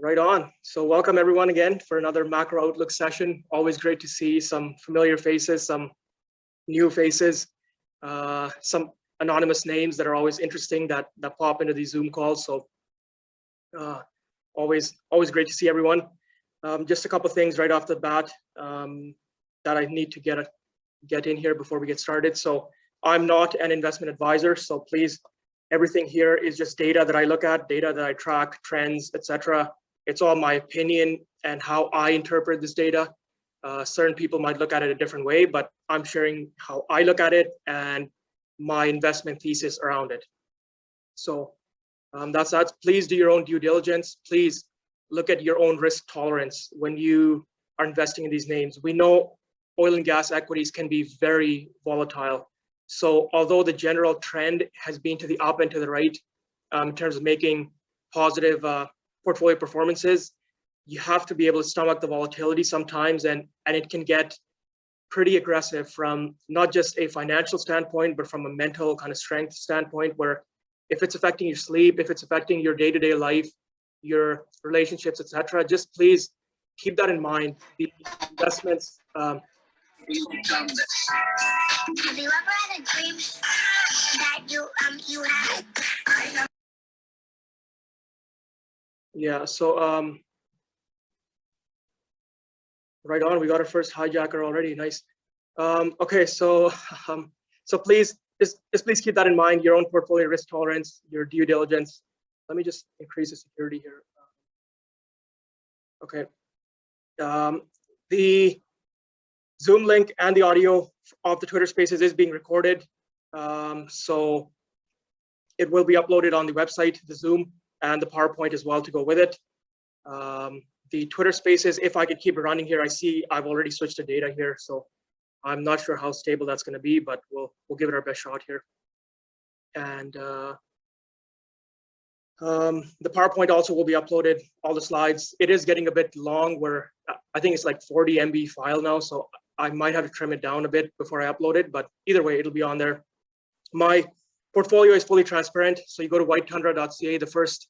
Right on. So welcome everyone again for another macro outlook session. Always great to see some familiar faces, some new faces, some anonymous names that are always interesting that pop into these Zoom calls. So always great to see everyone. Just a couple of things right off the bat that I need to get in here before we get started. So I'm not an investment advisor, so please, everything here is just data that I look at, data that I track, trends, etc. It's all my opinion and how I interpret this data. Certain people might look at it a different way, but I'm sharing how I look at it and my investment thesis around it. So that's that. Please do your own due diligence. Please look at your own risk tolerance when you are investing in these names. We know oil and gas equities can be very volatile. So although the general trend has been to the up and to the right in terms of making positive portfolio performances, you have to be able to stomach the volatility sometimes, and it can get pretty aggressive from not just a financial standpoint, but from a mental kind of strength standpoint, where if it's affecting your sleep, if it's affecting your day-to-day life, your relationships, etc., just please keep that in mind. The investments. Have you ever had a dream that you had? Yeah. So right on. We got our first hijacker already. Nice. Okay. So please just please keep that in mind. Your own portfolio risk tolerance, your due diligence. Let me just increase the security here. Okay. The Zoom link and the audio of the Twitter Spaces is being recorded. So it will be uploaded on the website, the Zoom, and the PowerPoint as well to go with it. The Twitter Spaces, if I could keep it running here, I see I've already switched to data here, so I'm not sure how stable that's going to be, but we'll give it our best shot here. And the PowerPoint also will be uploaded, all the slides. It is getting a bit long, where I think it's like 40 MB file now, so I might have to trim it down a bit before I upload it, but either way, it'll be on there. My portfolio is fully transparent, so you go to whitetundra.ca, the first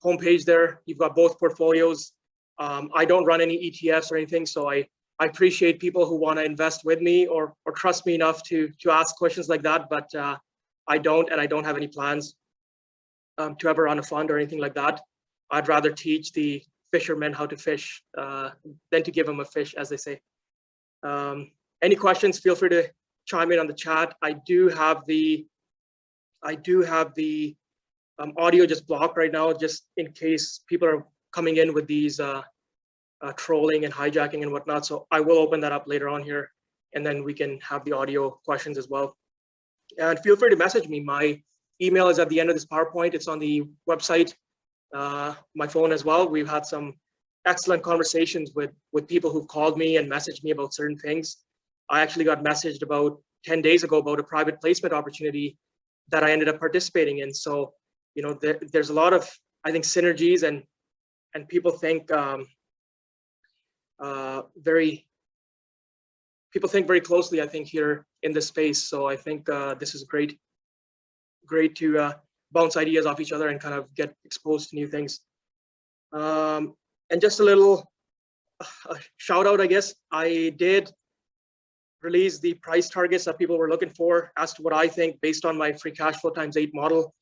homepage there, you've got both portfolios. I don't run any ETFs or anything, so I appreciate people who want to invest with me or trust me enough to ask questions like that, but I don't, and I don't have any plans to ever run a fund or anything like that. I'd rather teach the fishermen how to fish than to give them a fish, as they say. Any questions, feel free to chime in on the chat. I do have the audio just blocked right now, just in case people are coming in with these trolling and hijacking and whatnot. So I will open that up later on here, and then we can have the audio questions as well. And feel free to message me. My email is at the end of this PowerPoint. It's on the website, my phone as well. We've had some excellent conversations with people who've called me and messaged me about certain things. I actually got messaged about 10 days ago about a private placement opportunity that I ended up participating in. So, you know, there's a lot of, I think, synergies, and people think people think very closely, I think, here in this space. So I think this is great to bounce ideas off each other and kind of get exposed to new things. And just a little shout out, I guess. I did release the price targets that people were looking for as to what I think based on my free cash flow times 8 model.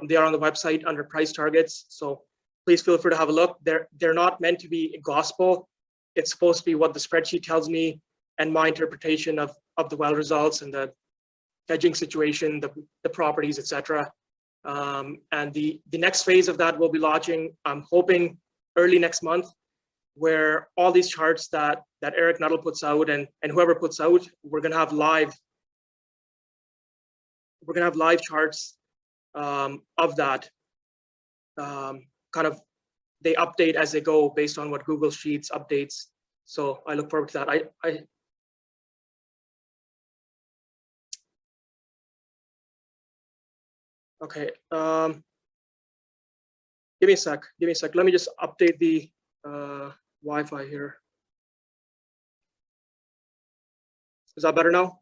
They are on the website under price targets. So please feel free to have a look. They're not meant to be gospel. It's supposed to be what the spreadsheet tells me and my interpretation of the well results and the hedging situation, the properties, etc. And the next phase of that will be launching, I'm hoping, early next month, where all these charts that Eric Nuttall puts out and whoever puts out, we're gonna have live charts of that. Kind of, they update as they go based on what Google Sheets updates. So I look forward to that. Okay. Give me a sec. Let me just update the Wi-Fi here. Is that better now?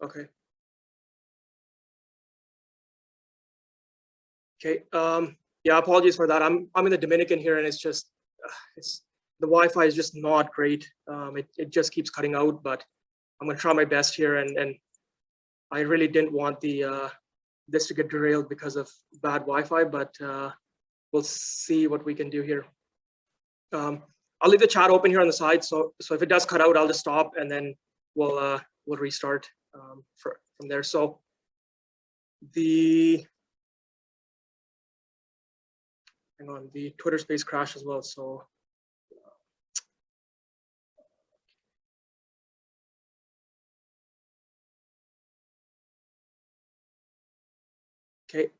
Okay. Okay. Yeah, apologies for that. I'm in the Dominican here, and it's just it's the Wi-Fi is just not great. It just keeps cutting out, but I'm gonna try my best here, and I really didn't want the this to get derailed because of bad Wi-Fi, but we'll see what we can do here. I'll leave the chat open here on the side, so if it does cut out, I'll just stop, and then we'll restart from there. So hang on, the Twitter space crashed as well. So okay.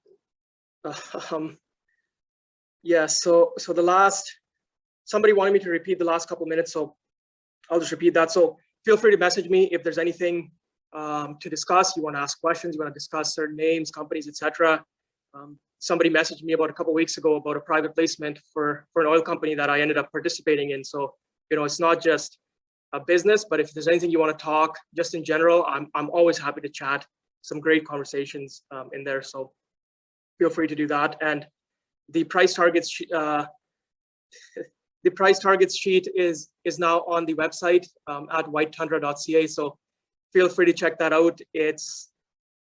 Yeah, so the last, somebody wanted me to repeat the last couple minutes, so I'll just repeat that. So feel free to message me if there's anything to discuss. You want to ask questions, you want to discuss certain names, companies, etc. Somebody messaged me about a couple weeks ago about a private placement for an oil company that I ended up participating in. So it's not just a business, but if there's anything you want to talk just in general, I'm always happy to chat. Some great conversations in there, so feel free to do that. And the price targets the price targets sheet is now on the website at whitetundra.ca. So feel free to check that out. It's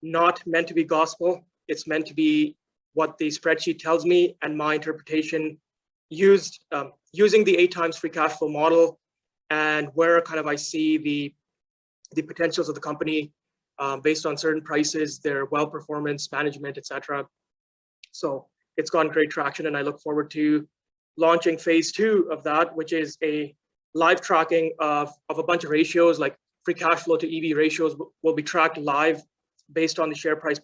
not meant to be gospel. It's meant to be what the spreadsheet tells me and my interpretation using the 8 times free cash flow model, and where kind of I see the potentials of the company based on certain prices, their well performance, management, etc. So it's gotten great traction, and I look forward to launching phase 2 of that, which is a live tracking of a bunch of ratios, like free cash flow to EV ratios will be tracked live based on the share price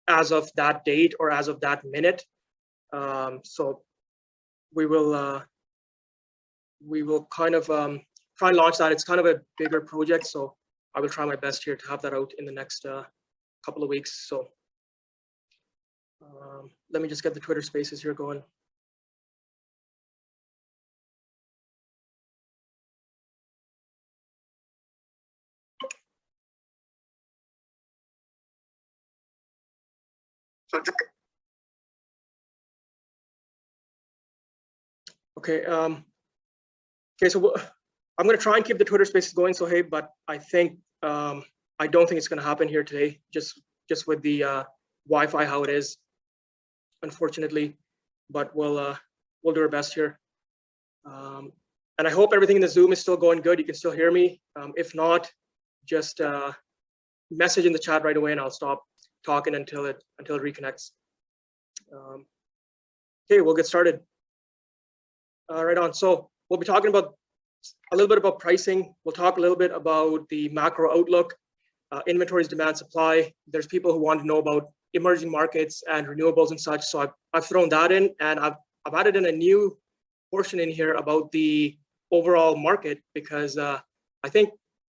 as of that date or as of that minute. So we will kind of try and launch that. It's kind of a bigger project, so I will try my best here to have that out in the next couple of weeks. So let me just get the Twitter spaces here going. Okay. Okay. So I'm going to try and keep the Twitter spaces going. So hey, but I think I don't think it's going to happen here today. Just with the Wi-Fi how it is, unfortunately. But we'll do our best here. And I hope everything in the Zoom is still going good. You can still hear me. If not, just message in the chat right away, and I'll stop talking until it reconnects. Okay, we'll get started. Right on. So we'll be talking about a little bit about pricing. We'll talk a little bit about the macro outlook, inventories, demand, supply. There's people who want to know about emerging markets and renewables and such. So I've thrown that in, and I've added in a new portion in here about the overall market, because I think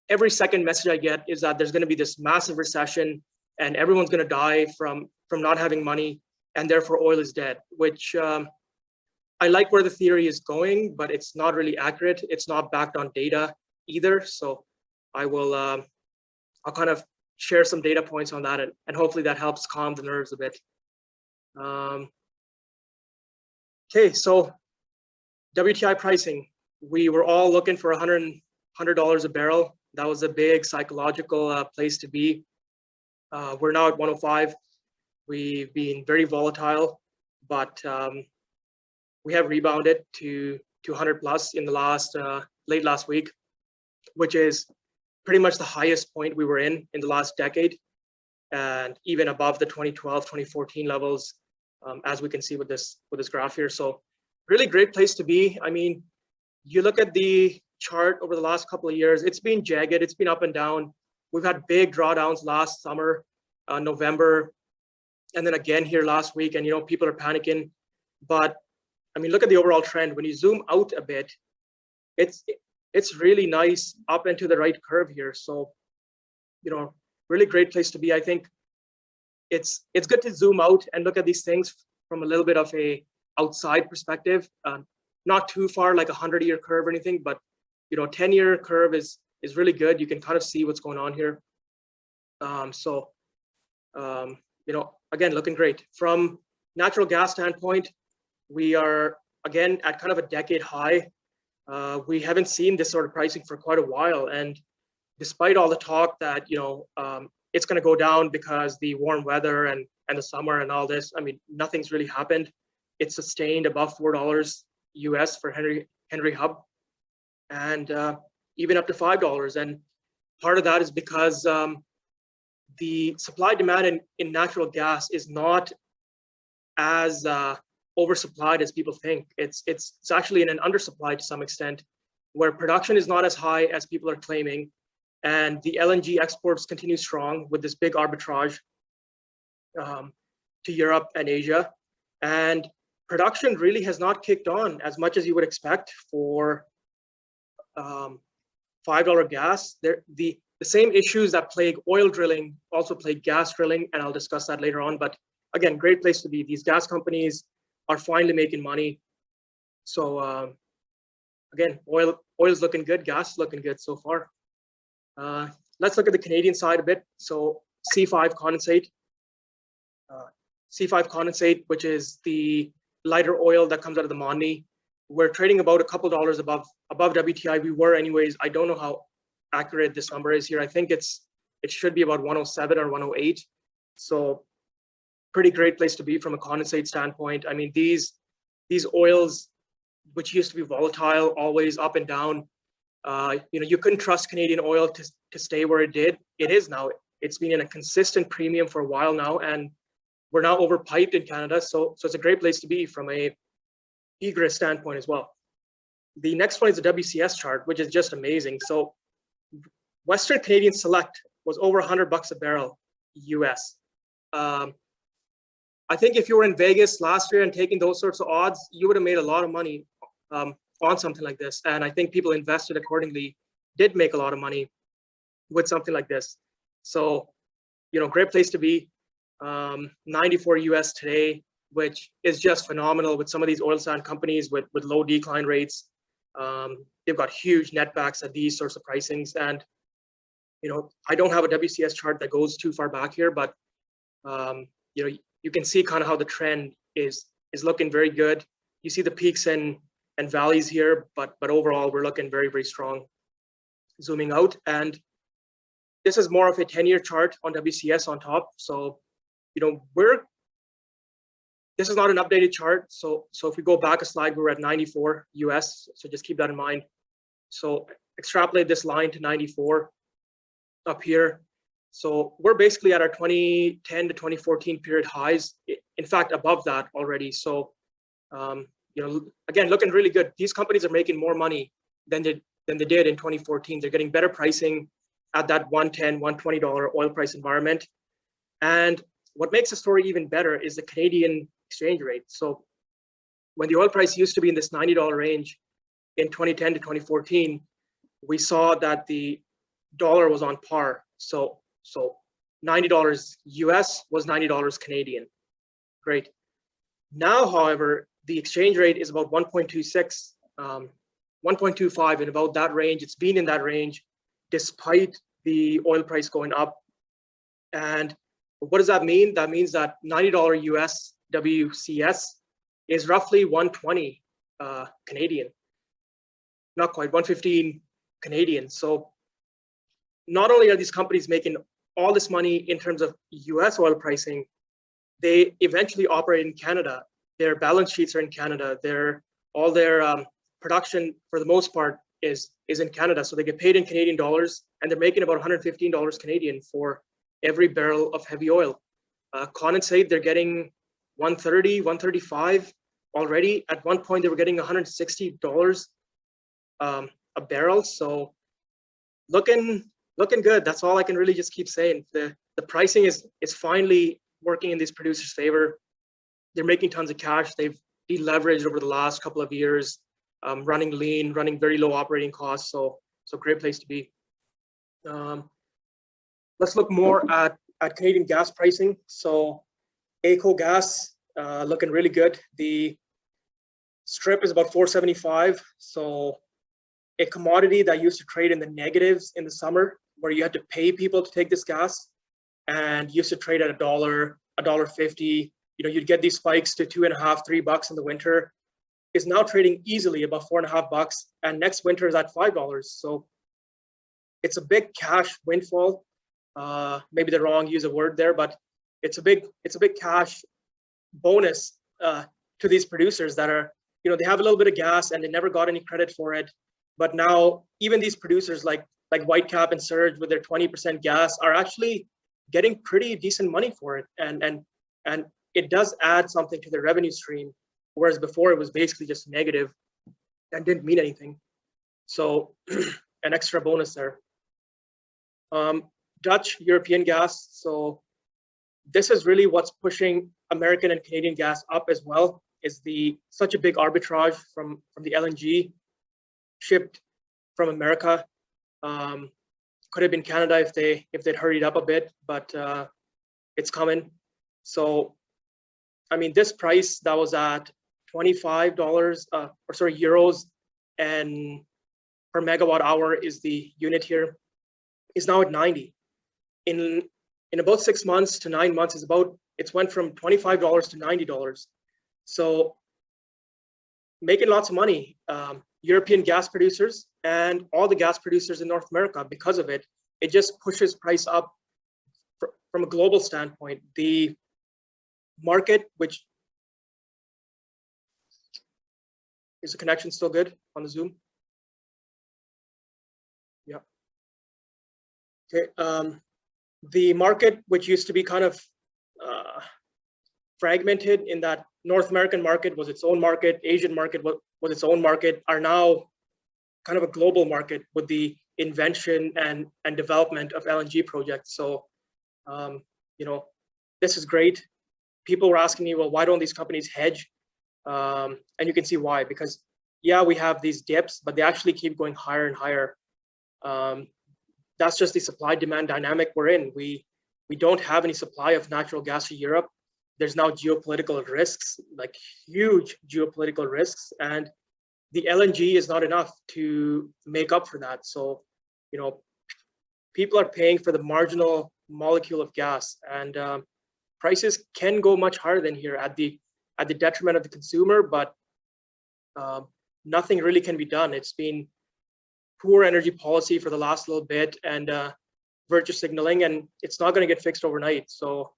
every second message I get is that there's going to be this massive recession and everyone's going to die from not having money, and therefore oil is dead, which I like where the theory is going, but it's not really accurate. It's not backed on data either. So I'll kind of share some data points on that, and hopefully that helps calm the nerves a bit. Okay, so WTI pricing. We were all looking for $100 a barrel. That was a big psychological place to be. We're now at 105. We've been very volatile, but we have rebounded to 100 plus in the late last week, which is pretty much the highest point we were in the last decade, and even above the 2012, 2014 levels, as we can see with this graph here. So really great place to be. I mean, you look at the chart over the last couple of years, it's been jagged, it's been up and down. We've had big drawdowns last summer, November, and then again here last week, and people are panicking. But I mean, look at the overall trend. When you zoom out a bit, it's really nice up and to the right curve here. So, really great place to be. I think it's good to zoom out and look at these things from a little bit of a outside perspective, not too far like 100-year curve or anything, but 10-year curve is really good. You can kind of see what's going on here. again, looking great. From natural gas standpoint, we are again at kind of a decade high. We haven't seen this sort of pricing for quite a while, and despite all the talk that it's going to go down because the warm weather and the summer and all this, I mean, nothing's really happened. It's sustained above $4 US for Henry Hub, and even up to $5. And part of that is because the supply demand in natural gas is not as oversupplied as people think. It's actually in an undersupply to some extent, where production is not as high as people are claiming, and the LNG exports continue strong with this big arbitrage to Europe and Asia. And production really has not kicked on as much as you would expect for $5 gas. The same issues that plague oil drilling also plague gas drilling, and I'll discuss that later on. But again, great place to be. These gas companies are finally making money. So again, oil's looking good, gas is looking good so far. Let's look at the Canadian side a bit. So C5 condensate. C5 condensate, which is the lighter oil that comes out of the Montney. We're trading about a couple dollars above WTI. We were anyways. I don't know how accurate this number is here. I think it should be about 107 or 108. So pretty great place to be from a condensate standpoint. I mean, these oils, which used to be volatile, always up and down, you couldn't trust Canadian oil to stay where it did. It is now. It's been in a consistent premium for a while now, and we're now overpiped in Canada. So it's a great place to be from a egress standpoint as well. The next one is the WCS chart, which is just amazing. So Western Canadian Select was over $100 a barrel US. I think if you were in Vegas last year and taking those sorts of odds, you would have made a lot of money on something like this. And I think people invested accordingly did make a lot of money with something like this. So, great place to be. 94 US today, which is just phenomenal with some of these oil sand companies with low decline rates. They've got huge netbacks at these sorts of pricings. And, I don't have a WCS chart that goes too far back here, but, you can see kind of how the trend is looking very good. You see the peaks and valleys here, but overall we're looking very, very strong. Zooming out, and this is more of a 10-year chart on WCS on top. So, this is not an updated chart. So if we go back a slide, we're at 94 US. So just keep that in mind. So extrapolate this line to 94 up here. So we're basically at our 2010 to 2014 period highs. In fact, above that already. So, again, looking really good. These companies are making more money than they did in 2014. They're getting better pricing at that $110, $120 oil price environment. And what makes the story even better is the Canadian exchange rate. So when the oil price used to be in this $90 range in 2010 to 2014, we saw that the dollar was on par. So $90 US was $90 Canadian. Great. Now, however, the exchange rate is about 1.26, 1.25, in about that range. It's been in that range despite the oil price going up. And what does that mean? That means that $90 US WCS is roughly 120 Canadian, not quite 115 Canadian. So not only are these companies making all this money in terms of US oil pricing, they eventually operate in Canada. Their balance sheets are in Canada. All their production, for the most part, is in Canada. So they get paid in Canadian dollars, and they're making about $115 Canadian for every barrel of heavy oil. Condensate, they're getting 130, 135 already. At one point, they were getting $160 a barrel. So looking good. That's all I can really just keep saying. The pricing is finally working in these producers' favor. They're making tons of cash. They've deleveraged over the last couple of years, running lean, running very low operating costs. So great place to be. Let's look more at Canadian gas pricing. So AECO gas looking really good. The strip is about $4.75. So a commodity that used to trade in the negatives in the summer, where you had to pay people to take this gas, and used to trade at $1, $1.50. You'd get these spikes to $2.50, $3 in the winter, is now trading easily above $4.50, and next winter is at $5. So it's a big cash windfall. Maybe the wrong use of word there, but it's a big cash bonus to these producers that are, they have a little bit of gas and they never got any credit for it. But now even these producers like Whitecap and Surge with their 20% gas are actually getting pretty decent money for it. And it does add something to their revenue stream, whereas before it was basically just negative and didn't mean anything. So an extra bonus there. Dutch European gas. So this is really what's pushing American and Canadian gas up as well, is such a big arbitrage from the LNG shipped from America. Could have been Canada if they'd hurried up a bit, but it's coming. So, I mean, this price that was at $25, euros, and per megawatt hour is the unit here, is now at 90. In about 6 months to 9 months, it's went from $25 to $90. So making lots of money. European gas producers and all the gas producers in North America, because of it, it just pushes price up from a global standpoint. The market, which is the connection still good on the Zoom? Yeah. Okay. The market, which used to be kind of fragmented in that North American market was its own market, Asian market was its own market, are now kind of a global market with the invention and development of LNG projects. So, this is great. People were asking me, well, why don't these companies hedge? And you can see why, because yeah, we have these dips, but they actually keep going higher and higher. That's just the supply demand dynamic we're in. We don't have any supply of natural gas to Europe. There's now geopolitical risks, like huge geopolitical risks, and the LNG is not enough to make up for that. So, people are paying for the marginal molecule of gas, and prices can go much higher than here at the detriment of the consumer, but nothing really can be done. It's been poor energy policy for the last little bit and virtue signaling, and it's not going to get fixed overnight. So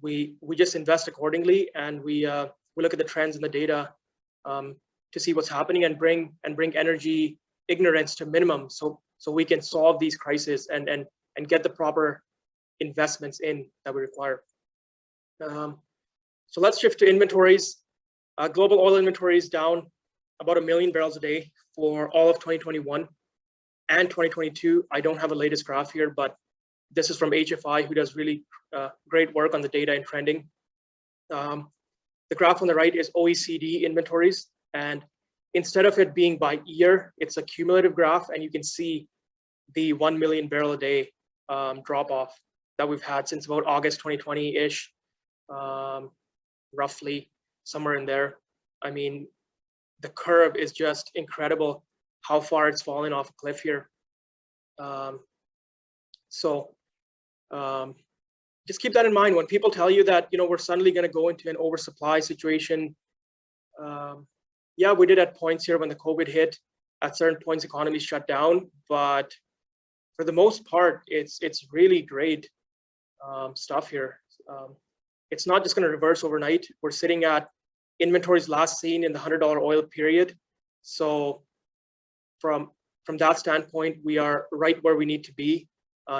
we just invest accordingly, and we look at the trends in the data to see what's happening and bring energy ignorance to minimum, so we can solve these crises and get the proper investments in that we require. So let's shift to inventories. Global oil inventories down about 1 million barrels a day for all of 2021 and 2022. I don't have a latest graph here, but this is from HFI, who does really great work on the data and trending. The graph on the right is OECD inventories, and instead of it being by year, it's a cumulative graph, and you can see the 1 million barrel a day drop off that we've had since about August 2020-ish, roughly somewhere in there. I mean, the curve is just incredible how far it's fallen off a cliff here. Just keep that in mind when people tell you that, we're suddenly going to go into an oversupply situation. Yeah, we did at points here when the COVID hit. At certain points, economies shut down, but for the most part, it's really great stuff here. It's not just going to reverse overnight. We're sitting at inventories last seen in the $100 oil period. So from that standpoint, we are right where we need to be.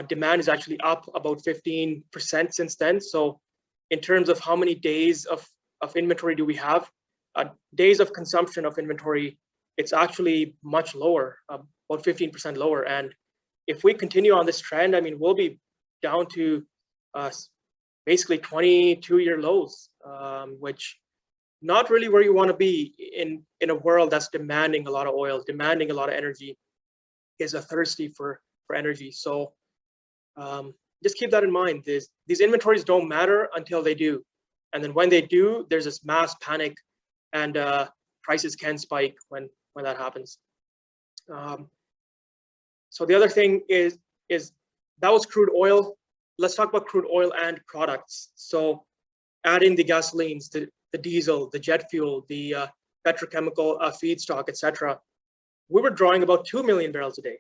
Demand is actually up about 15% since then. So in terms of how many days of inventory do we have, days of consumption of inventory, it's actually much lower, about 15% lower. And if we continue on this trend, I mean, we'll be down to basically 22-year lows, which not really where you want to be in a world that's demanding a lot of oil, demanding a lot of energy, is thirsty for energy. So just keep that in mind. These inventories don't matter until they do. And then when they do, there's this mass panic, and prices can spike when that happens. So the other thing is that was crude oil. Let's talk about crude oil and products. So add in the gasolines, the diesel, the jet fuel, the petrochemical feedstock, etc., we were drawing about 2 million barrels a day.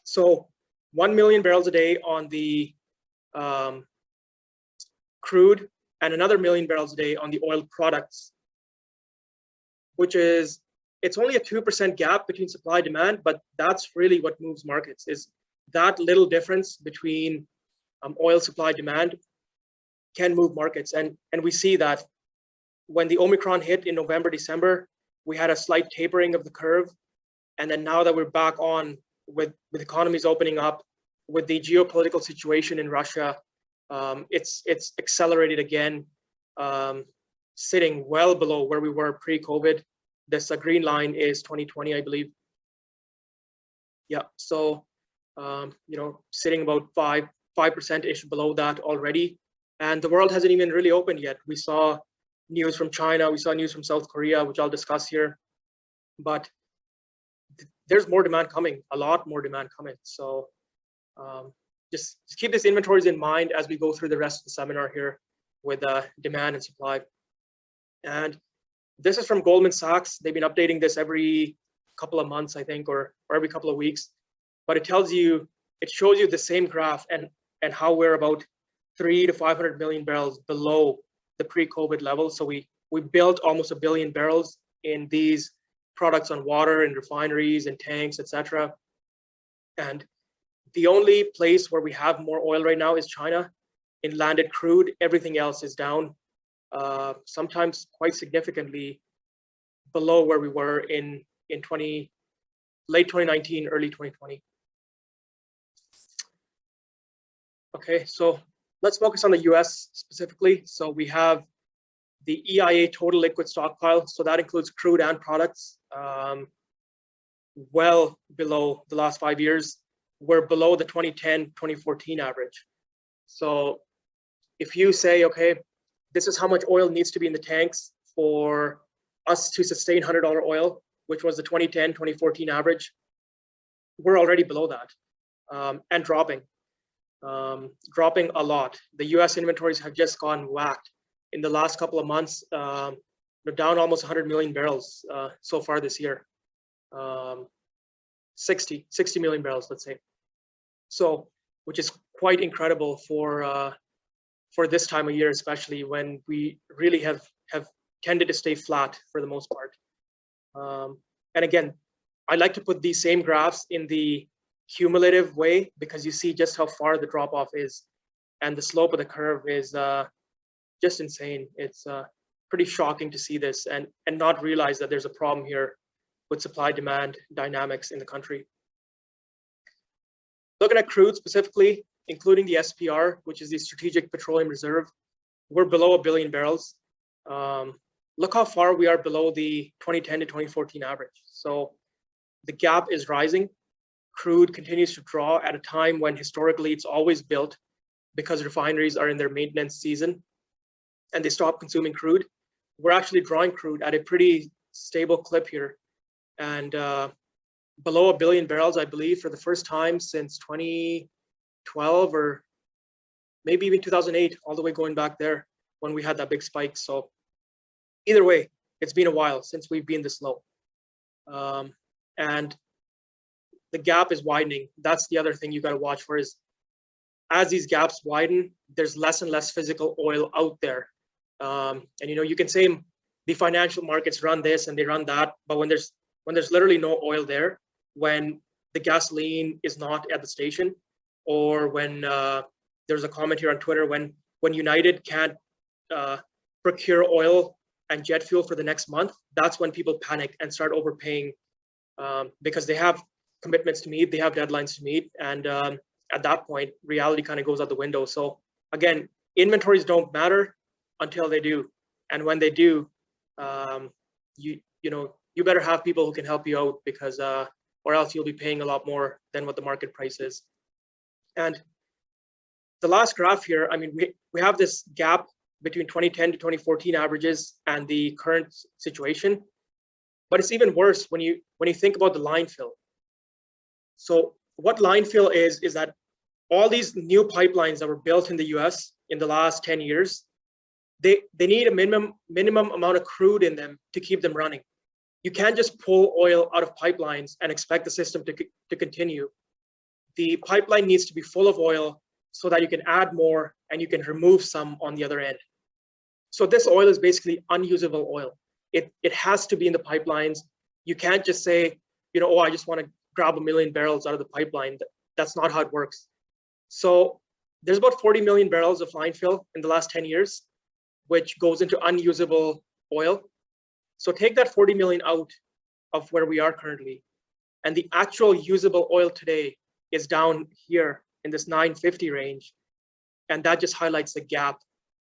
So 1 million barrels a day on the crude and another million barrels a day on the oil products, which is, it's only a 2% gap between supply and demand, but that's really what moves markets, is that little difference between oil supply demand can move markets. And we see that when the Omicron hit in November, December, we had a slight tapering of the curve. And then now that we're back on with economies opening up, with the geopolitical situation in Russia, it's accelerated again, sitting well below where we were pre-COVID. This green line is 2020, I believe. Yeah, so sitting about 5%-ish below that already. And the world hasn't even really opened yet. We saw news from China, we saw news from South Korea, which I'll discuss here. But there's more demand coming, a lot more demand coming. So just keep these inventories in mind as we go through the rest of the seminar here with demand and supply. And this is from Goldman Sachs. They've been updating this every couple of months, I think, or every couple of weeks. But it tells you, it shows you the same graph and how we're about 300 to 500 million barrels below the pre-COVID level. So we built almost 1 billion barrels in these products on water and refineries and tanks, etc. And the only place where we have more oil right now is China. In landed crude, everything else is down, sometimes quite significantly below where we were in late 2019, early 2020. Okay, so let's focus on the US specifically. So we have the EIA total liquid stockpile. So that includes crude and products, well below the last 5 years. We're below the 2010-2014 average. So if you say, okay, this is how much oil needs to be in the tanks for us to sustain $100 oil, which was the 2010-2014 average, we're already below that, and dropping a lot. The US inventories have just gone whacked in the last couple of months. They're down almost 100 million barrels so far this year. 60 million barrels, let's say. So, which is quite incredible for this time of year, especially when we really have tended to stay flat for the most part. And again, I like to put these same graphs in the cumulative way because you see just how far the drop off is, and the slope of the curve is just insane. It's pretty shocking to see this and not realize that there's a problem here with supply demand dynamics in the country. Looking at crude specifically, including the SPR, which is the Strategic Petroleum Reserve, we're below 1 billion barrels. Look how far we are below the 2010 to 2014 average. So the gap is rising. Crude continues to draw at a time when historically it's always built because refineries are in their maintenance season and they stop consuming crude. We're actually drawing crude at a pretty stable clip here, and below 1 billion barrels, I believe, for the first time since 2012 or maybe even 2008, all the way going back there when we had that big spike. So either way, it's been a while since we've been this low. And the gap is widening. That's the other thing you got to watch for, is as these gaps widen, there's less and less physical oil out there. And you can say the financial markets run this and they run that, but when there's literally no oil there, when the gasoline is not at the station, or when there's a comment here on Twitter, when United can't procure oil and jet fuel for the next month, that's when people panic and start overpaying because they have commitments to meet, they have deadlines to meet, and at that point, reality kind of goes out the window. So again, inventories don't matter until they do, and when they do, you better have people who can help you out, because or else you'll be paying a lot more than what the market price is. And the last graph here, I mean, we have this gap between 2010 to 2014 averages and the current situation, but it's even worse when you think about the line fill. So what line fill is that all these new pipelines that were built in the US in the last 10 years, they need a minimum amount of crude in them to keep them running. You can't just pull oil out of pipelines and expect the system to continue. The pipeline needs to be full of oil so that you can add more and you can remove some on the other end. So this oil is basically unusable oil. It has to be in the pipelines. You can't just say, you know, oh, I just want to grab 1 million barrels out of the pipeline. That's not how it works. So there's about 40 million barrels of line fill in the last 10 years, which goes into unusable oil. So take that 40 million out of where we are currently, and the actual usable oil today is down here in this 950 range. And that just highlights the gap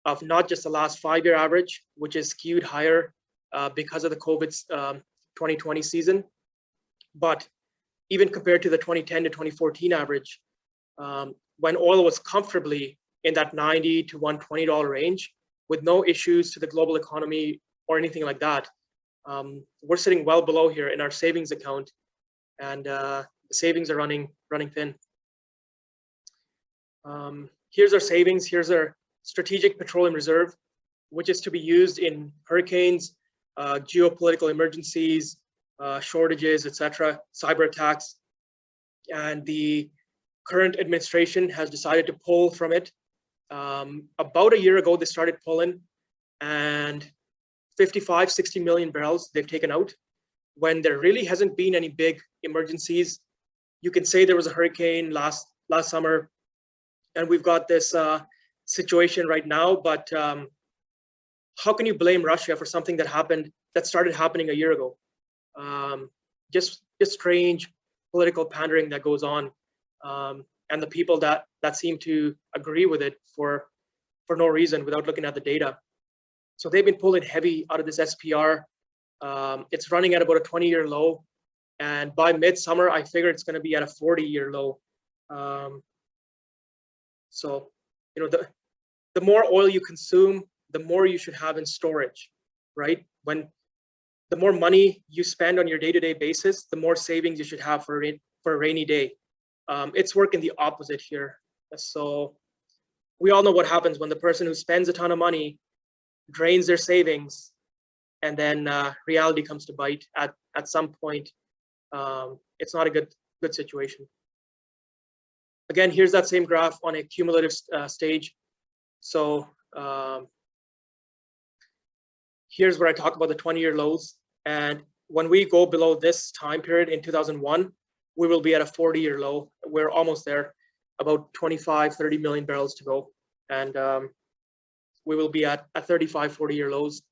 of not just the last 5-year average, which is skewed higher because of the COVID 2020 season, but even compared to the 2010 to 2014 average, when oil was comfortably in that $90 to $120 range with no issues to the global economy or anything like that, we're sitting well below here in our savings account, and the savings are running thin. Here's our savings. Here's our strategic petroleum reserve, which is to be used in hurricanes, geopolitical emergencies, shortages, etc., cyber attacks. And the current administration has decided to pull from it. About a year ago, they started pulling, and 55, 60 million barrels they've taken out when there really hasn't been any big emergencies. You can say there was a hurricane last summer, and we've got this situation right now, but how can you blame Russia for something that started happening a year ago? Just strange political pandering that goes on, and the people that seem to agree with it for no reason without looking at the data. So they've been pulling heavy out of this SPR. It's running at about a 20-year low, and by midsummer, I figure it's going to be at a 40-year low. So, you know, the more oil you consume, the more you should have in storage, right? When the more money you spend on your day-to-day basis, the more savings you should have for a rainy day. It's working the opposite here. So we all know what happens when the person who spends a ton of money drains their savings, and then reality comes to bite at some point. It's not a good situation. Again, here's that same graph on a cumulative stage. So here's where I talk about the 20-year lows. And when we go below this time period in 2001, we will be at a 40-year low. We're almost there, about 25, 30 million barrels to go. And we will be at 35, 40-year lows.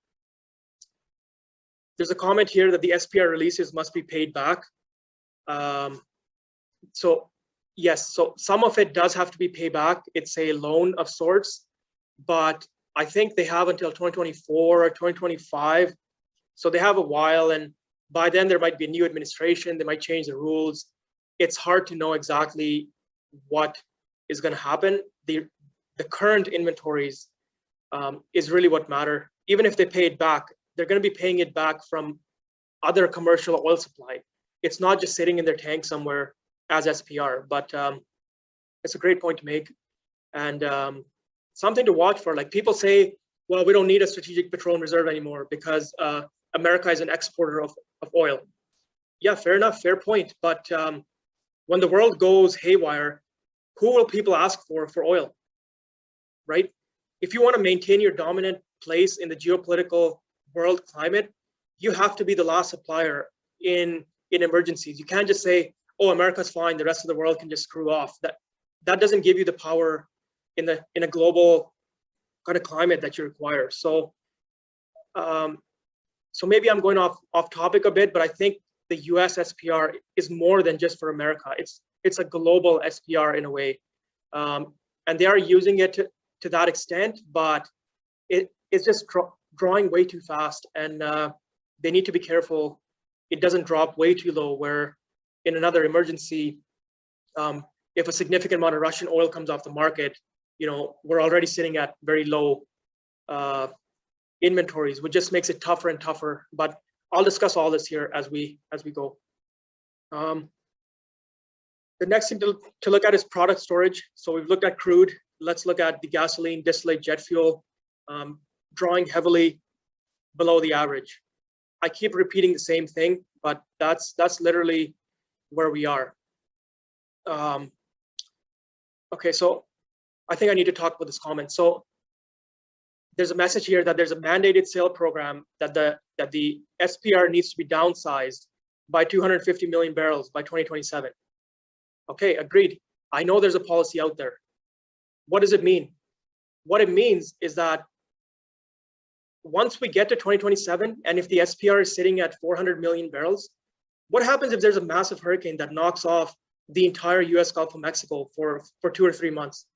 There's a comment here that the SPR releases must be paid back. So yes, so some of it does have to be paid back. It's a loan of sorts, but I think they have until 2024 or 2025. So they have a while, and by then there might be a new administration. They might change the rules. It's hard to know exactly what is going to happen. The current inventories is really what matter. Even if they pay it back, they're going to be paying it back from other commercial oil supply. It's not just sitting in their tank somewhere as SPR, but it's a great point to make, and something to watch for. Like, people say, well, we don't need a strategic petroleum reserve anymore because America is an exporter of oil. Yeah, fair enough, fair point. But when the world goes haywire, who will people ask for oil, right? If you want to maintain your dominant place in the geopolitical world climate, you have to be the last supplier in emergencies. You can't just say, oh, America's fine, the rest of the world can just screw off. That doesn't give you the power in a global kind of climate that you require. So so maybe I'm going off topic a bit, but I think the US SPR is more than just for America. It's a global SPR in a way. And they are using it to that extent, but it's just drawing way too fast, and they need to be careful it doesn't drop way too low, where in another emergency, if a significant amount of Russian oil comes off the market, you know, we're already sitting at very low inventories, which just makes it tougher and tougher. But I'll discuss all this here as we go. The next thing to look at is product storage. So we've looked at crude. Let's look at the gasoline, distillate, jet fuel. drawing heavily below the average. I keep repeating the same thing, but that's literally where we are. Okay, so I think I need to talk about this comment. So there's a message here that there's a mandated sale program that the SPR needs to be downsized by 250 million barrels by 2027. Okay, agreed. I know there's a policy out there. What does it mean? What it means is that once we get to 2027, and if the SPR is sitting at 400 million barrels, what happens if there's a massive hurricane that knocks off the entire US Gulf of Mexico for 2 or 3 months?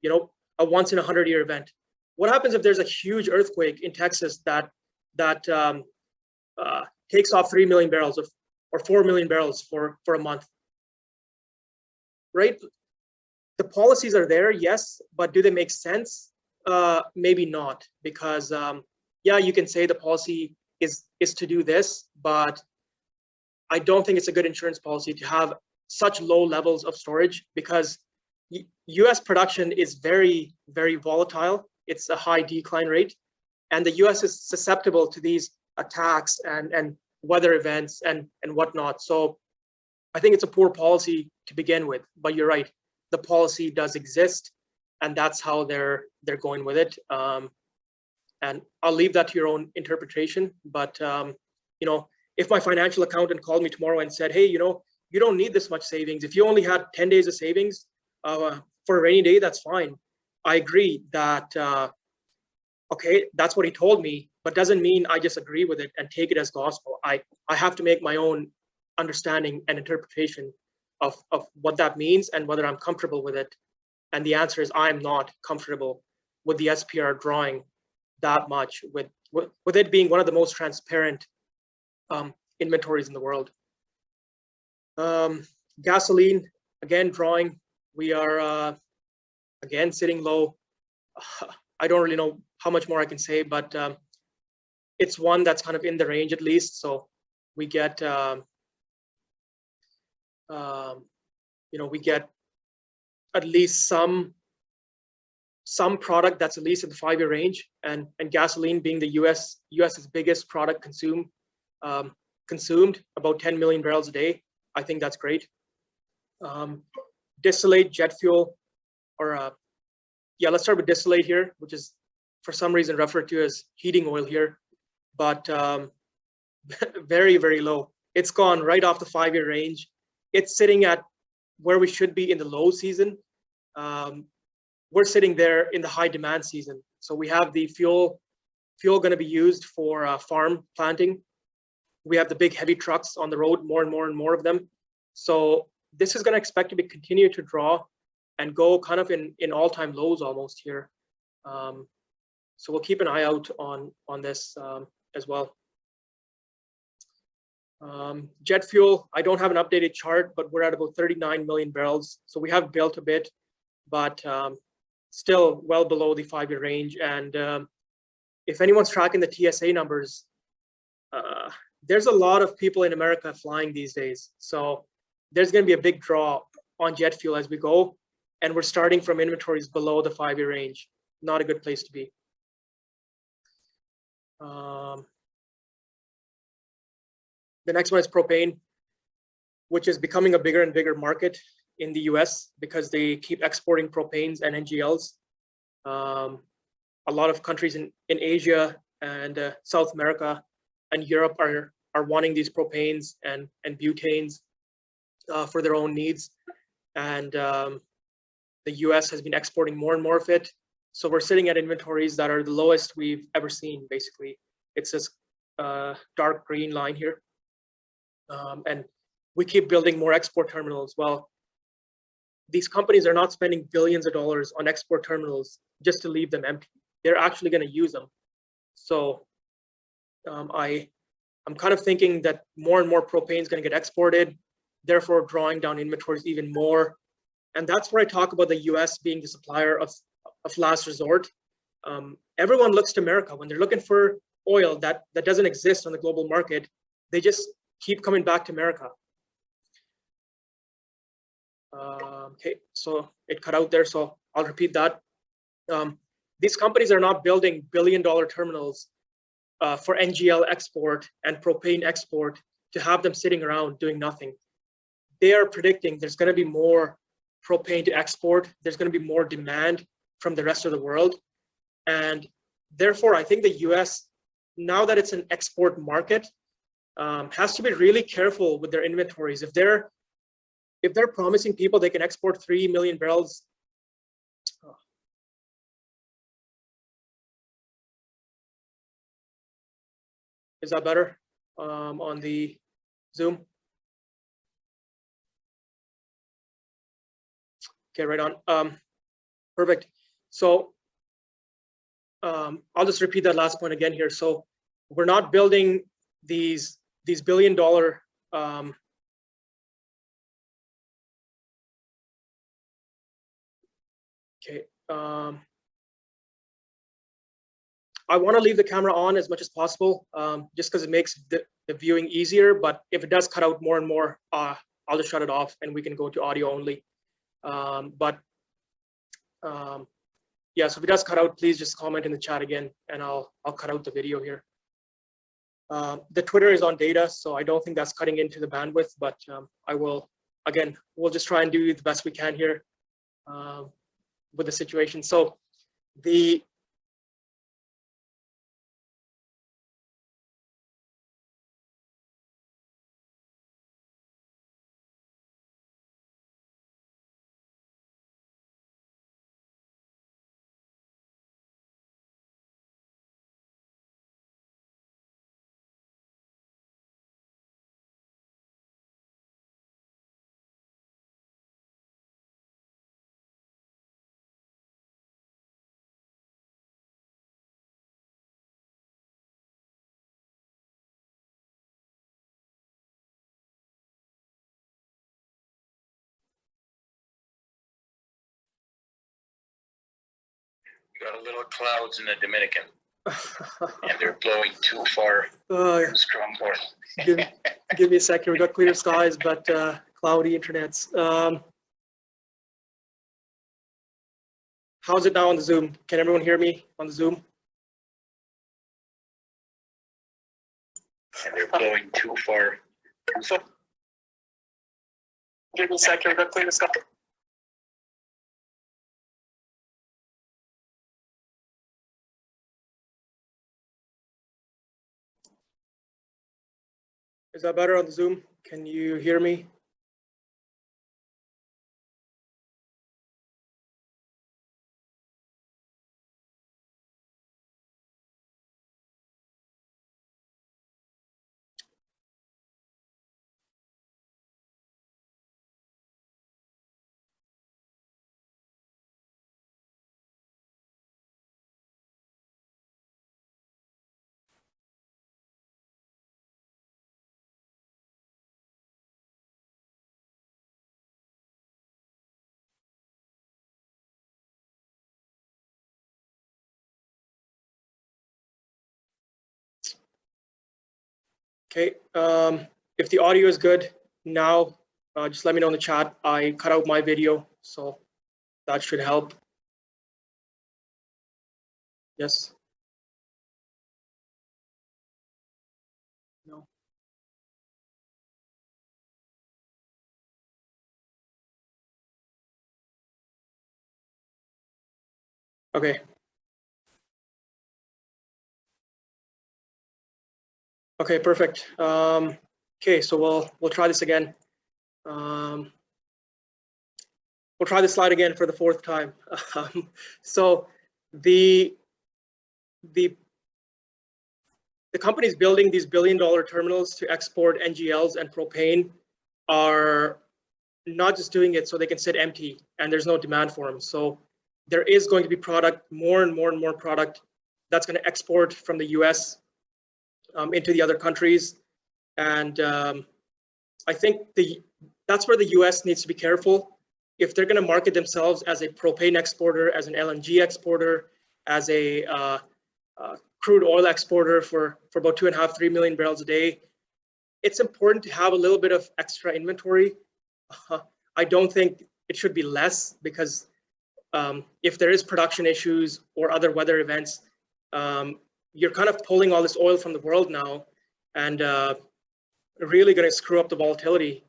You know, a once in a 100-year event. What happens if there's a huge earthquake in Texas that takes off 3 million barrels or 4 million barrels for a month? Right? The policies are there, yes, but do they make sense? Maybe not, because yeah, you can say the policy is to do this, but I don't think it's a good insurance policy to have such low levels of storage, because US production is very, very volatile. It's a high decline rate, and the US is susceptible to these attacks and weather events and whatnot. So I think it's a poor policy to begin with, but you're right. The policy does exist, and that's how they're going with it. And I'll leave that to your own interpretation. But you know, if my financial accountant called me tomorrow and said, "Hey, you know, you don't need this much savings. If you only had 10 days of savings for a rainy day, that's fine." I agree that okay, that's what he told me, but doesn't mean I just agree with it and take it as gospel. I have to make my own understanding and interpretation of what that means and whether I'm comfortable with it. And the answer is I'm not comfortable with the SPR drawing that much, with it being one of the most transparent inventories in the world. Gasoline, again, drawing, we are again sitting low. I don't really know how much more I can say, but it's one that's kind of in the range at least. So we get you know, we get at least some product that's at least in the 5-year range, and gasoline being the US's biggest product consumed about 10 million barrels a day. I think that's great. Distillate, jet fuel, or yeah, let's start with distillate here, which is for some reason referred to as heating oil here, but very, very low. It's gone right off the 5-year range. It's sitting at where we should be in the low season. We're sitting there in the high demand season. So we have the fuel going to be used for farm planting. We have the big heavy trucks on the road, more and more of them. So this is going to expect to be continue to draw and go kind of in all-time lows almost here. So we'll keep an eye out on this as well. Jet fuel, I don't have an updated chart, but we're at about 39 million barrels. So we have built a bit, but still well below the 5-year range. And if anyone's tracking the TSA numbers, there's a lot of people in America flying these days. So there's going to be a big draw on jet fuel as we go. And we're starting from inventories below the 5-year range. Not a good place to be. The next one is propane, which is becoming a bigger and bigger market in the US because they keep exporting propanes and NGLs. A lot of countries in Asia and South America and Europe are wanting these propanes and butanes for their own needs. And the US has been exporting more and more of it. So we're sitting at inventories that are the lowest we've ever seen, basically. It's this dark green line here. And we keep building more export terminals. Well, these companies are not spending billions of dollars on export terminals just to leave them empty. They're actually going to use them. So I'm kind of thinking that more and more propane is going to get exported, therefore drawing down inventories even more. And that's where I talk about the US being the supplier of last resort. Everyone looks to America when they're looking for oil that doesn't exist on the global market. They just keep coming back to America. Okay, so it cut out there, so I'll repeat that. these companies are not building billion-dollar terminals for NGL export and propane export to have them sitting around doing nothing. They are predicting there's going to be more propane to export. There's going to be more demand from the rest of the world. And therefore, I think the US, now that it's an export market, has to be really careful with their inventories. If they're promising people they can export 3 million barrels, is that better on the Zoom? Okay, right on. Perfect. So I'll just repeat that last point again here. So we're not building these billion-dollar okay. I want to leave the camera on as much as possible, just because it makes the viewing easier. But if it does cut out more and more, I'll just shut it off and we can go to audio only. Yeah, so if it does cut out, please just comment in the chat again, and I'll cut out the video here. The Twitter is on data, so I don't think that's cutting into the bandwidth, but I will, again, we'll just try and do the best we can here with the situation. So the You got a little clouds in the Dominican, and they're blowing too far. Too strong north. give me a second. We got clear skies, but cloudy internets. How's it now on the Zoom? Can everyone hear me on the Zoom? And they're blowing too far. Give me a second. We got clear skies. Is that better on the Zoom? Can you hear me? Okay, if the audio is good now, just let me know in the chat. I cut out my video, so that should help. Yes? No? Okay. Okay, perfect. Okay, so we'll try this again. We'll try this slide again for the fourth time. So the companies building these billion-dollar terminals to export NGLs and propane are not just doing it so they can sit empty and there's no demand for them. So there is going to be product, more and more product that's going to export from the US into the other countries. And I think that's where the US needs to be careful. If they're going to market themselves as a propane exporter, as an LNG exporter, as a crude oil exporter for about 2.5, 3 million barrels a day, it's important to have a little bit of extra inventory. I don't think it should be less, because if there is production issues or other weather events, you're kind of pulling all this oil from the world now, and really going to screw up the volatility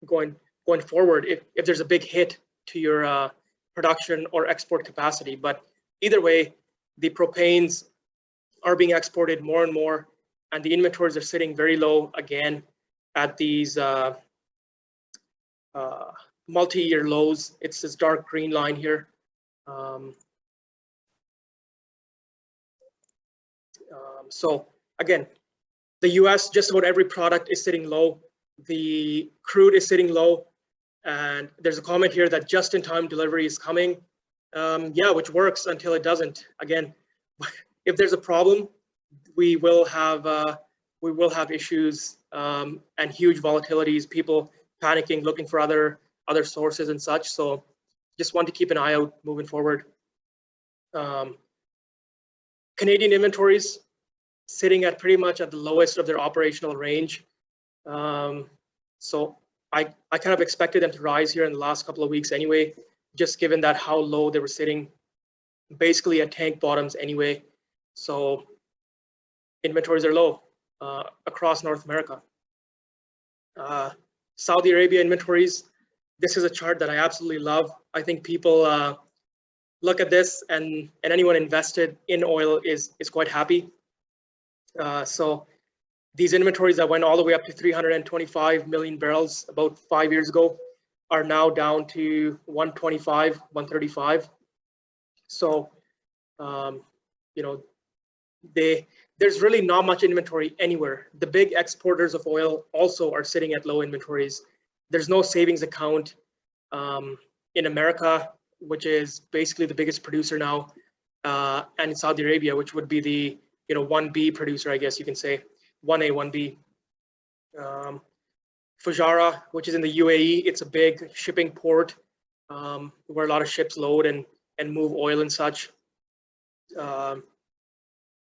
going forward if there's a big hit to your production or export capacity. But either way, the propanes are being exported more and more, and the inventories are sitting very low again at these multi-year lows. It's this dark green line here. So again, the US, just about every product is sitting low. The crude is sitting low. And there's a comment here that just-in-time delivery is coming. Yeah, which works until it doesn't. Again, if there's a problem, we will have issues and huge volatilities, people panicking, looking for other sources and such. So just want to keep an eye out moving forward. Canadian inventories sitting at pretty much at the lowest of their operational range. So I kind of expected them to rise here in the last couple of weeks anyway, just given that how low they were sitting, basically at tank bottoms anyway. So inventories are low across North America. Saudi Arabia inventories, this is a chart that I absolutely love. I think people look at this, and anyone invested in oil is quite happy. So these inventories that went all the way up to 325 million barrels about 5 years ago are now down to 125, 135. So, you know, there's really not much inventory anywhere. The big exporters of oil also are sitting at low inventories. There's no savings account in America, which is basically the biggest producer now, and in Saudi Arabia, which would be the 1B producer, I guess you can say, 1A, 1B. Fujairah, which is in the UAE, it's a big shipping port where a lot of ships load and move oil and such.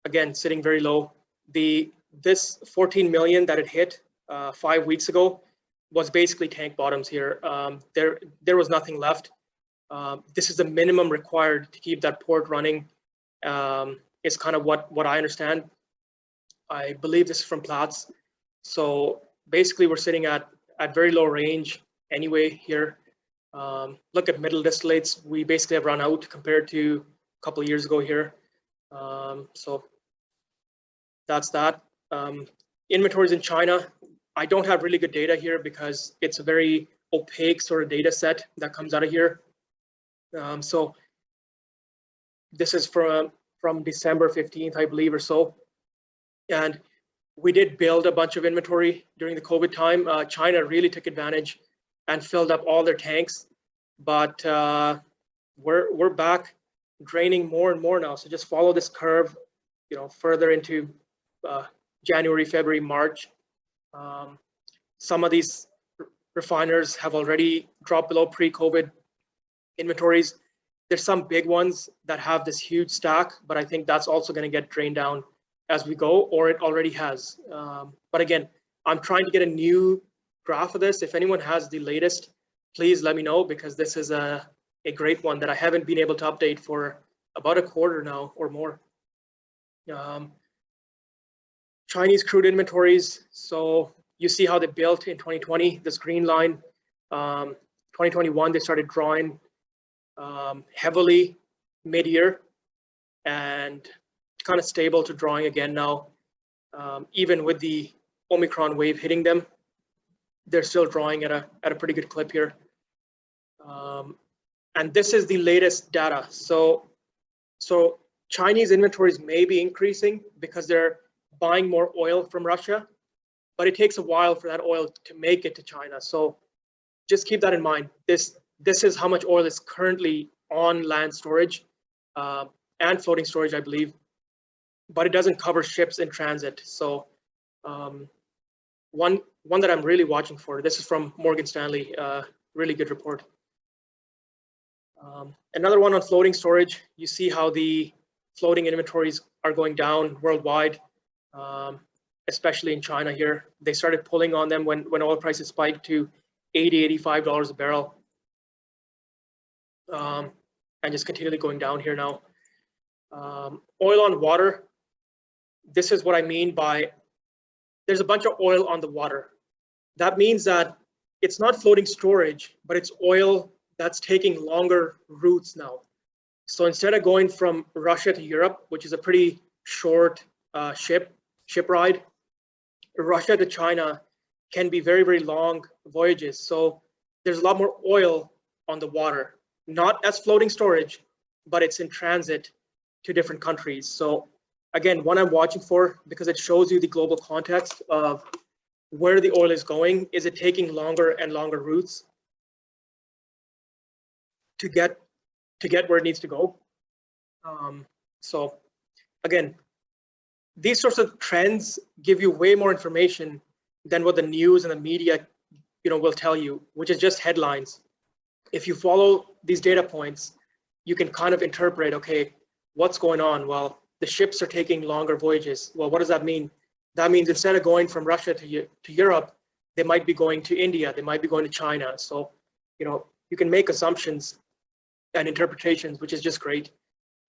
Again, sitting very low. This 14 million that it hit 5 weeks ago was basically tank bottoms here. There was nothing left. This is the minimum required to keep that port running. Is kind of what I understand. I believe this is from Platts. So basically, we're sitting at very low range anyway here. Look at middle distillates. We basically have run out compared to a couple of years ago here. So that's that. Inventories in China. I don't have really good data here because it's a very opaque sort of data set that comes out of here. So this is from December 15th, I believe, or so. And we did build a bunch of inventory during the COVID time. China really took advantage and filled up all their tanks, but we're back draining more and more now. So just follow this curve, further into January, February, March. Some of these refiners have already dropped below pre-COVID inventories. There's some big ones that have this huge stack, but I think that's also going to get drained down as we go, or it already has. But again, I'm trying to get a new graph of this. If anyone has the latest, please let me know, because this is a great one that I haven't been able to update for about a quarter now or more. Chinese crude inventories. So you see how they built in 2020, this green line. 2021, they started drawing heavily mid-year and kind of stable to drawing again now. Even with the Omicron wave hitting them, they're still drawing at a pretty good clip here. And this is the latest data. So Chinese inventories may be increasing because they're buying more oil from Russia, but it takes a while for that oil to make it to China. So just keep that in mind. This is how much oil is currently on land storage and floating storage, I believe, but it doesn't cover ships in transit. So one that I'm really watching for, this is from Morgan Stanley, really good report. Another one on floating storage. You see how the floating inventories are going down worldwide, especially in China here. They started pulling on them when oil prices spiked to $80, $85 a barrel. and just continually going down here now. Oil on water. This is what I mean by there's a bunch of oil on the water. That means that it's not floating storage, but it's oil that's taking longer routes now. So instead of going from Russia to Europe, which is a pretty short ship ride, Russia to China can be very, very long voyages. So there's a lot more oil on the water, not as floating storage, but it's in transit to different countries. So again, one I'm watching for because it shows you the global context of where the oil is going. Is it taking longer and longer routes to get where it needs to go? So again, these sorts of trends give you way more information than what the news and the media, will tell you, which is just headlines. If you follow these data points, you can kind of interpret, okay, what's going on? Well, the ships are taking longer voyages. Well, what does that mean? That means instead of going from Russia to Europe, they might be going to India, they might be going to China. So, you can make assumptions and interpretations, which is just great.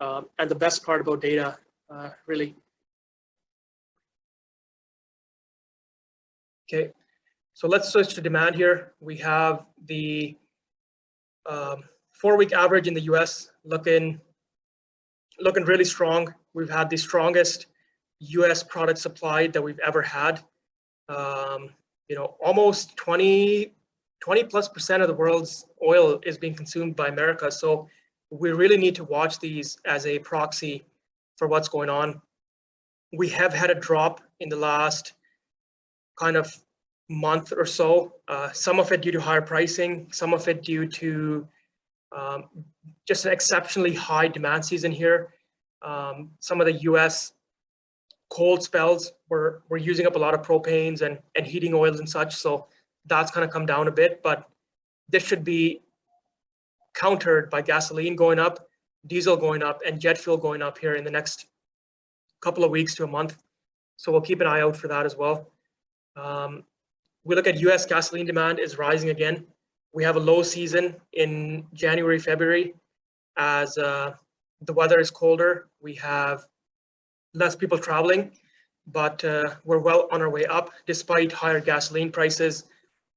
And the best part about data, really. Okay, so let's switch to demand here. We have the 4-week average in the US looking really strong. We've had the strongest US product supply that we've ever had. Almost 20+% of the world's oil is being consumed by America. So we really need to watch these as a proxy for what's going on. We have had a drop in the last kind of month or so, some of it due to higher pricing, some of it due to just an exceptionally high demand season here. Some of the US cold spells were using up a lot of propanes and heating oils and such, so that's kind of come down a bit, but this should be countered by gasoline going up, diesel going up, and jet fuel going up here in the next couple of weeks to a month. So we'll keep an eye out for that as well. We look at US gasoline demand is rising again. We have a low season in January, February, as the weather is colder. We have less people traveling, but we're well on our way up despite higher gasoline prices,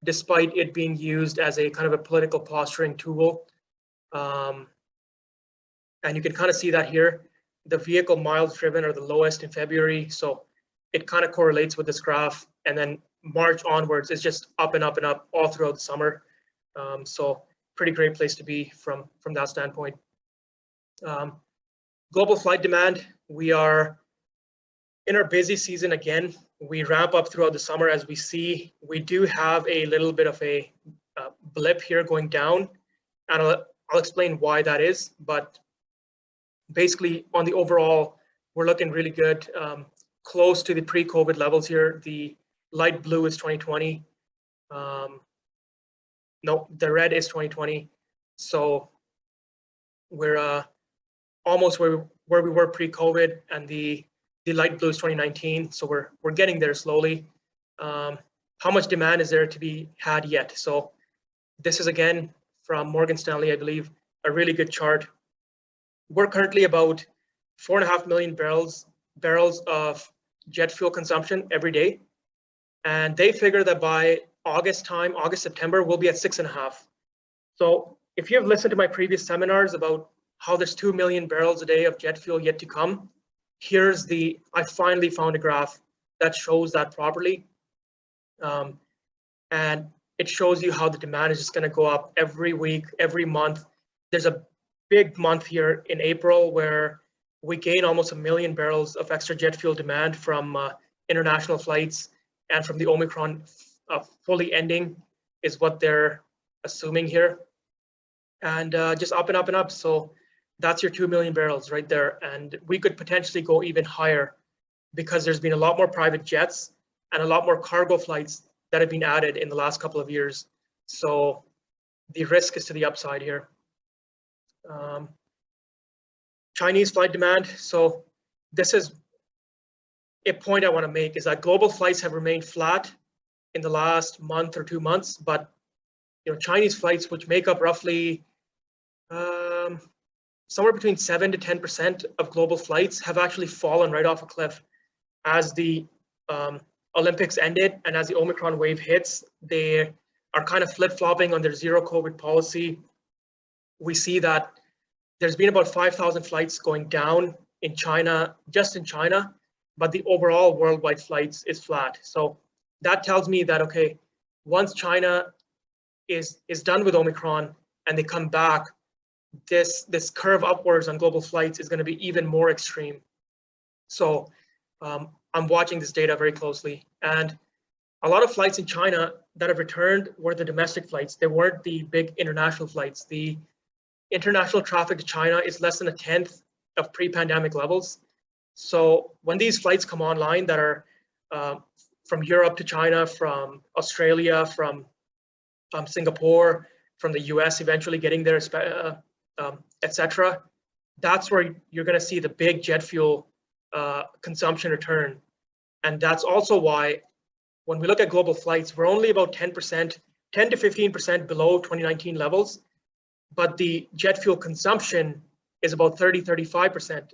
despite it being used as a kind of a political posturing tool. And you can kind of see that here. The vehicle miles driven are the lowest in February, so it kind of correlates with this graph. And then March onwards is just up and up and up all throughout the summer. So pretty great place to be from that standpoint. Global flight demand, we are in our busy season again. We ramp up throughout the summer as we see. We do have a little bit of a blip here going down, and I'll explain why that is. But basically, on the overall, we're looking really good, close to the pre-COVID levels here. The light blue is 2020. No, the red is 2020. So we're almost where we were pre-COVID, and the light blue is 2019. So we're getting there slowly. How much demand is there to be had yet? So this is again from Morgan Stanley, I believe, a really good chart. We're currently about 4.5 million barrels of jet fuel consumption every day. And they figure that by August, September, we'll be at 6.5. So if you have listened to my previous seminars about how there's 2 million barrels a day of jet fuel yet to come, I finally found a graph that shows that properly. And it shows you how the demand is just going to go up every week, every month. There's a big month here in April where we gain almost 1 million barrels of extra jet fuel demand from international flights, and from the Omicron fully ending is what they're assuming here. And just up and up and up. So that's your 2 million barrels right there. And we could potentially go even higher because there's been a lot more private jets and a lot more cargo flights that have been added in the last couple of years. So the risk is to the upside here. Chinese flight demand. So this is a point I want to make, is that global flights have remained flat in the last month or 2 months, but Chinese flights, which make up roughly somewhere between 7 to 10% of global flights have actually fallen right off a cliff as the Olympics ended and as the Omicron wave hits. They are kind of flip-flopping on their zero COVID policy. We see that there's been about 5,000 flights going down in China, just in China, but the overall worldwide flights is flat. So that tells me that, okay, once China is done with Omicron and they come back, this curve upwards on global flights is going to be even more extreme. So I'm watching this data very closely. And a lot of flights in China that have returned were the domestic flights. They weren't the big international flights. The international traffic to China is less than a tenth of pre-pandemic levels. So when these flights come online that are from Europe to China, from Australia, from Singapore, from the US eventually getting there, etc., that's where you're going to see the big jet fuel consumption return. And that's also why when we look at global flights, we're only about 10%, 10 to 15% below 2019 levels, but the jet fuel consumption is about 30, 35%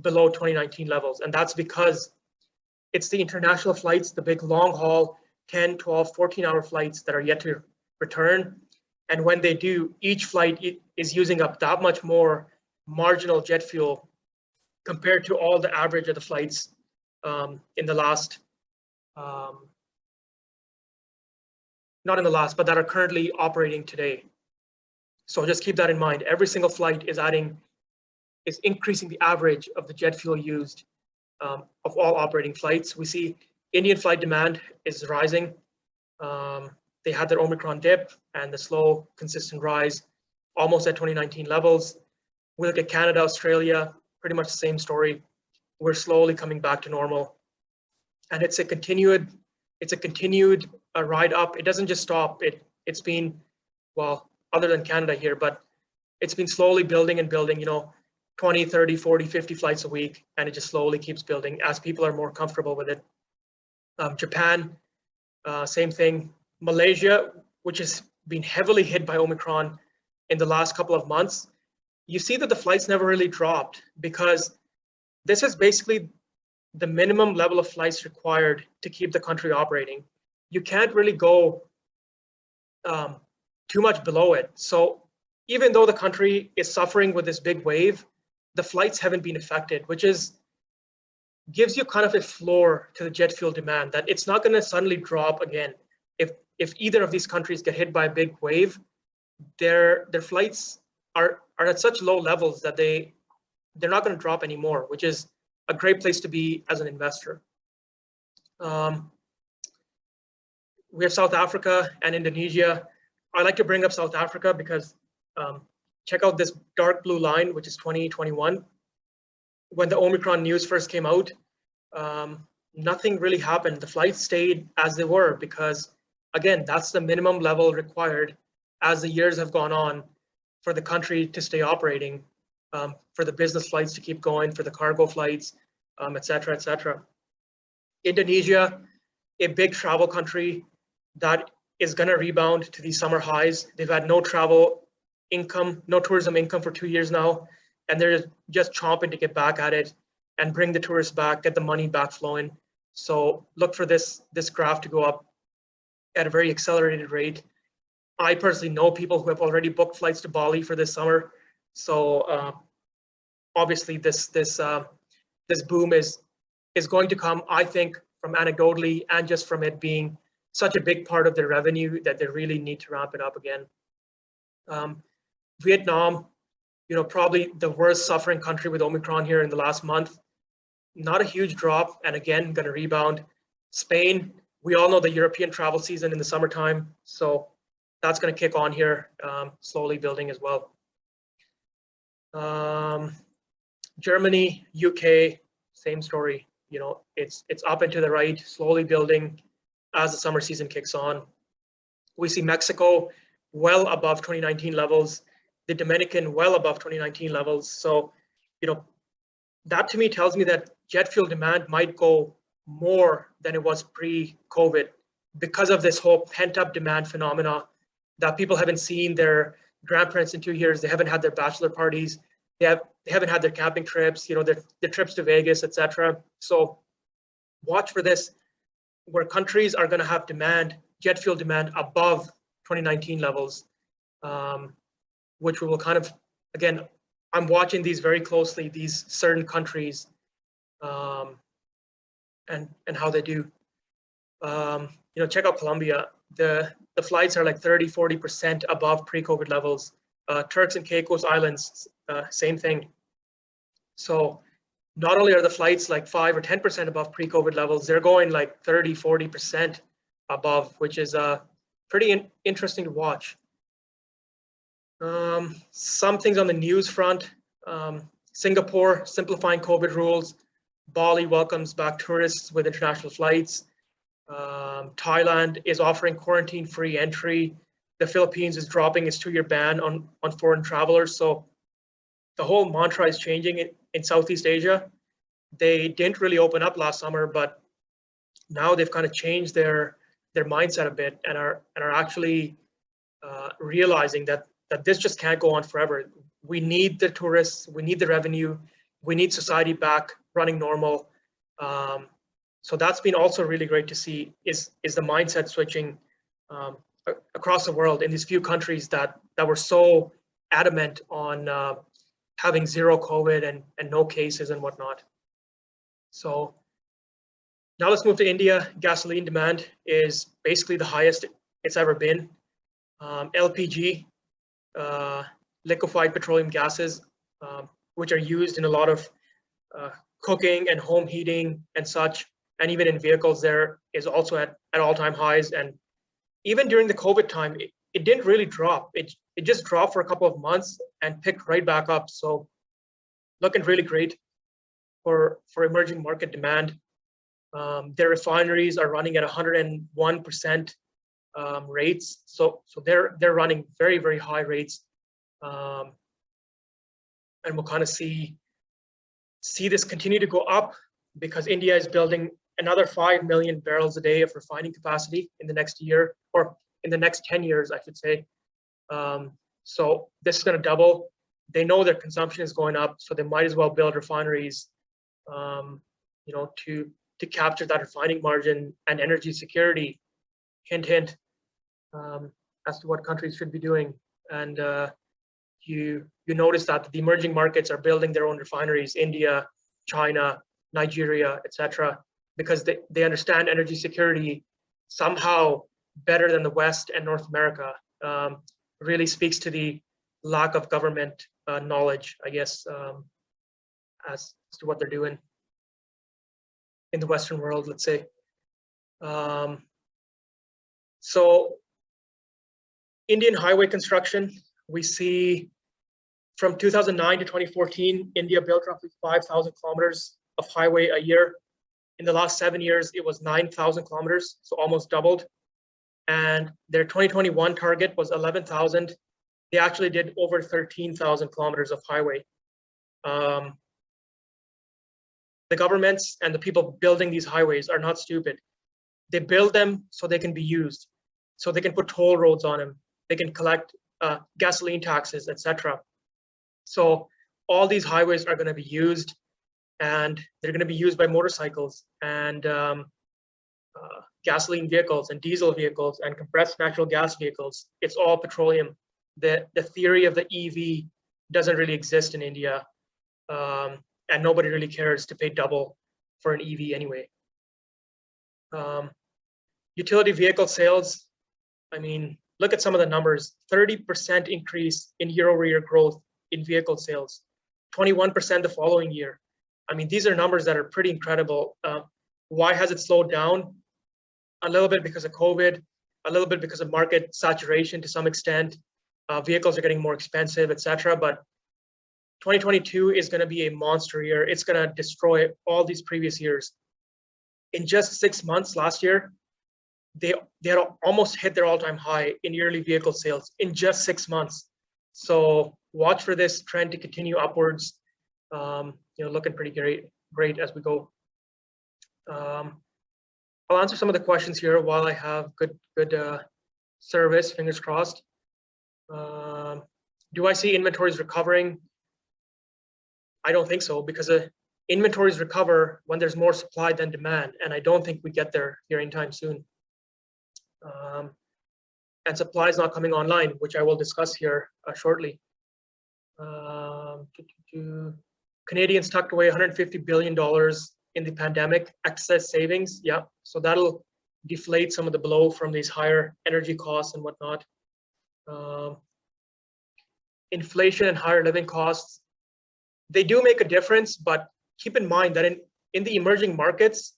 below 2019 levels. And that's because it's the international flights, the big long haul, 10, 12, 14-hour flights that are yet to return. And when they do, each flight is using up that much more marginal jet fuel compared to all the average of the flights in the last, not in the last, but that are currently operating today. So just keep that in mind. Every single flight is increasing the average of the jet fuel used of all operating flights. We see Indian flight demand is rising. They had their Omicron dip and the slow, consistent rise, almost at 2019 levels. We look at Canada, Australia, pretty much the same story. We're slowly coming back to normal, and it's a continued ride up. It doesn't just stop. It's been, well, other than Canada here, but it's been slowly building and building. 20, 30, 40, 50 flights a week, and it just slowly keeps building as people are more comfortable with it. Japan, same thing. Malaysia, which has been heavily hit by Omicron in the last couple of months, you see that the flights never really dropped because this is basically the minimum level of flights required to keep the country operating. You can't really go too much below it. So even though the country is suffering with this big wave, the flights haven't been affected, which gives you kind of a floor to the jet fuel demand that it's not going to suddenly drop again. If either of these countries get hit by a big wave, their flights are at such low levels that they're not going to drop anymore, which is a great place to be as an investor. We have South Africa and Indonesia. I like to bring up South Africa because check out this dark blue line, which is 2021. When the Omicron news first came out, nothing really happened. The flights stayed as they were because, again, that's the minimum level required as the years have gone on for the country to stay operating, for the business flights to keep going, for the cargo flights, et cetera, et cetera. Indonesia, a big travel country that is going to rebound to these summer highs. They've had no travel income, no tourism income for 2 years now, and they're just chomping to get back at it and bring the tourists back, get the money back flowing. So look for this graph to go up at a very accelerated rate. I personally know people who have already booked flights to Bali for this summer. So obviously this boom is going to come, I think, from anecdotally and just from it being such a big part of their revenue that they really need to ramp it up again. Vietnam, probably the worst suffering country with Omicron here in the last month. Not a huge drop, and again, going to rebound. Spain, we all know the European travel season in the summertime, so that's going to kick on here, slowly building as well. Germany, UK, same story. It's up and to the right, slowly building as the summer season kicks on. We see Mexico well above 2019 levels, the Dominican well above 2019 levels. So, that to me tells me that jet fuel demand might go more than it was pre-COVID because of this whole pent-up demand phenomena that people haven't seen their grandparents in 2 years. They haven't had their bachelor parties. They haven't had their camping trips, their trips to Vegas, etc. So watch for this, where countries are going to have jet fuel demand above 2019 levels, which we will kind of, again, I'm watching these very closely, these certain countries, and how they do. Check out Colombia. The flights are like 30-40% above pre-COVID levels. Turks and Caicos Islands, same thing. So not only are the flights like 5 or 10% above pre-COVID levels, they're going like 30-40% above, which is pretty interesting to watch. Some things on the news front. Singapore simplifying COVID rules. Bali welcomes back tourists with international flights. Thailand is offering quarantine-free entry. The Philippines is dropping its 2-year ban on foreign travelers. So the whole mantra is changing in Southeast Asia. They didn't really open up last summer, but now they've kind of changed their mindset a bit and are actually realizing that this just can't go on forever. We need the tourists, we need the revenue, we need society back running normal. So that's been also really great to see is the mindset switching across the world in these few countries that were so adamant on having zero COVID and no cases and whatnot. So now let's move to India. Gasoline demand is basically the highest it's ever been. LPG, liquefied petroleum gases, which are used in a lot of cooking and home heating and such, and even in vehicles, there is also at all-time highs. And even during the COVID time, it didn't really drop. It just dropped for a couple of months and picked right back up. So looking really great for emerging market demand. Their refineries are running at 101% rates. So they're running very, very high rates. And we'll kind of see this continue to go up because India is building another 5 million barrels a day of refining capacity in the next year, or in the next 10 years, I should say. So this is going to double. They know their consumption is going up, so they might as well build refineries, to capture that refining margin and energy security. Hint, hint, as to what countries should be doing. And you notice that the emerging markets are building their own refineries, India, China, Nigeria, etc., because they understand energy security somehow better than the West and North America. Really speaks to the lack of government knowledge, I guess, as to what they're doing in the Western world, let's say. So Indian highway construction, we see from 2009 to 2014, India built roughly 5,000 kilometers of highway a year. In the last 7 years, it was 9,000 kilometers, so almost doubled. And their 2021 target was 11,000. They actually did over 13,000 kilometers of highway. The governments and the people building these highways are not stupid. They build them so they can be used, so they can put toll roads on them. They can collect gasoline taxes, etc. So all these highways are going to be used, and they're going to be used by motorcycles and gasoline vehicles and diesel vehicles and compressed natural gas vehicles. It's all petroleum. The theory of the EV doesn't really exist in India, and nobody really cares to pay double for an EV anyway. Utility vehicle sales, I mean, look at some of the numbers. 30% increase in year-over-year growth in vehicle sales, 21% the following year. I mean, these are numbers that are pretty incredible. Why has it slowed down? A little bit because of COVID, a little bit because of market saturation to some extent. Vehicles are getting more expensive, etc. But 2022 is going to be a monster year. It's going to destroy all these previous years. In just 6 months last year, they had almost hit their all-time high in yearly vehicle sales in just 6 months. So watch for this trend to continue upwards. Looking pretty great as we go. I'll answer some of the questions here while I have good service, fingers crossed. Do I see inventories recovering? I don't think so, because inventories recover when there's more supply than demand, and I don't think we get there here anytime soon. And supply is not coming online, which I will discuss here shortly. Canadians tucked away $150 billion in the pandemic, excess savings. Yeah, so that'll deflate some of the blow from these higher energy costs and whatnot. Inflation and higher living costs, they do make a difference, but keep in mind that in the emerging markets,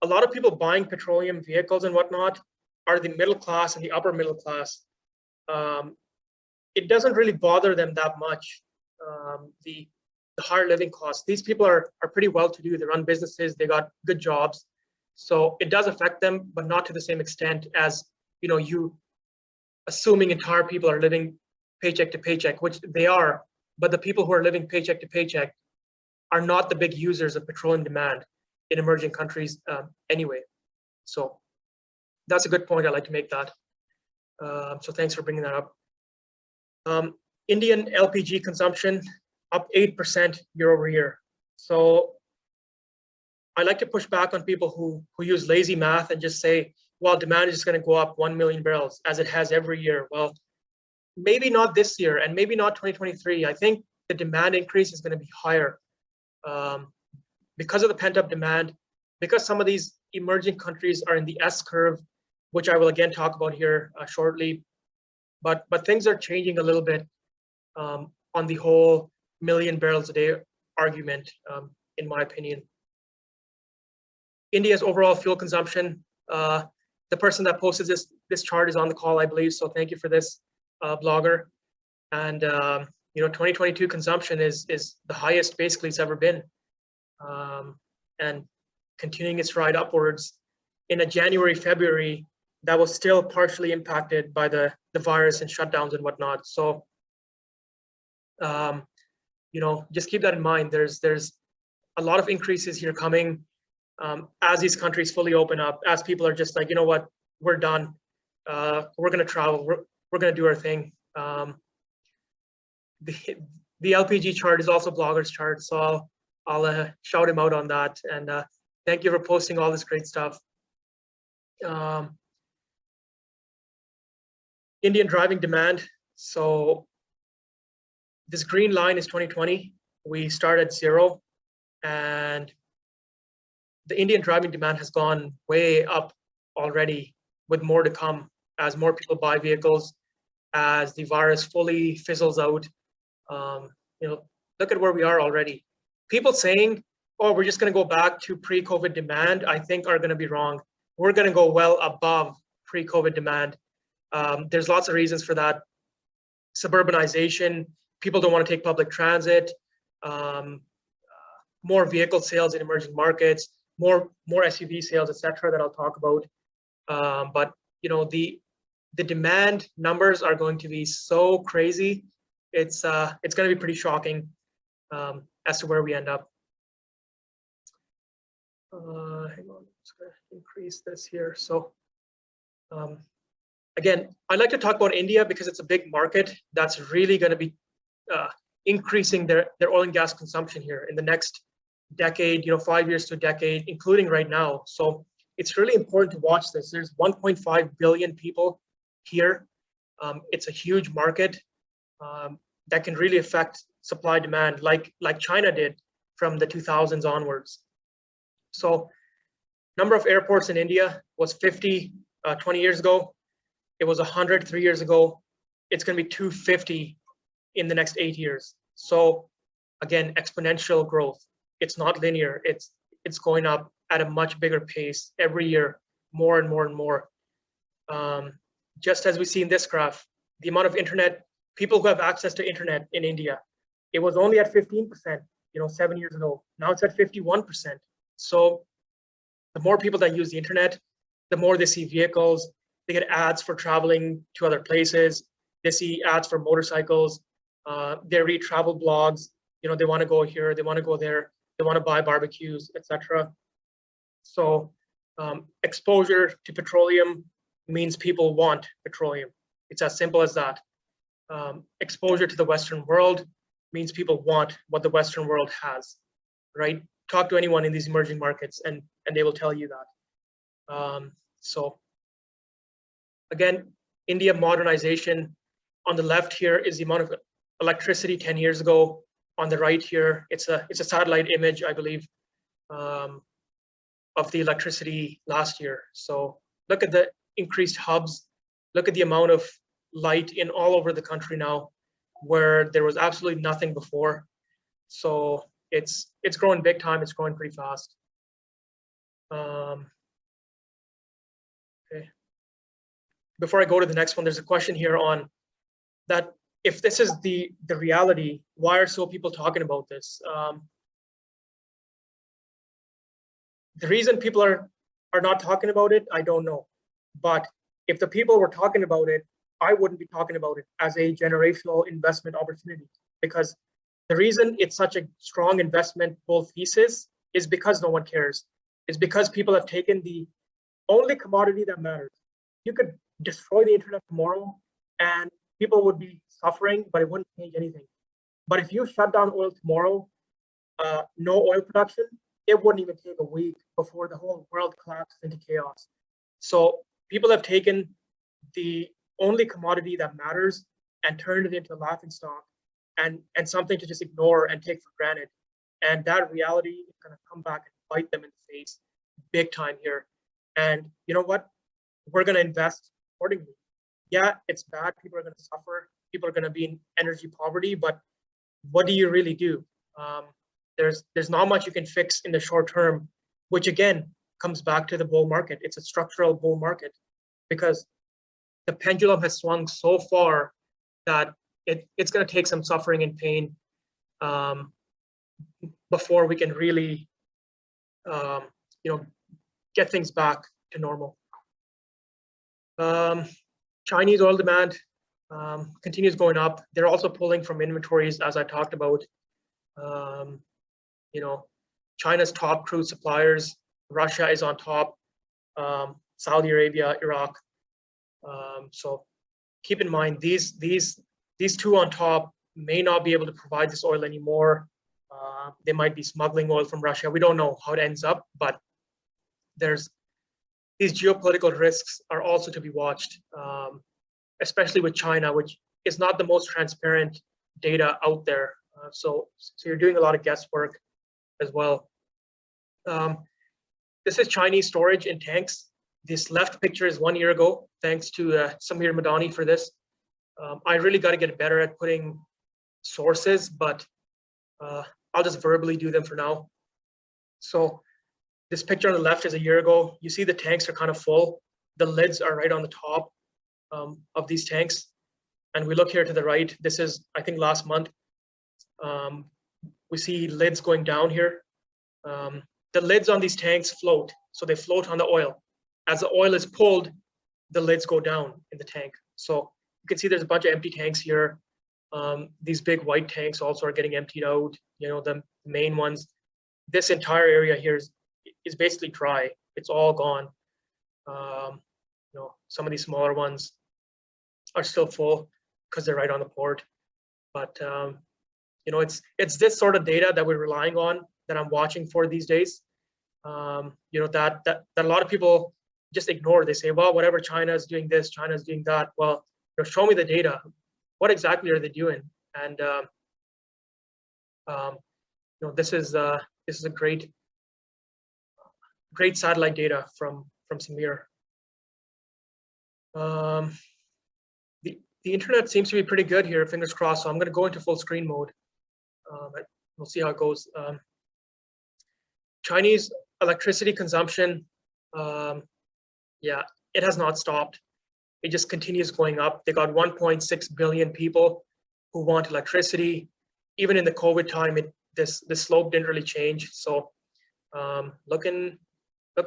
a lot of people buying petroleum vehicles and whatnot are the middle class and the upper middle class. It doesn't really bother them that much, the higher living costs. These people are pretty well-to-do. They run businesses, they got good jobs. So it does affect them, but not to the same extent as, you assuming entire people are living paycheck to paycheck, which they are, but the people who are living paycheck to paycheck are not the big users of petroleum demand in emerging countries anyway. So that's a good point. I'd like to make that. So thanks for bringing that up. Indian LPG consumption up 8% year over year. So I like to push back on people who use lazy math and just say, well, demand is just going to go up 1 million barrels as it has every year. Well, maybe not this year and maybe not 2023. I think the demand increase is going to be higher because of the pent-up demand, because some of these emerging countries are in the S curve, which I will again talk about here shortly. But things are changing a little bit on the whole million barrels a day argument, in my opinion. India's overall fuel consumption, the person that posted this chart is on the call, I believe. So thank you for this, blogger. And 2022 consumption is the highest basically it's ever been, and continuing its ride upwards. In a January, February, that was still partially impacted by the virus and shutdowns and whatnot. So, just keep that in mind. There's a lot of increases here coming as these countries fully open up, as people are just like, you know what, we're done. We're going to travel. We're going to do our thing. The LPG chart is also blogger's chart, so I'll shout him out on that. And thank you for posting all this great stuff. Indian driving demand. So this green line is 2020. We started zero, and the Indian driving demand has gone way up already, with more to come as more people buy vehicles, as the virus fully fizzles out. Look at where we are already. People saying, oh, we're just going to go back to pre-COVID demand, I think are going to be wrong. We're going to go well above pre-COVID demand. There's lots of reasons for that. Suburbanization, people don't want to take public transit, more vehicle sales in emerging markets, more SUV sales, etc. that I'll talk about. But the demand numbers are going to be so crazy. It's going to be pretty shocking as to where we end up. Hang on, I'm just going to increase this here. So again, I'd like to talk about India because it's a big market that's really going to be increasing their oil and gas consumption here in the next decade, 5 years to a decade, including right now. So it's really important to watch this. There's 1.5 billion people here. It's a huge market that can really affect supply demand like China did from the 2000s onwards. So number of airports in India was 50 20 years ago. It was 100 3 years ago. It's going to be 250 in the next 8 years. So again, exponential growth. It's not linear. It's going up at a much bigger pace every year, more and more and more. Just as we see in this graph, the amount of internet, people who have access to internet in India, it was only at 15%, 7 years ago. Now it's at 51%. So the more people that use the internet, the more they see vehicles. They get ads for traveling to other places. They see ads for motorcycles. They read travel blogs. They want to go here, they want to go there, they want to buy barbecues, etc. So exposure to petroleum means people want petroleum. It's as simple as that. exposure to the Western world means people want what the Western world has, right? Talk to anyone in these emerging markets and they will tell you that. So again, India modernization. On the left here is the amount of electricity 10 years ago. On the right here, it's a satellite image, I believe, of the electricity last year. So look at the increased hubs. Look at the amount of light in all over the country now, where there was absolutely nothing before. So it's growing big time. It's growing pretty fast. Okay. Before I go to the next one, there's a question here on that. If this is the reality, why are so people talking about this? The reason people are not talking about it, I don't know. But if the people were talking about it, I wouldn't be talking about it as a generational investment opportunity, because the reason it's such a strong investment bull thesis is because no one cares. It's because people have taken the only commodity that matters. You could destroy the internet tomorrow and people would be suffering, but it wouldn't change anything. But if you shut down oil tomorrow, no oil production, it wouldn't even take a week before the whole world collapses into chaos. So people have taken the only commodity that matters and turned it into a laughing stock and something to just ignore and take for granted. And that reality is going to come back and bite them in the face big time here. And you know what? We're going to invest accordingly. Yeah, it's bad. People are going to suffer. People are going to be in energy poverty. But what do you really do? There's not much you can fix in the short term, which again comes back to the bull market. It's a structural bull market because the pendulum has swung so far that it's going to take some suffering and pain before we can really, get things back to normal. Chinese oil demand continues going up. They're also pulling from inventories, as I talked about. China's top crude suppliers, Russia is on top, Saudi Arabia, Iraq. So keep in mind, these two on top may not be able to provide this oil anymore. They might be smuggling oil from Russia. We don't know how it ends up, but there's these geopolitical risks are also to be watched, especially with China, which is not the most transparent data out there. So you're doing a lot of guesswork as well. This is Chinese storage in tanks. This left picture is 1 year ago. Thanks to Samir Madani for this. I really got to get better at putting sources, but I'll just verbally do them for now. So this picture on the left is a year ago. You see the tanks are kind of full. The lids are right on the top of these tanks. And we look here to the right. This is, I think, last month. We see lids going down here. The lids on these tanks float. So they float on the oil. As the oil is pulled, the lids go down in the tank. So you can see there's a bunch of empty tanks here. These big white tanks also are getting emptied out, the main ones. This entire area here is basically dry. It's all gone. Some of these smaller ones are still full because they're right on the port. But it's this sort of data that we're relying on, that I'm watching for these days. That a lot of people just ignore. They say, well, whatever, China is doing this, China is doing that. Well, show me the data. What exactly are they doing? And this is a great satellite data from Samir. The internet seems to be pretty good here, fingers crossed. So I'm going to go into full screen mode. We'll see how it goes. Chinese electricity consumption, it has not stopped. It just continues going up. They got 1.6 billion people who want electricity. Even in the COVID time, this slope didn't really change. So looking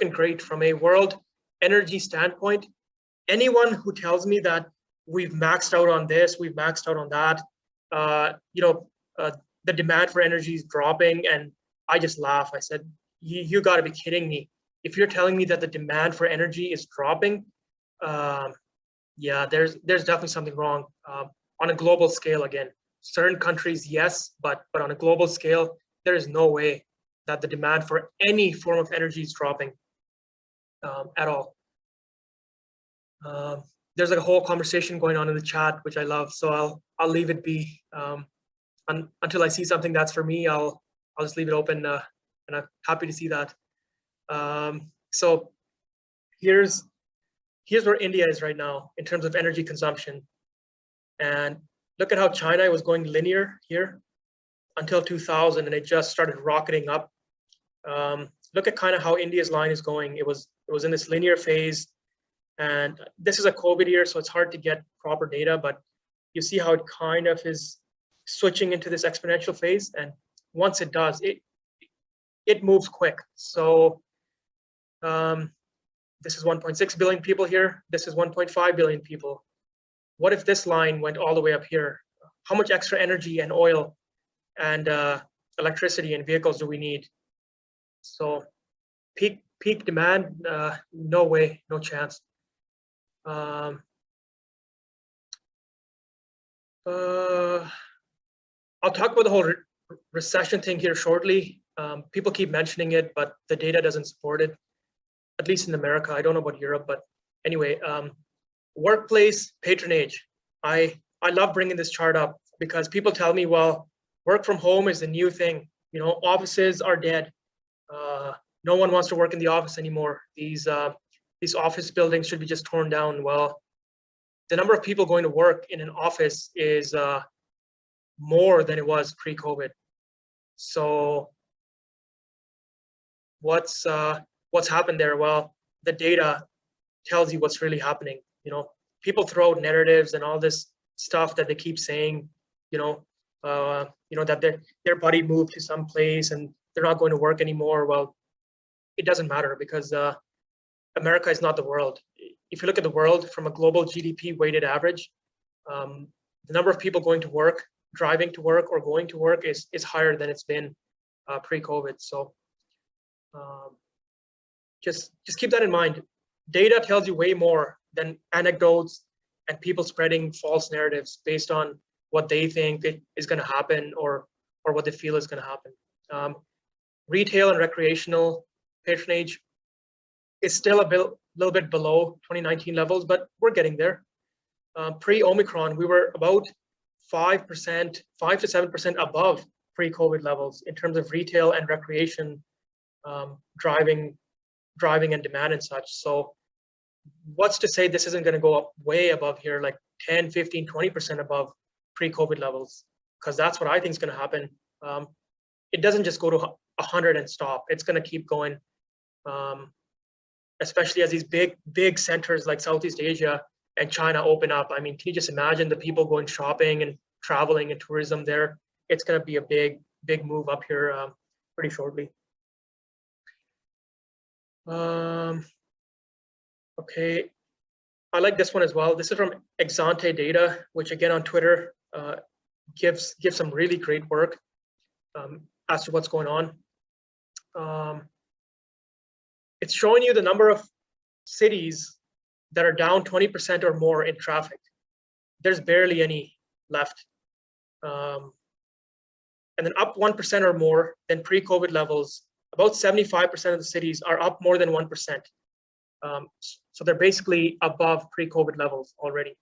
great from a world energy standpoint. Anyone who tells me that we've maxed out on this, we've maxed out on that, the demand for energy is dropping, and I just laugh. I said, you got to be kidding me. If you're telling me that the demand for energy is dropping, there's definitely something wrong. on a global scale again. Certain countries, yes, but on a global scale, there is no way that the demand for any form of energy is dropping at all. There's like a whole conversation going on in the chat, which I love. So I'll leave it be until I see something that's for me. I'll just leave it open, and I'm happy to see that. So here's where India is right now in terms of energy consumption, and look at how China was going linear here until 2000, and it just started rocketing up. Look at kind of how India's line is going. It was in this linear phase. And this is a COVID year, so it's hard to get proper data, but you see how it kind of is switching into this exponential phase. And once it does, it moves quick. So this is 1.6 billion people here. This is 1.5 billion people. What if this line went all the way up here? How much extra energy and oil and electricity and vehicles do we need? So peak demand, no way, no chance. I'll talk about the whole recession thing here shortly. People keep mentioning it, but the data doesn't support it, at least in America. I don't know about Europe, but anyway, workplace patronage. I love bringing this chart up because people tell me, well, work from home is the new thing. You know, offices are dead. No one wants to work in the office anymore. These office buildings should be just torn down. Well, the number of people going to work in an office is more than it was pre-COVID. So what's happened there? Well, the data tells you what's really happening. You know, people throw out narratives and all this stuff that they keep saying, that their buddy moved to some place and they're not going to work anymore. Well, it doesn't matter because America is not the world. If you look at the world from a global GDP weighted average, the number of people going to work, driving to work, or going to work is higher than it's been pre-COVID. So just keep that in mind. Data tells you way more than anecdotes and people spreading false narratives based on what they think is going to happen or what they feel is going to happen. Retail and recreational patronage is still a little bit below 2019 levels, but we're getting there. Pre-Omicron, we were about 5 to 7% above pre-COVID levels in terms of retail and recreation, driving and demand and such. So what's to say this isn't going to go up way above here, like 10, 15, 20% above pre-COVID levels? Because that's what I think is going to happen. It doesn't just go to 100 and stop. It's going to keep going. Especially as these big centers like Southeast Asia and China open up. I mean, can you just imagine the people going shopping and traveling and tourism there? It's going to be a big move up here pretty shortly. Okay, I like this one as well. This is from Exante Data, which again on Twitter gives some really great work as to what's going on. It's showing you the number of cities that are down 20% or more in traffic. There's barely any left. And then up 1% or more than pre-COVID levels. About 75% of the cities are up more than 1%. So they're basically above pre-COVID levels already.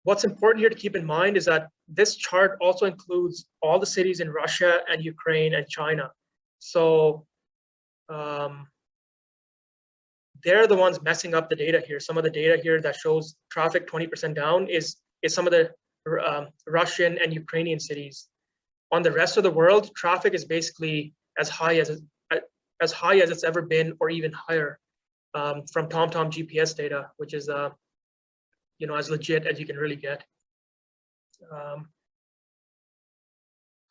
What's important here to keep in mind is that this chart also includes all the cities in Russia and Ukraine and China. So they're the ones messing up the data here. Some of the data here that shows traffic 20% down is some of the Russian and Ukrainian cities. On the rest of the world, traffic is basically as high as it's ever been, or even higher, from TomTom GPS data, which is as legit as you can really get.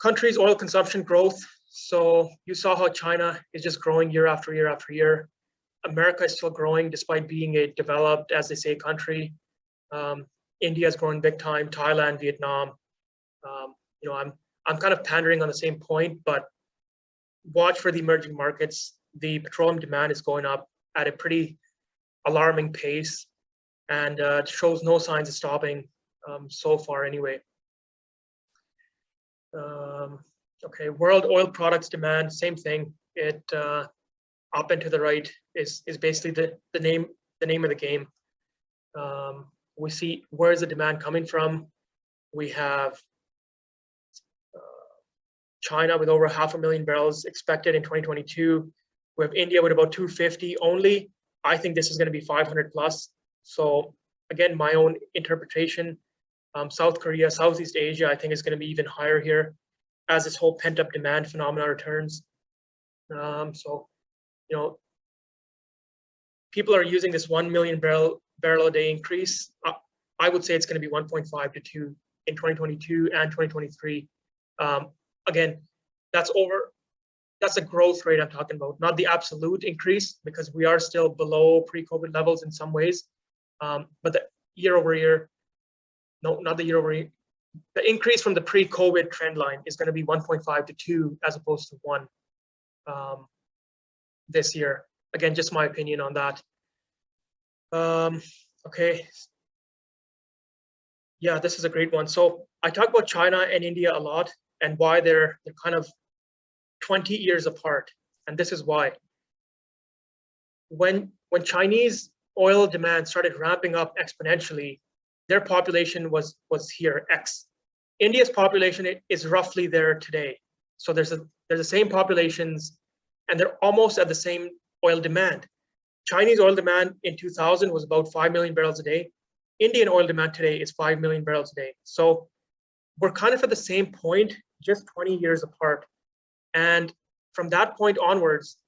Countries' oil consumption growth. So you saw how China is just growing year after year after year. America is still growing despite being a developed, as they say, country. India is growing big time. Thailand, Vietnam. I'm kind of pandering on the same point, but watch for the emerging markets. The petroleum demand is going up at a pretty alarming pace. and it shows no signs of stopping so far anyway. Okay, world oil products demand, same thing. It up and to the right is basically the name of the game. We see where is the demand coming from. We have China with over 500,000 barrels expected in 2022. We have India with about 250 only. I think this is going to be 500 plus. So again, my own interpretation, South Korea, Southeast Asia, I think is going to be even higher here as this whole pent up demand phenomena returns. So, you know, people are using this 1 million barrel a day increase. I would say it's going to be 1.5 to 2 in 2022 and 2023. Again, that's the growth rate I'm talking about, not the absolute increase, because we are still below pre-COVID levels in some ways. But the year over year, no, not the year over year, the increase from the pre-COVID trend line is going to be 1.5 to 2 as opposed to 1 this year. Again, just my opinion on that. Okay. Yeah, this is a great one. So I talk about China and India a lot and why they're kind of 20 years apart. And this is why. When Chinese oil demand started ramping up exponentially, their population was here, X. India's population is roughly there today. So there's the same populations and they're almost at the same oil demand. Chinese oil demand in 2000 was about 5 million barrels a day. Indian oil demand today is 5 million barrels a day. So we're kind of at the same point, just 20 years apart. And from that point onwards,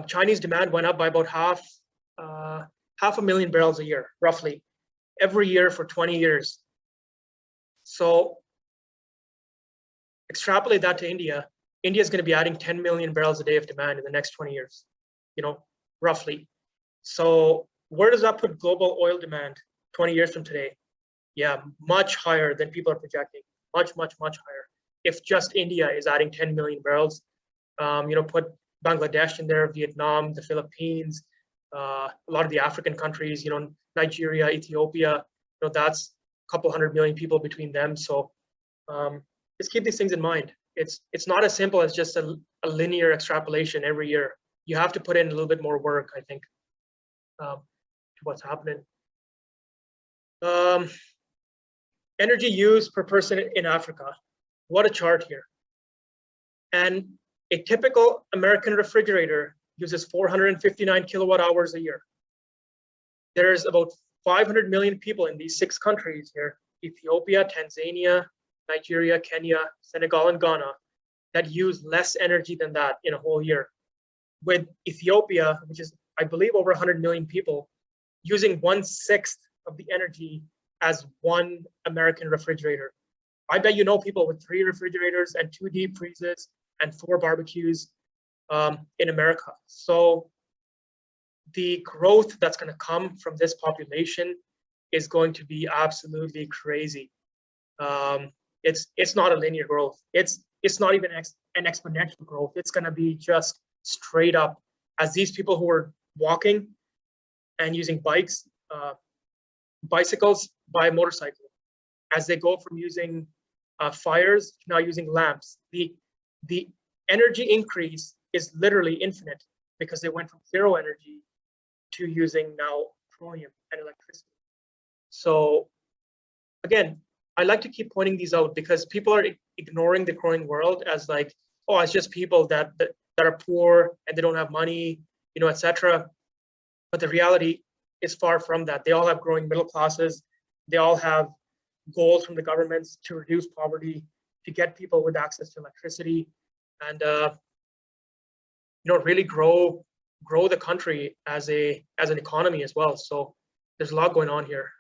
Chinese demand went up by about half a million barrels a year, roughly, every year for 20 years. So extrapolate that to India. India is going to be adding 10 million barrels a day of demand in the next 20 years, you know, roughly. So where does that put global oil demand 20 years from today? Yeah, much higher than people are projecting. Much, much, much higher. If just India is adding 10 million barrels, you know, put Bangladesh in there, Vietnam, the Philippines, a lot of the African countries, you know, Nigeria, Ethiopia, you know, that's a couple 100 million people between them. So just keep these things in mind. It's not as simple as just a linear extrapolation every year. You have to put in a little bit more work, I think, to what's happening. Energy use per person in Africa. What a chart here. And a typical American refrigerator uses 459 kilowatt hours a year. There's about 500 million people in these 6 countries here, Ethiopia, Tanzania, Nigeria, Kenya, Senegal, and Ghana, that use less energy than that in a whole year. With Ethiopia, which is, I believe, over 100 million people, using 1/6 of the energy as 1 American refrigerator. I bet you know people with 3 refrigerators and 2 deep freezes and 4 barbecues in America. So the growth that's going to come from this population is going to be absolutely crazy. It's not a linear growth. It's not even an exponential growth. It's going to be just straight up as these people who are walking and using bicycles buy motorcycles. As they go from using fires to now using lamps, the energy increase is literally infinite because they went from 0 energy to using now petroleum and electricity. So again, I like to keep pointing these out because people are ignoring the growing world as like, oh, it's just people that are poor and they don't have money, you know, etc. But the reality is far from that. They all have growing middle classes. They all have goals from the governments to reduce poverty, to get people with access to electricity, and you know, really grow the country as an economy as well. So there's a lot going on here.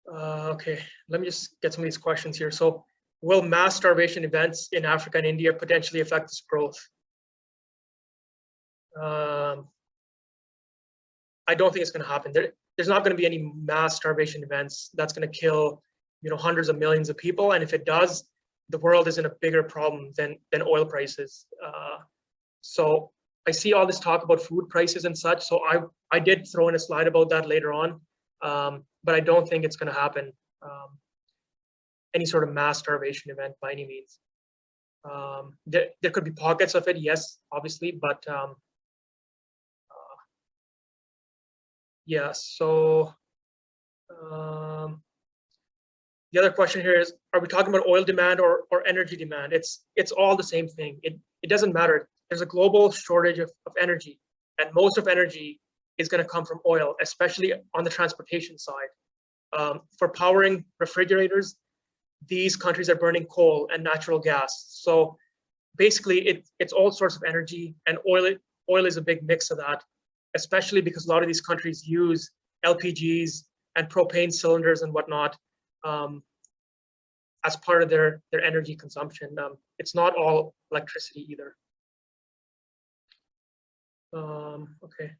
Okay, let me just get some of these questions here. So will mass starvation events in Africa and India potentially affect this growth? I don't think it's going to happen. There's not going to be any mass starvation events that's going to kill, you know, hundreds of millions of people. And if it does, the world is in a bigger problem than oil prices. So I see all this talk about food prices and such, so I did throw in a slide about that later on, but I don't think it's going to happen, any sort of mass starvation event by any means. There could be pockets of it, yes, obviously, but yeah. So the other question here is, are we talking about oil demand or energy demand? It's all the same thing. It doesn't matter. There's a global shortage of energy, and most of energy is going to come from oil, especially on the transportation side. For powering refrigerators, these countries are burning coal and natural gas. So basically, it's all sorts of energy, and oil is a big mix of that, especially because a lot of these countries use LPGs and propane cylinders and whatnot as part of their energy consumption. It's not all electricity either. Okay.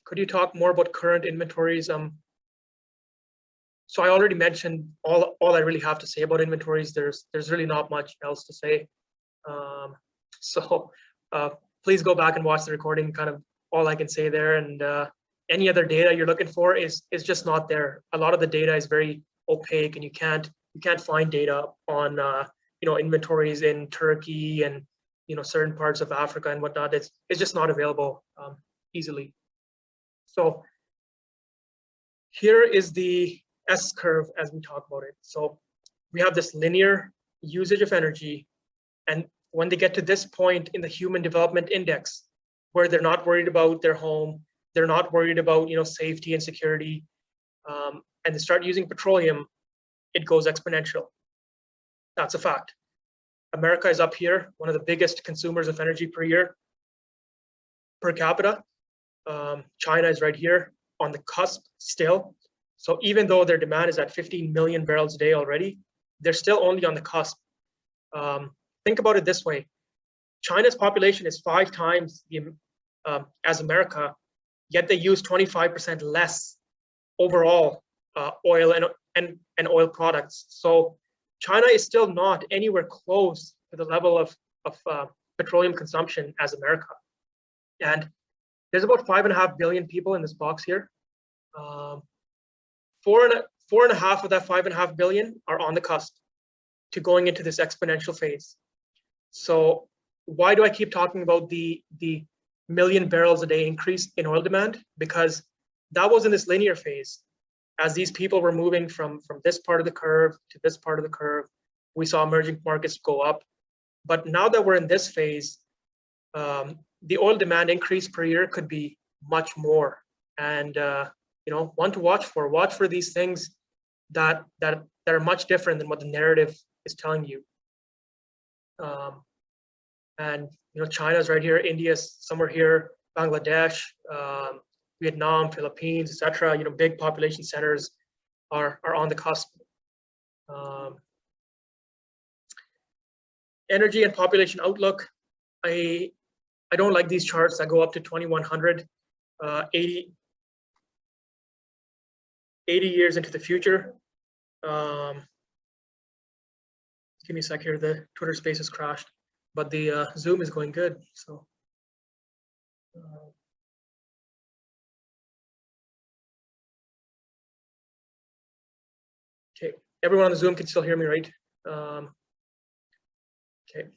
Could you talk more about current inventories? So I already mentioned all I really have to say about inventories. There's really not much else to say. So please go back and watch the recording. Kind of all I can say there, and any other data you're looking for is just not there. A lot of the data is very opaque, and you can't find data on inventories in Turkey and certain parts of Africa and whatnot. It's just not available easily. So here is the S curve as we talk about it. So we have this linear usage of energy, and when they get to this point in the Human Development Index, where they're not worried about their home, they're not worried about safety and security, and they start using petroleum, it goes exponential. That's a fact. America is up here, one of the biggest consumers of energy per year, per capita. China is right here on the cusp still. So even though their demand is at 15 million barrels a day already, they're still only on the cusp. Think about it this way. China's population is 5 times as America, yet they use 25% less overall oil and oil products. So China is still not anywhere close to the level of petroleum consumption as America. And there's about 5.5 billion people in this box here. 4.5 of that 5.5 billion are on the cusp to going into this exponential phase. So why do I keep talking about the million barrels a day increase in oil demand? Because that was in this linear phase. As these people were moving from this part of the curve to this part of the curve, we saw emerging markets go up. But now that we're in this phase, the oil demand increase per year could be much more. And one to watch for these things that are much different than what the narrative is telling you. And China's right here, India's somewhere here, Bangladesh, Vietnam, Philippines, etc. Big population centers are on the cusp. Energy and population outlook. I don't like these charts that go up to 2100, 80 years into the future. Give me a sec here. The Twitter space has crashed, but the Zoom is going good. So. Okay, everyone on the Zoom can still hear me, right? Okay.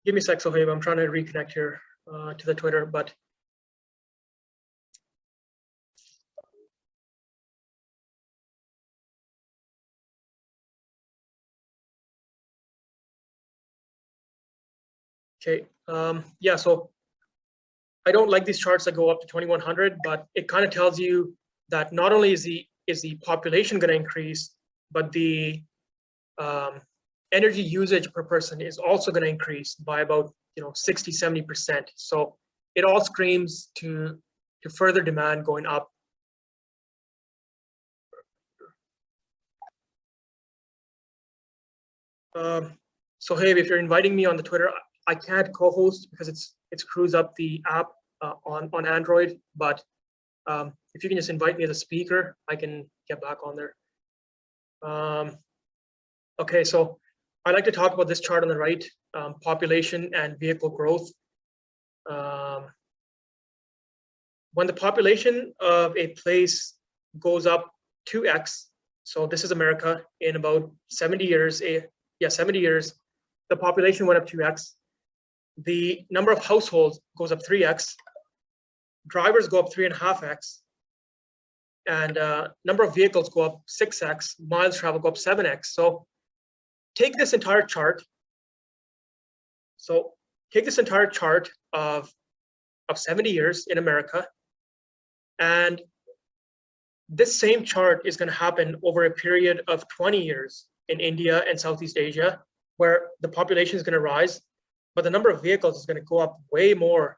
Give me a sec, Sohaib. I'm trying to reconnect here to the Twitter, but okay. Yeah, so I don't like these charts that go up to 2100, but it kind of tells you that not only is the population going to increase, but the energy usage per person is also going to increase by about 60-70%. So it all screams to further demand going up. So hey, if you're inviting me on the Twitter, I can't co-host because it screws up the app on Android. But if you can just invite me as a speaker, I can get back on there. Okay, so I'd like to talk about this chart on the right, population and vehicle growth. When the population of a place goes up 2x, so this is America, in about 70 years, 70 years, the population went up 2x. The number of households goes up 3x. Drivers go up 3.5x. And number of vehicles go up 6x. Miles traveled go up 7x. So take this entire chart. So take this entire chart of 70 years in America, and this same chart is going to happen over a period of 20 years in India and Southeast Asia, where the population is going to rise, but the number of vehicles is going to go up way more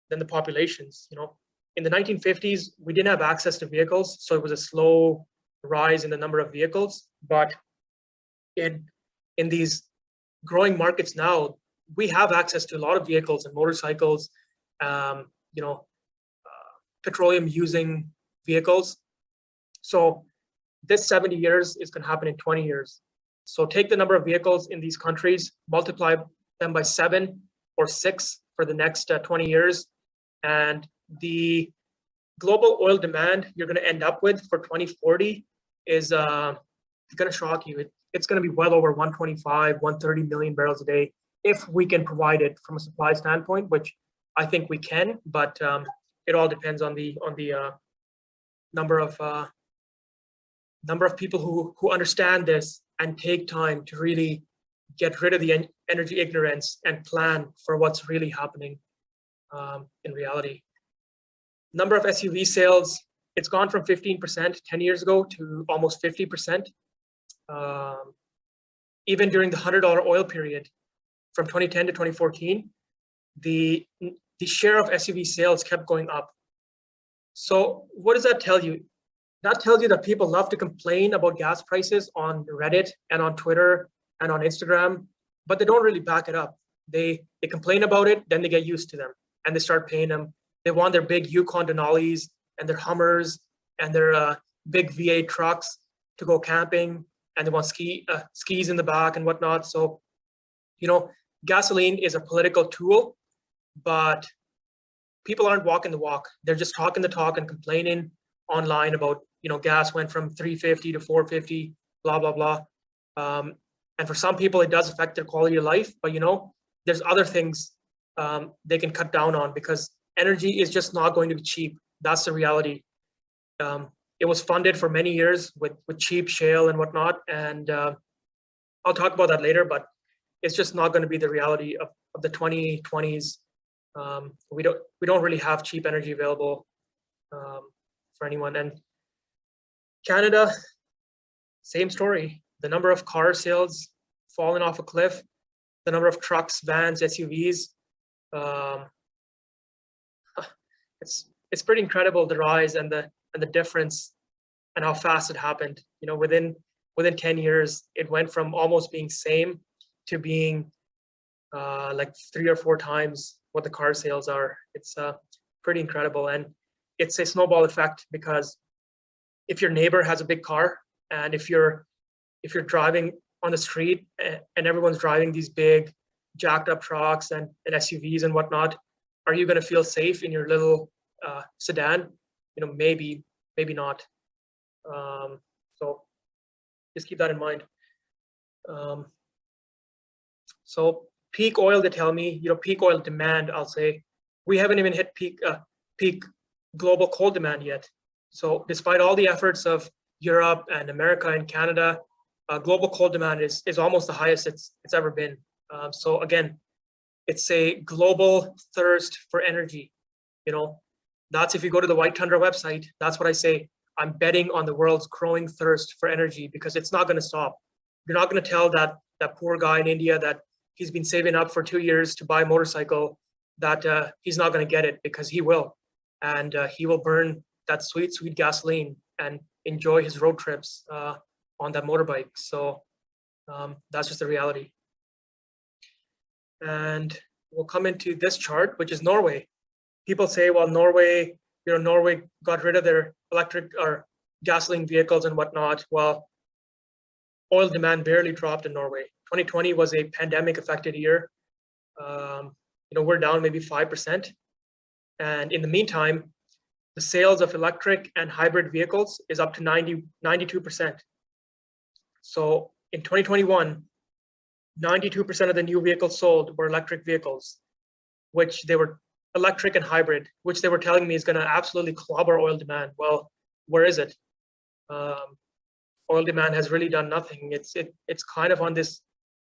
than the populations. You know, in the 1950s, we didn't have access to vehicles, so it was a slow rise in the number of vehicles. But in these growing markets now, we have access to a lot of vehicles and motorcycles, you know, petroleum using vehicles. So this 70 years is going to happen in 20 years. So take the number of vehicles in these countries, multiply them by 7 or 6 for the next 20 years. And the global oil demand you're going to end up with for 2040 is going to shock you. It's going to be well over 125, 130 million barrels a day if we can provide it from a supply standpoint, which I think we can, but it all depends on the number of people who understand this and take time to really get rid of the energy ignorance and plan for what's really happening in reality. Number of SUV sales, it's gone from 15% 10 years ago to almost 50%. Even during the $100 oil period from 2010 to 2014, the share of SUV sales kept going up. So what does that tell you? That tells you that people love to complain about gas prices on Reddit and on Twitter and on Instagram, but they don't really back it up. They complain about it, then they get used to them and they start paying them. They want their big Yukon Denali's and their Hummers and their big V8 trucks to go camping, and they want skis in the back and whatnot. So, you know, gasoline is a political tool, but people aren't walking the walk. They're just talking the talk and complaining online about, you know, gas went from 350 to 450, blah, blah, blah. And for some people, it does affect their quality of life, but, you know, there's other things they can cut down on, because energy is just not going to be cheap. That's the reality. It was funded for many years with cheap shale and whatnot, and I'll talk about that later, but it's just not going to be the reality of the 2020s. We don't really have cheap energy available for anyone. And Canada, same story. The number of car sales fallen off a cliff. The number of trucks, vans, SUVs. It's pretty incredible, the rise and the difference and how fast it happened. You know, within 10 years, it went from almost being same to being like 3 or 4 times what the car sales are. It's pretty incredible, and it's a snowball effect, because if your neighbor has a big car, and if you're driving on the street and everyone's driving these big jacked up trucks and SUVs and whatnot, are you going to feel safe in your little sedan? You know, maybe not. So just keep that in mind. So peak oil, they tell me, you know, peak oil demand, I'll say, we haven't even hit peak global coal demand yet. So despite all the efforts of Europe and America and Canada, global coal demand is almost the highest it's ever been. So again, it's a global thirst for energy. You know, that's, if you go to the White Tundra website, that's what I say. I'm betting on the world's growing thirst for energy, because it's not going to stop. You're not going to tell that poor guy in India that he's been saving up for 2 years to buy a motorcycle that he's not going to get it, because he will. And he will burn that sweet, sweet gasoline and enjoy his road trips on that motorbike. So that's just the reality. And we'll come into this chart, which is Norway. People say, well, Norway got rid of their electric or gasoline vehicles and whatnot. Well, oil demand barely dropped in Norway. 2020 was a pandemic affected year. We're down maybe 5%. And in the meantime, the sales of electric and hybrid vehicles is up to 92%. So in 2021, 92% of the new vehicles sold were electric vehicles, which they were electric and hybrid, which they were telling me is going to absolutely clobber oil demand. Well, where is it? Oil demand has really done nothing. It's kind of on this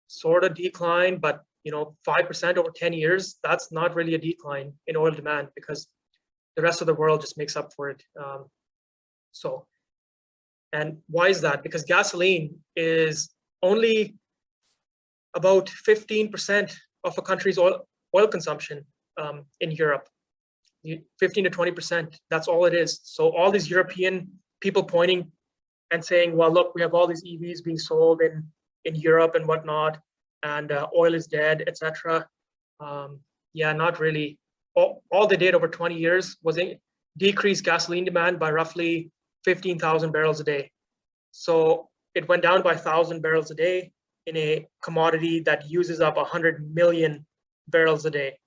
sort of decline, but 5% over 10 years, that's not really a decline in oil demand because the rest of the world just makes up for it. And why is that? Because gasoline is only about 15% of a country's oil consumption in Europe. 15 to 20%, that's all it is. So all these European people pointing and saying, well, look, we have all these EVs being sold in Europe and whatnot, and oil is dead, etc. Yeah, not really. All they did over 20 years was decrease gasoline demand by roughly 15,000 barrels a day. So it went down by 1,000 barrels a day in a commodity that uses up 100 million barrels a day.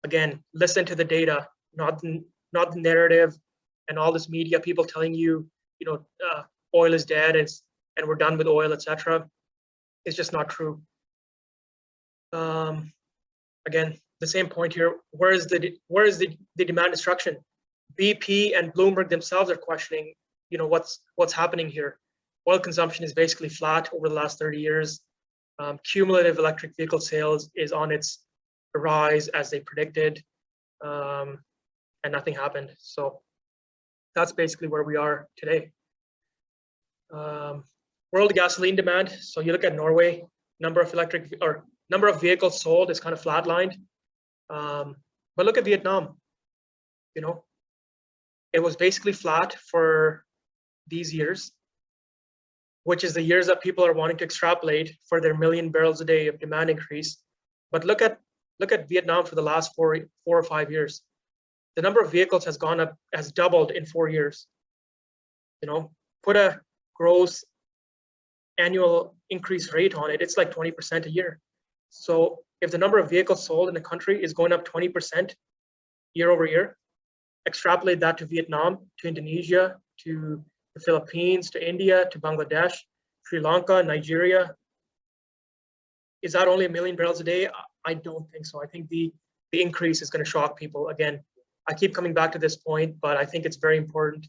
Again, listen to the data, not the narrative and all this media people telling you, oil is dead and we're done with oil, etc. It's just not true. Again, the same point here. Where is the demand destruction? BP and Bloomberg themselves are questioning, what's happening here. Oil consumption is basically flat over the last 30 years. Cumulative electric vehicle sales is on its rise as they predicted, and nothing happened. So that's basically where we are today. World gasoline demand. So you look at Norway, number of vehicles sold is kind of flatlined. But look at Vietnam. It was basically flat for these years, which is the years that people are wanting to extrapolate for their 1 million barrels a day of demand increase. But look at Vietnam for the last 4 or 5 years. The number of vehicles has doubled in 4 years. Put a gross annual increase rate on it, it's like 20% a year. So if the number of vehicles sold in the country is going up 20% year over year, extrapolate that to Vietnam, to Indonesia, to the Philippines, to India, to Bangladesh, Sri Lanka, Nigeria. Is that only 1 million barrels a day? I don't think so. I think the increase is going to shock people. Again, I keep coming back to this point, but I think it's very important.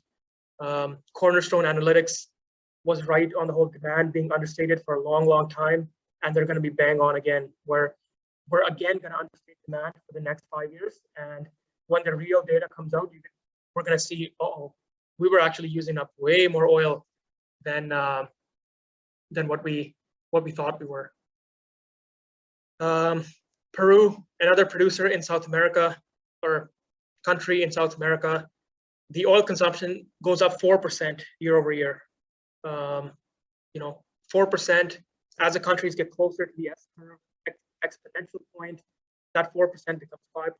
Cornerstone Analytics was right on the whole demand being understated for a long, long time, and they're going to be bang on again, where we're again going to understate demand for the next 5 years. And when the real data comes out, we're going to see, we were actually using up way more oil than what we thought we were. Peru, another producer in South America, or country in South America, the oil consumption goes up 4% year over year. 4% as the countries get closer to the exponential point, that 4% becomes 5%,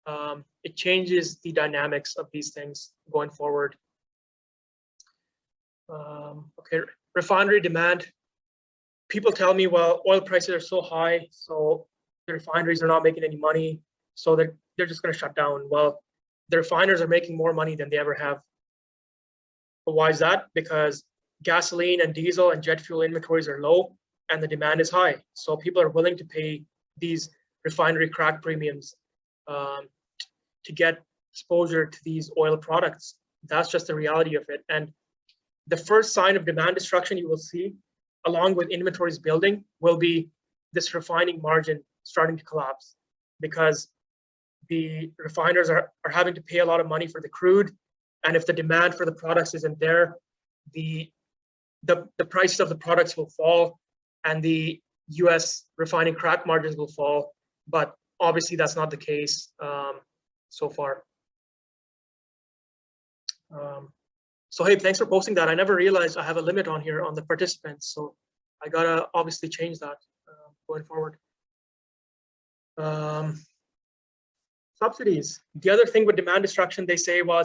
7%. It changes the dynamics of these things going forward. Okay, refinery demand. People tell me, well, oil prices are so high, so the refineries are not making any money, so they're just going to shut down. Well, the refiners are making more money than they ever have. But why is that? Because gasoline and diesel and jet fuel inventories are low and the demand is high. So people are willing to pay these refinery crack premiums to get exposure to these oil products. That's just the reality of it. And the first sign of demand destruction you will see, along with inventories building, will be this refining margin starting to collapse, because the refiners are having to pay a lot of money for the crude. And if the demand for the products isn't there, the prices of the products will fall and the US refining crack margins will fall. But obviously that's not the case so far. So hey, thanks for posting that. I never realized I have a limit on here on the participants, so I gotta obviously change that going forward. Subsidies. The other thing with demand destruction, they say, well,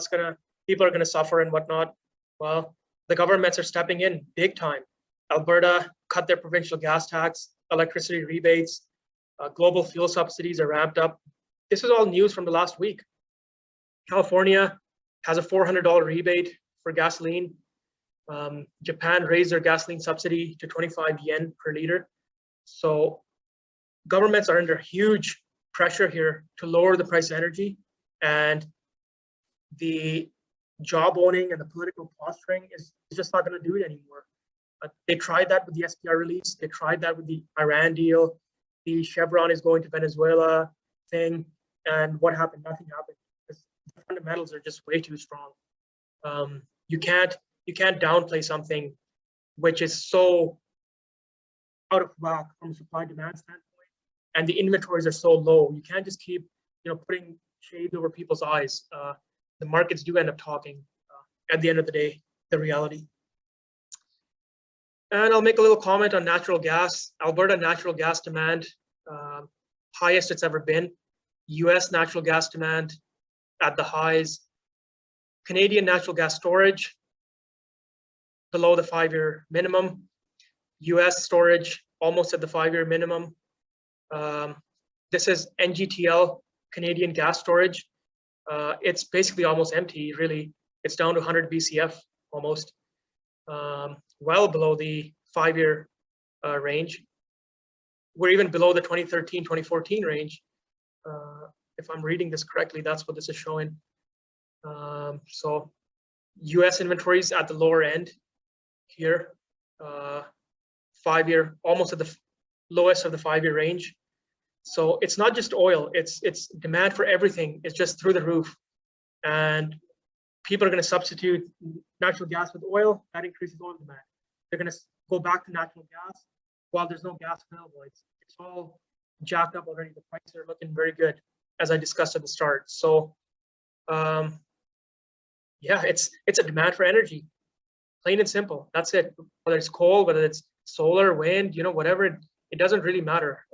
people are gonna suffer and whatnot. Well, the governments are stepping in big time. Alberta cut their provincial gas tax, electricity rebates, global fuel subsidies are ramped up. This is all news from the last week. California has a $400 rebate for gasoline. Japan raised their gasoline subsidy to 25 yen per liter. So governments are under huge pressure here to lower the price of energy, and the job owning and the political posturing is just not going to do it anymore. They tried that with the SPR release. They tried that with the Iran deal. The Chevron is going to Venezuela thing. And what happened? Nothing happened. Because the fundamentals are just way too strong. You can't downplay something which is so out of whack from a supply demand standpoint, and the inventories are so low. You can't just keep putting shades over people's eyes. The markets do end up talking at the end of the day, the reality. And I'll make a little comment on natural gas. Alberta natural gas demand, highest it's ever been. US natural gas demand at the highs. Canadian natural gas storage below the 5-year minimum. US storage almost at the 5-year minimum. This is NGTL, Canadian gas storage. It's basically almost empty, really. It's down to 100 BCF almost, well below the 5-year range. We're even below the 2013, 2014 range. If I'm reading this correctly, that's what this is showing. So US inventories at the lower end here, 5-year, almost at the lowest of the 5-year range. So it's not just oil, it's demand for everything is just through the roof. And people are going to substitute natural gas with oil. That increases oil demand. They're going to go back to natural gas while there's no gas available. It's all jacked up already. The prices are looking very good, as I discussed at the start. So yeah, it's a demand for energy, plain and simple. That's it. Whether it's coal, whether it's solar, wind, whatever, it doesn't really matter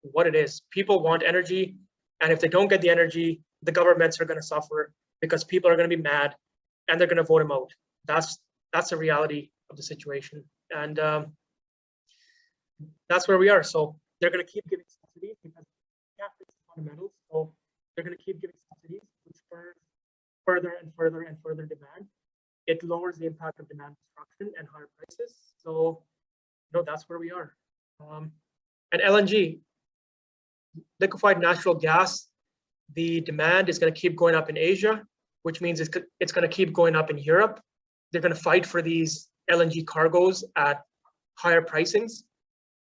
what it is. People want energy, and if they don't get the energy, the governments are going to suffer because people are going to be mad and they're going to vote them out. That's the reality of the situation, and that's where we are. So they're going to keep giving subsidies because they can't fix the fundamentals. So they're going to keep giving subsidies, which spurs further and further and further demand. It lowers the impact of demand destruction and higher prices. So that's where we are. And LNG, liquefied natural gas, the demand is going to keep going up in Asia, which means it's going to keep going up in Europe. They're going to fight for these LNG cargoes at higher pricings.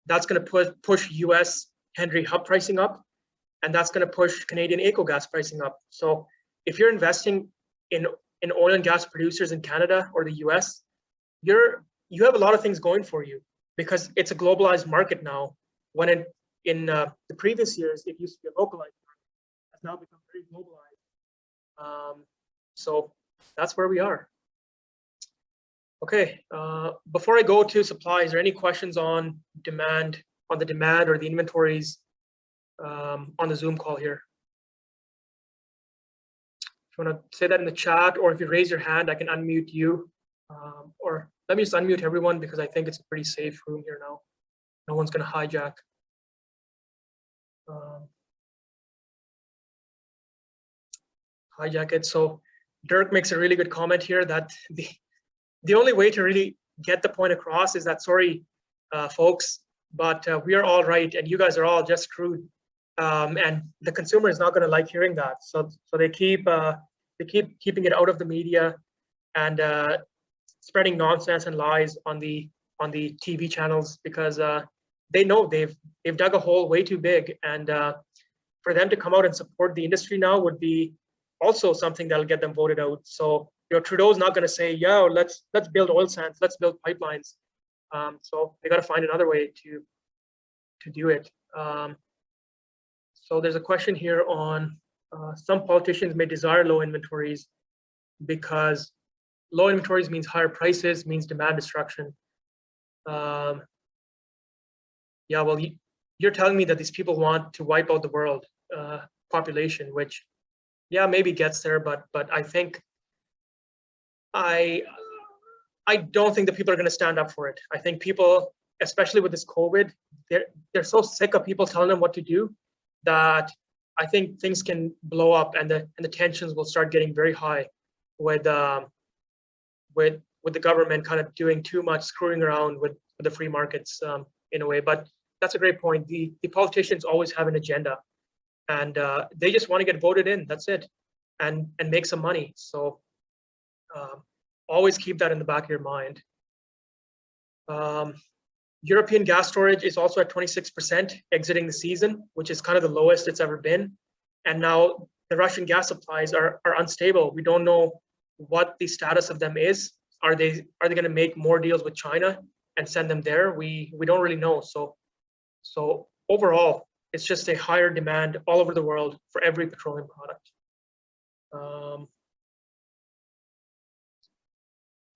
That's going to push US Henry Hub pricing up, and that's going to push Canadian AECO gas pricing up. So if you're investing in oil and gas producers in Canada or the US, you have a lot of things going for you because it's a globalized market now. When in the previous years, it used to be a localized market. It's now become very globalized. So that's where we are. Okay, before I go to supply, is there any questions on the demand or the inventories on the Zoom call here? If you want to say that in the chat, or if you raise your hand, I can unmute you. Or let me just unmute everyone because I think it's a pretty safe room here now. No one's going to hijack. Hijack it. So Dirk makes a really good comment here that the only way to really get the point across is that, sorry, folks, but we are all right and you guys are all just screwed. And the consumer is not going to like hearing that. So they keep keeping it out of the media and spreading nonsense and lies on the TV channels because they know they've dug a hole way too big, and for them to come out and support the industry now would be also something that'll get them voted out. So Trudeau's not going to say, "Yo, let's build oil sands, let's build pipelines." So they got to find another way to do it. So there's a question here on some politicians may desire low inventories because low inventories means higher prices, means demand destruction. Yeah, well, you're telling me that these people want to wipe out the world population, which, yeah, maybe gets there, but I think I don't think that people are going to stand up for it. I think people, especially with this COVID, they're so sick of people telling them what to do that I think things can blow up, and the tensions will start getting very high with the government kind of doing too much screwing around with the free markets in a way. But that's a great point. The politicians always have an agenda, and they just want to get voted in. That's it, and make some money. So always keep that in the back of your mind. European gas storage is also at 26% exiting the season, which is kind of the lowest it's ever been. And now the Russian gas supplies are unstable. We don't know what the status of them is. Are they going to make more deals with China and send them there? We don't really know. So overall, it's just a higher demand all over the world for every petroleum product.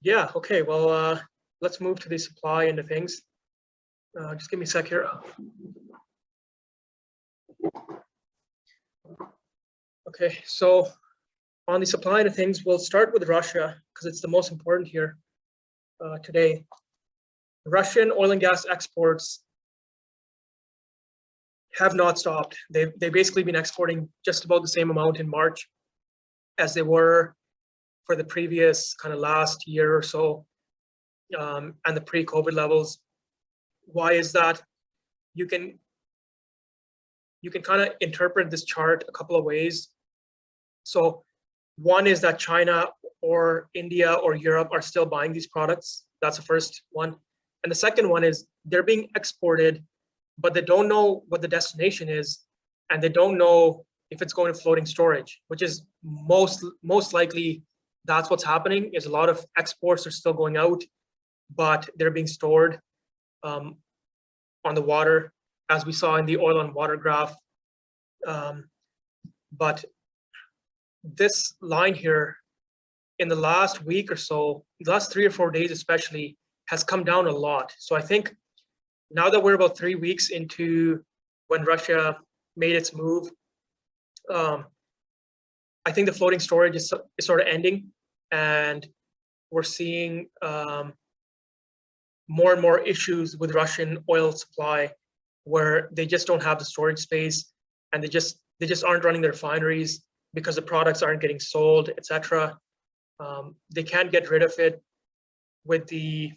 Yeah, okay, well, let's move to the supply end of things. Just give me a sec here. Okay, so on the supply end of things, we'll start with Russia because it's the most important here today. Russian oil and gas exports have not stopped. They've basically been exporting just about the same amount in March as they were for the previous kind of last year or so, and the pre-COVID levels. Why is that? You can kind of interpret this chart a couple of ways. So one is that China or India or Europe are still buying these products. That's the first one. And the second one is they're being exported, but they don't know what the destination is, and they don't know if it's going to floating storage, which is most likely that's what's happening. Is a lot of exports are still going out, but they're being stored on the water, as we saw in the oil and water graph. But this line here, in the last week or so, the last 3 or 4 days especially, has come down a lot. So I think now that we're about 3 weeks into when Russia made its move, I think the floating storage is sort of ending, and we're seeing more and more issues with Russian oil supply, where they just don't have the storage space, and they just aren't running their refineries because the products aren't getting sold, etc. They can't get rid of it with the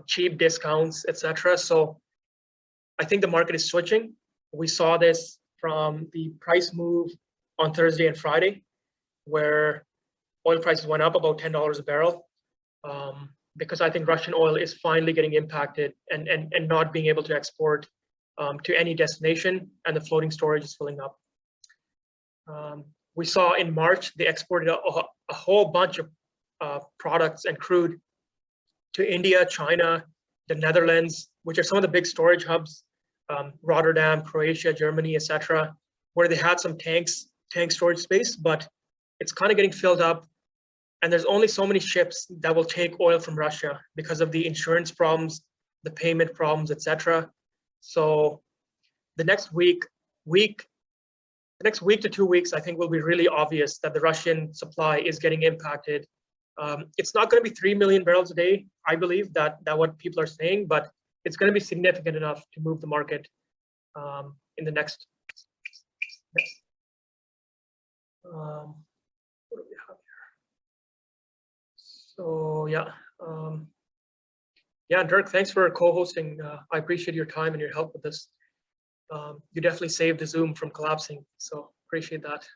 cheap discounts, etc. So I think the market is switching. We saw this from the price move on Thursday and Friday, where oil prices went up about $10 a barrel, because I think Russian oil is finally getting impacted and not being able to export to any destination, and the floating storage is filling up. We saw in March they exported a whole bunch of products and crude to India, China, the Netherlands, which are some of the big storage hubs, Rotterdam, Croatia, Germany, etc., where they had some tank storage space, but it's kind of getting filled up. And there's only so many ships that will take oil from Russia because of the insurance problems, the payment problems, etc. So the next week to 2 weeks, I think will be really obvious that the Russian supply is getting impacted. It's not going to be 3 million barrels a day, I believe that what people are saying, but it's going to be significant enough to move the market in the next. What do we have here? So yeah, yeah, Dirk, thanks for co-hosting. I appreciate your time and your help with this. You definitely saved the Zoom from collapsing, so appreciate that.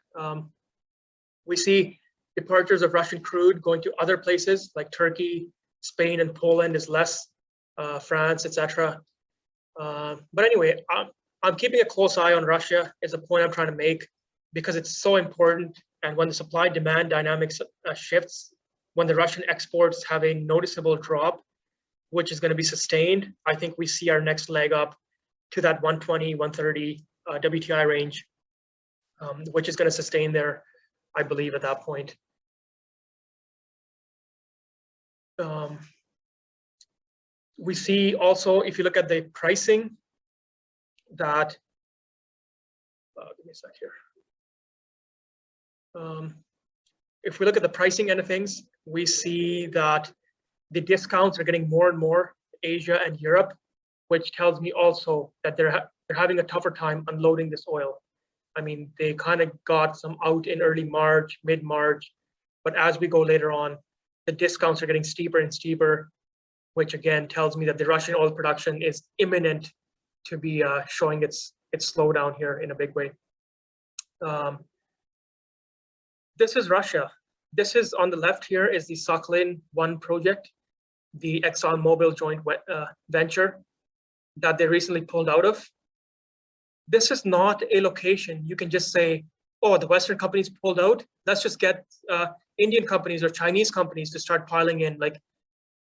We see departures of Russian crude going to other places like Turkey, Spain, and Poland is less, France, etc. But anyway, I'm keeping a close eye on Russia is a point I'm trying to make, because it's so important. And when the supply-demand dynamics shifts, when the Russian exports have a noticeable drop, which is going to be sustained, I think we see our next leg up to that 120, 130 WTI range, which is going to sustain there, I believe, at that point. We see also, if you look at the pricing, that, give me a sec here. if we look at the pricing end of things, we see that the discounts are getting more and more Asia and Europe, which tells me also that they're having a tougher time unloading this oil. I mean, they kind of got some out in early March, mid-March, but as we go later on, the discounts are getting steeper and steeper, which again tells me that the Russian oil production is imminent to be showing its slowdown here in a big way. This is Russia. This is on the left here is the Sakhalin-1 project, the ExxonMobil joint venture that they recently pulled out of. This is not a location you can just say, oh, the Western companies pulled out. Let's just get Indian companies or Chinese companies to start piling in. Like,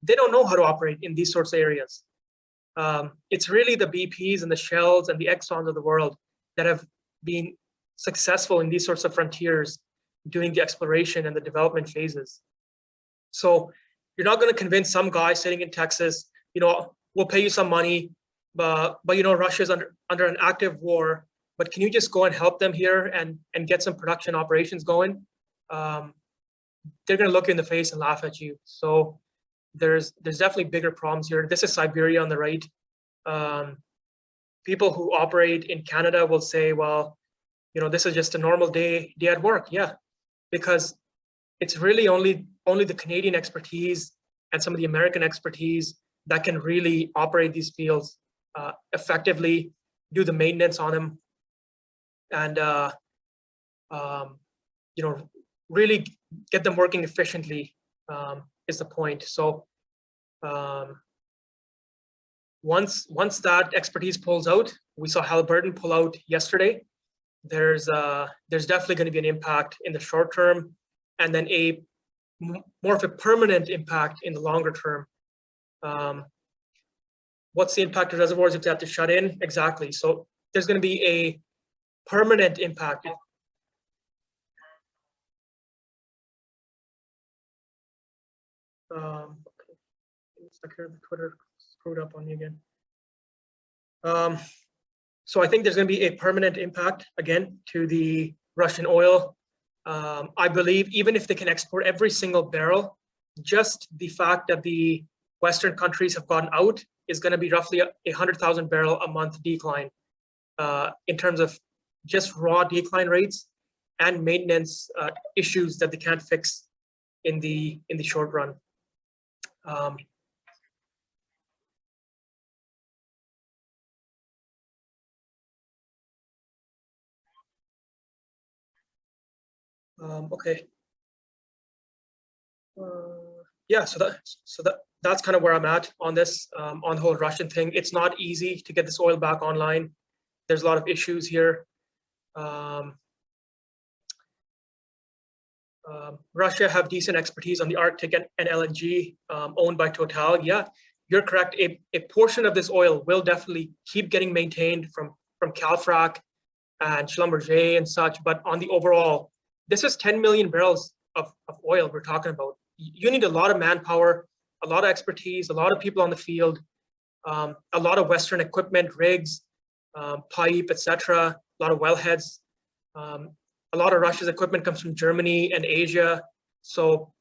they don't know how to operate in these sorts of areas. It's really the BPs and the Shells and the Exxons of the world that have been successful in these sorts of frontiers, doing the exploration and the development phases. So you're not going to convince some guy sitting in Texas, we'll pay you some money, but Russia's under an active war, but can you just go and help them here and get some production operations going? They're going to look you in the face and laugh at you. So there's definitely bigger problems here. This is Siberia on the right. People who operate in Canada will say, well, this is just a normal day at work. Yeah, because it's really only the Canadian expertise and some of the American expertise that can really operate these fields effectively, do the maintenance on them, and really get them working efficiently is the point. So once that expertise pulls out, we saw Halliburton pull out yesterday. There's definitely going to be an impact in the short term, and then more of a permanent impact in the longer term. What's the impact of reservoirs if they have to shut in? Exactly. So there's going to be a permanent impact. Okay. It's like here, the Twitter screwed up on me again. So I think there's going to be a permanent impact again to the Russian oil. I believe even if they can export every single barrel, just the fact that the Western countries have gone out is going to be roughly 100,000 barrel a month decline in terms of just raw decline rates and maintenance issues that they can't fix in the short run. Okay. Yeah, so that's kind of where I'm at on this, on the whole Russian thing. It's not easy to get this oil back online. There's a lot of issues here. Russia have decent expertise on the Arctic and LNG owned by Total. Yeah, you're correct. A portion of this oil will definitely keep getting maintained from Calfrac and Schlumberger and such, but on the overall, this is 10 million barrels of oil we're talking about. You need a lot of manpower, a lot of expertise, a lot of people on the field, a lot of Western equipment, rigs, pipe, etc., a lot of wellheads. A lot of Russia's equipment comes from Germany and Asia. So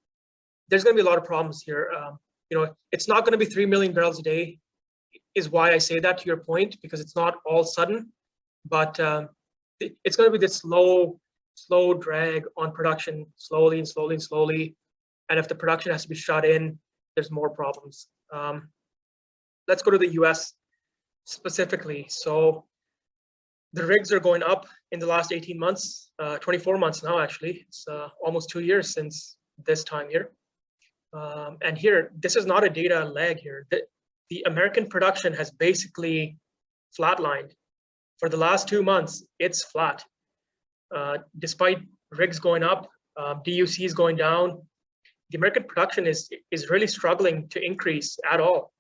there's going to be a lot of problems here. It's not going to be 3 million barrels a day, is why I say that, to your point, because it's not all sudden, but it's going to be this slow drag on production, slowly and slowly and slowly. And if the production has to be shut in, there's more problems. Let's go to the US specifically. So the rigs are going up in the last 18 months, 24 months now, actually. It's almost 2 years since this time here. And here, this is not a data lag here. The American production has basically flatlined. For the last 2 months, it's flat. Despite rigs going up, DUC is going down, the American production is really struggling to increase at all.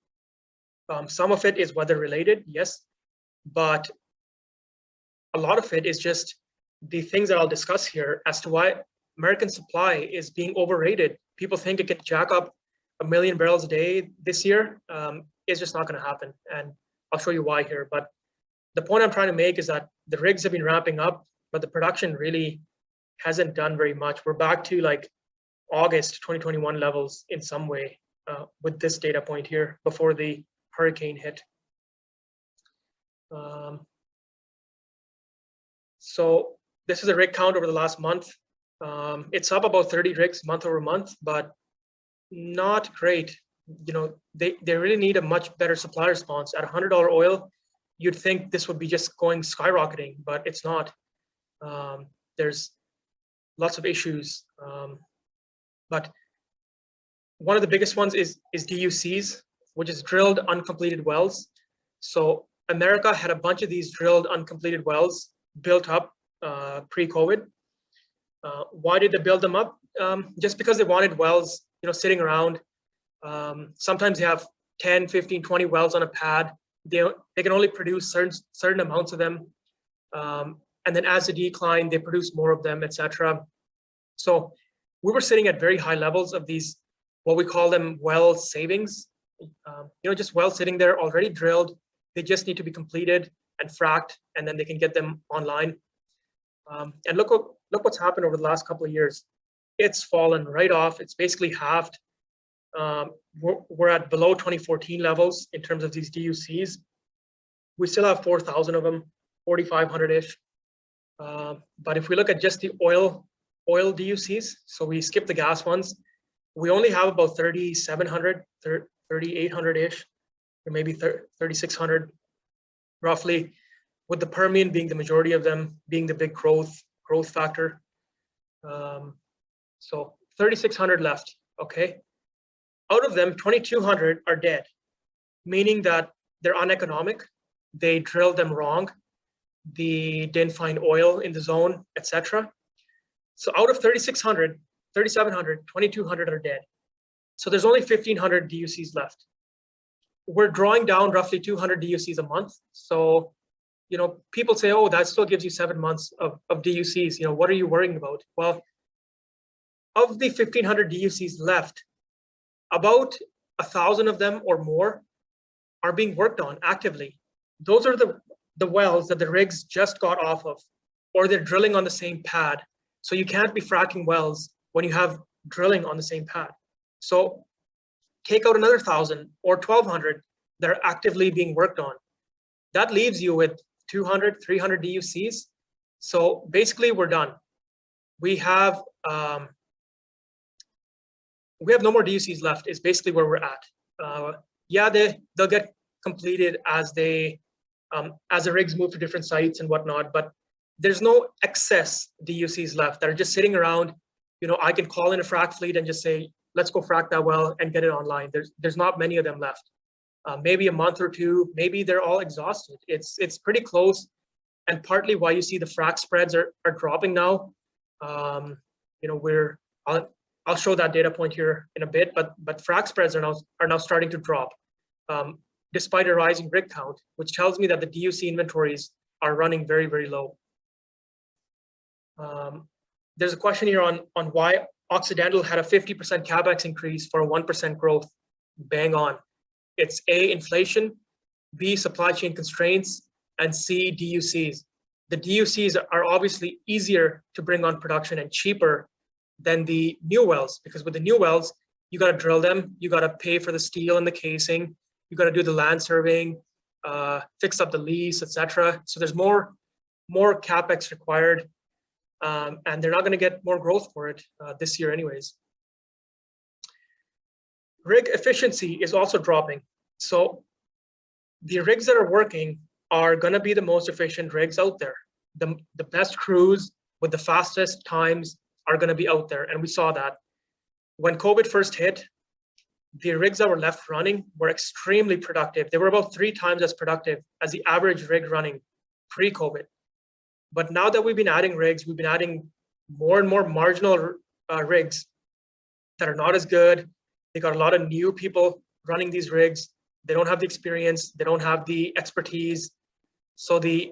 Some of it is weather related, yes, but a lot of it is just the things that I'll discuss here as to why American supply is being overrated. People think it can jack up 1 million barrels a day this year. It's just not going to happen, and I'll show you why here. But the point I'm trying to make is that the rigs have been ramping up, but the production really hasn't done very much. We're back to like August 2021 levels in some way with this data point here before the hurricane hit. So this is a rig count over the last month. It's up about 30 rigs month over month, but not great. You know, they really need a much better supply response. At $100 oil, you'd think this would be just going skyrocketing, but it's not. There's lots of issues. But one of the biggest ones is DUCs, which is drilled uncompleted wells. So America had a bunch of these drilled uncompleted wells built up pre-COVID. Why did they build them up? Just because they wanted wells, you know, sitting around. Sometimes they have 10, 15, 20 wells on a pad. They can only produce certain amounts of them. And then as they decline, they produce more of them, etc. So we were sitting at very high levels of these, what we call them well savings. You know, just wells sitting there already drilled. They just need to be completed and fracked, and then they can get them online. And look what's happened over the last couple of years. It's fallen right off. It's basically halved. We're at below 2014 levels in terms of these DUCs. We still have 4,000 of them, 4,500-ish. But if we look at just the oil DUCs, so we skip the gas ones, we only have about 3,700, 3,800-ish, or maybe 3,600 roughly, with the Permian being the majority of them, being the big growth factor. So 3,600 left, okay? Out of them, 2,200 are dead, meaning that they're uneconomic. They drilled them wrong. They didn't find oil in the zone, etc. So out of 3,600, 3,700, 2,200 are dead. So there's only 1,500 DUCs left. We're drawing down roughly 200 DUCs a month. So, you know, people say, oh, that still gives you 7 months of DUCs. You know, what are you worrying about? Well, of the 1,500 DUCs left, about 1,000 of them or more are being worked on actively. Those are the wells that the rigs just got off of, or they're drilling on the same pad. So you can't be fracking wells when you have drilling on the same pad. So take out another 1,000 or 1,200 that are actively being worked on. That leaves you with 200, 300 DUCs. So basically we're done. We have no more DUCs left is basically where we're at. Yeah, they'll get completed as the rigs move to different sites and whatnot, but there's no excess DUCs left that are just sitting around. You know, I can call in a frac fleet and just say, let's go frac that well and get it online. There's not many of them left. Maybe a month or two, maybe they're all exhausted. It's pretty close, and partly why you see the frac spreads are dropping now. You know, I'll show that data point here in a bit, but frac spreads are now starting to drop, despite a rising rig count, which tells me that the DUC inventories are running very, very low. There's a question here on why Occidental had a 50% CapEx increase for a 1% growth. Bang on. It's A, inflation, B, supply chain constraints, and C, DUCs. The DUCs are obviously easier to bring on production and cheaper than the new wells, because with the new wells, you got to drill them, you got to pay for the steel and the casing, you got to do the land surveying, fix up the lease, etc. So there's more CapEx required, and they're not going to get more growth for it this year anyways. Rig efficiency is also dropping. So the rigs that are working are going to be the most efficient rigs out there. The best crews with the fastest times are going to be out there. And we saw that. When COVID first hit, the rigs that were left running were extremely productive. They were about 3 times as productive as the average rig running pre-COVID. But now that we've been adding rigs, we've been adding more and more marginal rigs that are not as good. They got a lot of new people running these rigs. They don't have the experience. They don't have the expertise. So the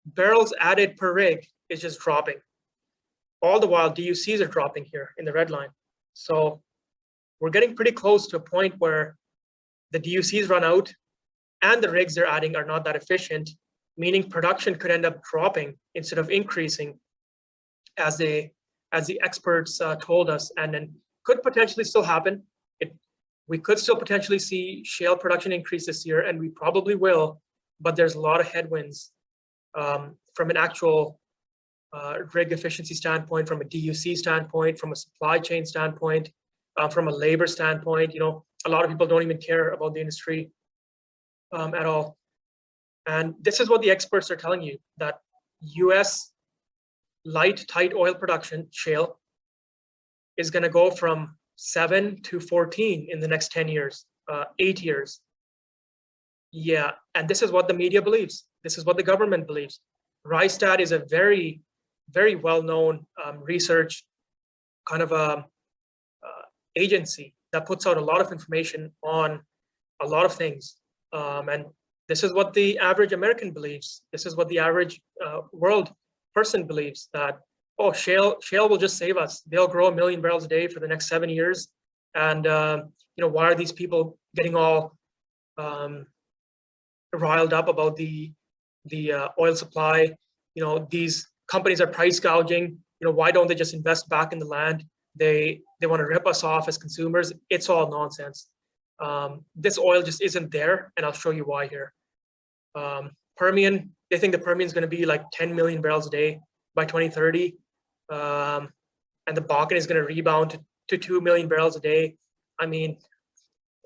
barrels added per rig is just dropping. All the while, DUCs are dropping here in the red line. So we're getting pretty close to a point where the DUCs run out and the rigs they're adding are not that efficient, meaning production could end up dropping instead of increasing as they as the experts told us, and then could potentially still happen. We could still potentially see shale production increase this year, and we probably will, but there's a lot of headwinds from an actual rig efficiency standpoint, from a DUC standpoint, from a supply chain standpoint, from a labor standpoint. You know, a lot of people don't even care about the industry at all. And this is what the experts are telling you, that US light, tight oil production, shale, is going to go from 7 to 14 in the next 10 years, 8 years. Yeah, and this is what the media believes. This is what the government believes. Rystad is a very, very well-known research kind of agency that puts out a lot of information on a lot of things. And this is what the average American believes. This is what the average world person believes, that, oh, shale will just save us. They'll grow 1 million barrels a day for the next 7 years. And you know, why are these people getting all riled up about the oil supply? You know, these companies are price gouging. You know, why don't they just invest back in the land? They want to rip us off as consumers. It's all nonsense. This oil just isn't there, and I'll show you why here. Permian, they think the Permian is going to be like 10 million barrels a day by 2030, and the Bakken is going to rebound to 2 million barrels a day. I mean,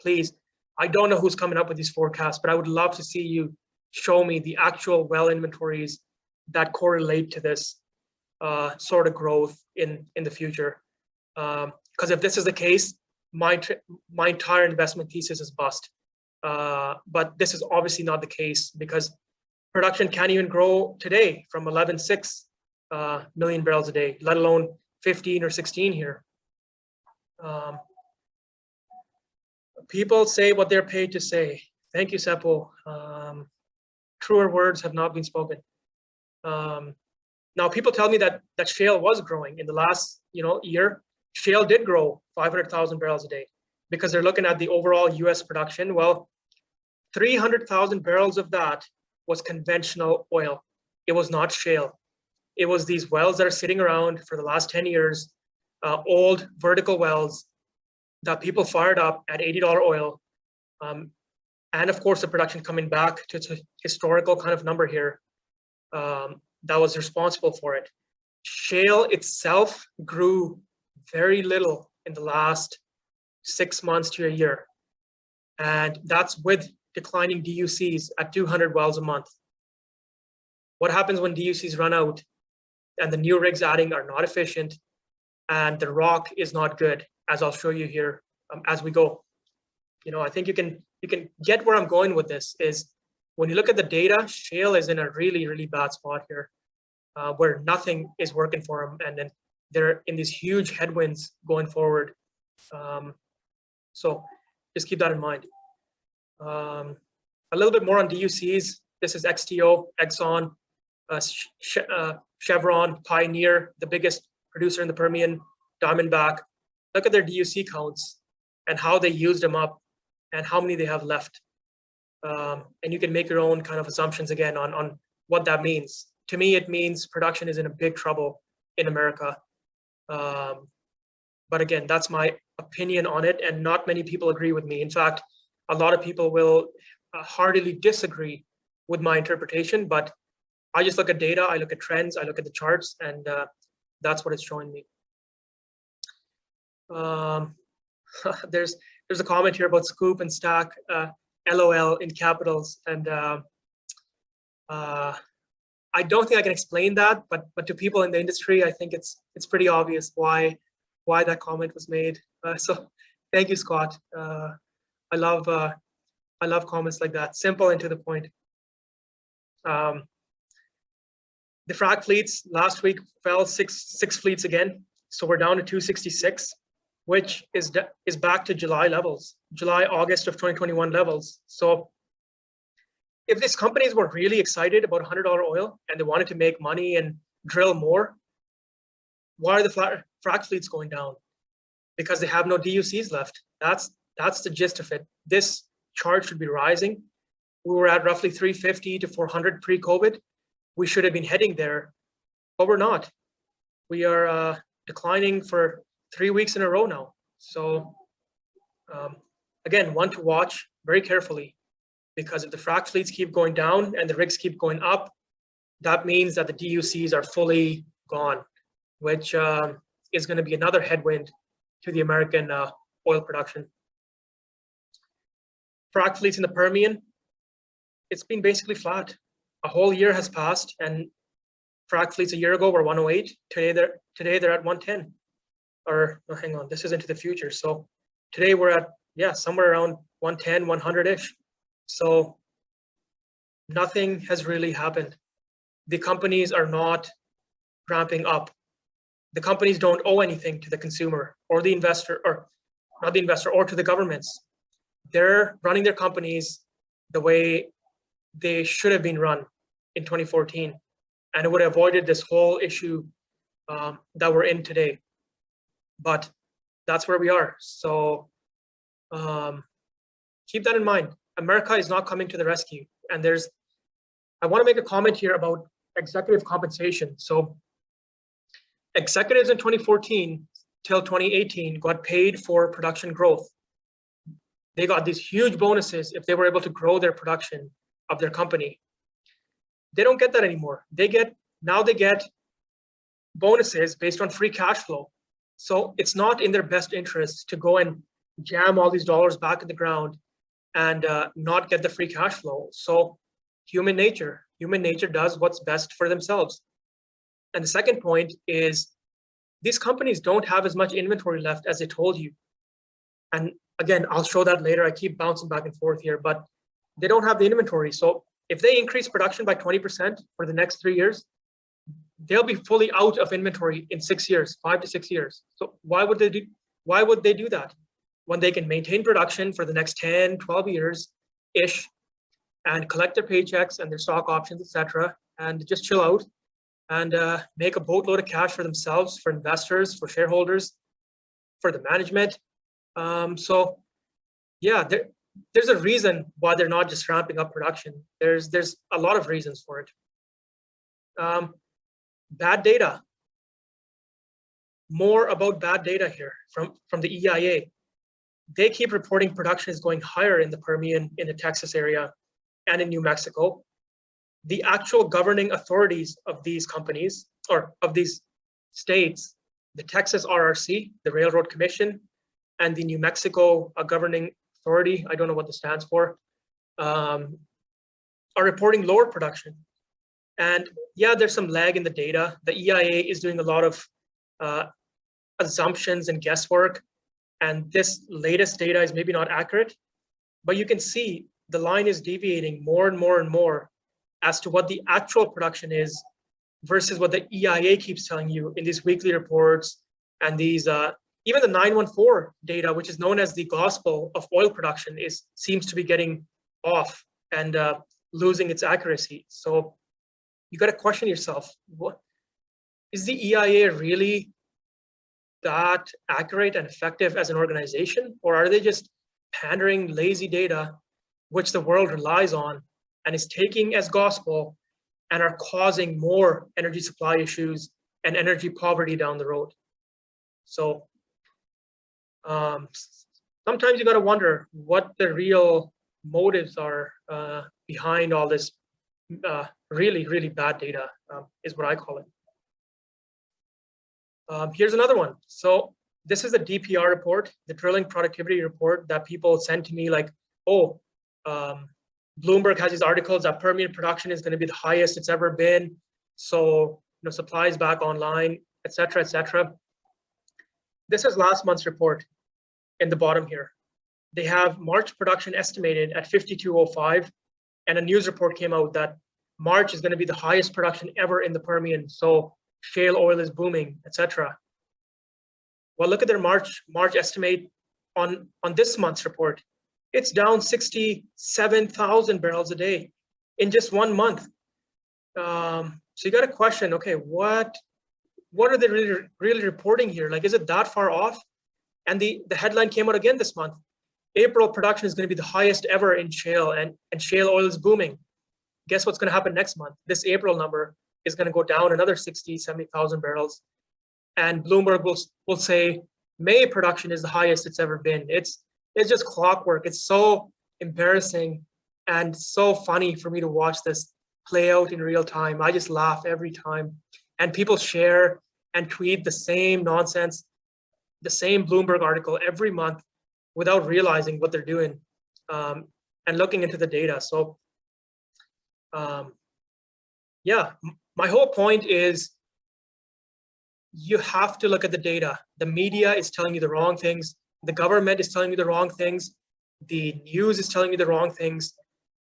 please, I don't know who's coming up with these forecasts, but I would love to see you show me the actual well inventories that correlate to this sort of growth in the future. Because if this is the case, my entire investment thesis is bust. But this is obviously not the case, because production can't even grow today from 11.6 million barrels a day, let alone 15 or 16 here. People say what they're paid to say. Thank you, Seppo. Truer words have not been spoken. Now, people tell me that shale was growing in the last year. Shale did grow 500,000 barrels a day, because they're looking at the overall US production. Well, 300,000 barrels of that was conventional oil. It was not shale. It was these wells that are sitting around for the last 10 years, old vertical wells that people fired up at $80 oil. And of course, the production coming back to its historical kind of number here, that was responsible for it. Shale itself grew very little in the last 6 months to a year. And that's with declining DUCs at 200 wells a month. What happens when DUCs run out and the new rigs adding are not efficient and the rock is not good, as I'll show you here as we go. I think you can get where I'm going with this. Is when you look at the data, shale is in a really, really bad spot here, where nothing is working for them, and then they're in these huge headwinds going forward. So just keep that in mind. A little bit more on DUCs. This is XTO, Exxon, Chevron, Pioneer, the biggest producer in the Permian, Diamondback. Look at their DUC counts and how they used them up and how many they have left. And you can make your own kind of assumptions again on what that means. To me, it means production is in a big trouble in America. But again, that's my opinion on it, and not many people agree with me. In fact, a lot of people will heartily disagree with my interpretation, but I just look at data, I look at trends, I look at the charts, and that's what it's showing me. There's a comment here about scoop and stack, LOL in capitals, and I don't think I can explain that, but to people in the industry, I think it's pretty obvious why that comment was made. So thank you, Scott. I love comments like that, simple and to the point. The frac fleets last week fell six fleets again, so we're down to 266, which is back to July levels, August of 2021 levels. So if these companies were really excited about $100 oil and they wanted to make money and drill more, why are the frac fleets going down? Because they have no DUCs left. That's the gist of it. This chart should be rising. We were at roughly 350 to 400 pre-COVID. We should have been heading there, but we're not. We are declining for 3 weeks in a row now. So again, one to watch very carefully, because if the frac fleets keep going down and the rigs keep going up, that means that the DUCs are fully gone, which is going to be another headwind to the American oil production. Frac fleets in the Permian, it's been basically flat. A whole year has passed, and frac fleets a year ago were 108. Today they're at 110. Or no, hang on, this is into the future. So today we're at somewhere around 110, 100-ish. So nothing has really happened. The companies are not ramping up. The companies don't owe anything to the consumer or the investor, or not the investor, or to the governments. They're running their companies the way they should have been run in 2014, and it would have avoided this whole issue that we're in today. But that's where we are. So keep that in mind. America is not coming to the rescue. And I want to make a comment here about executive compensation. So executives in 2014 till 2018 got paid for production growth. They got these huge bonuses if they were able to grow their production of their company. They don't get that anymore. Now they get bonuses based on free cash flow. So it's not in their best interest to go and jam all these dollars back in the ground and not get the free cash flow. So human nature does what's best for themselves. And the second point is, these companies don't have as much inventory left as they told you. And again, I'll show that later. I keep bouncing back and forth here, but they don't have the inventory. So if they increase production by 20% for the next 3 years, they'll be fully out of inventory in 6 years, 5 to 6 years. So why would they do that when they can maintain production for the next 10, 12 years-ish and collect their paychecks and their stock options, etc., and just chill out and make a boatload of cash for themselves, for investors, for shareholders, for the management. So yeah, there's a reason why they're not just ramping up production. There's a lot of reasons for it. Bad data. More about bad data here from the EIA. They keep reporting production is going higher in the Permian, in the Texas area, and in New Mexico. The actual governing authorities of these companies, or of these states, the Texas RRC, the Railroad Commission, and the New Mexico governing authority, I don't know what this stands for, are reporting lower production. And yeah, there's some lag in the data. The EIA is doing a lot of assumptions and guesswork, and this latest data is maybe not accurate, but you can see the line is deviating more and more and more as to what the actual production is versus what the EIA keeps telling you in these weekly reports and these even the 914 data, which is known as the gospel of oil production, seems to be getting off and losing its accuracy. So you got to question yourself, what is the EIA really that accurate and effective as an organization, or are they just pandering lazy data which the world relies on and is taking as gospel and are causing more energy supply issues and energy poverty down the road? So sometimes you got to wonder what the real motives are behind all this really, really bad data, is what I call it. Here's another one. So this is the DPR report, the drilling productivity report that people send to me like, oh, Bloomberg has these articles that Permian production is going to be the highest it's ever been. So, supply is back online, et cetera, et cetera. This is last month's report in the bottom here. They have March production estimated at 5205, and a news report came out that March is going to be the highest production ever in the Permian. So shale oil is booming, etc. Well, look at their March estimate on this month's report. It's down 67,000 barrels a day in just 1 month. So you got to question, okay, what are they really reporting here? Like, is it that far off? And the headline came out again this month. April production is going to be the highest ever in shale, and shale oil is booming. Guess what's going to happen next month? This April number is going to go down another 60, 70,000 barrels. and Bloomberg will say May production is the highest it's ever been. It's just clockwork. It's so embarrassing and so funny for me to watch this play out in real time. I just laugh every time. And people share and tweet the same nonsense, the same Bloomberg article every month without realizing what they're doing and looking into the data. So yeah, my whole point is you have to look at the data. The media is telling you the wrong things. The government is telling you the wrong things. The news is telling you the wrong things.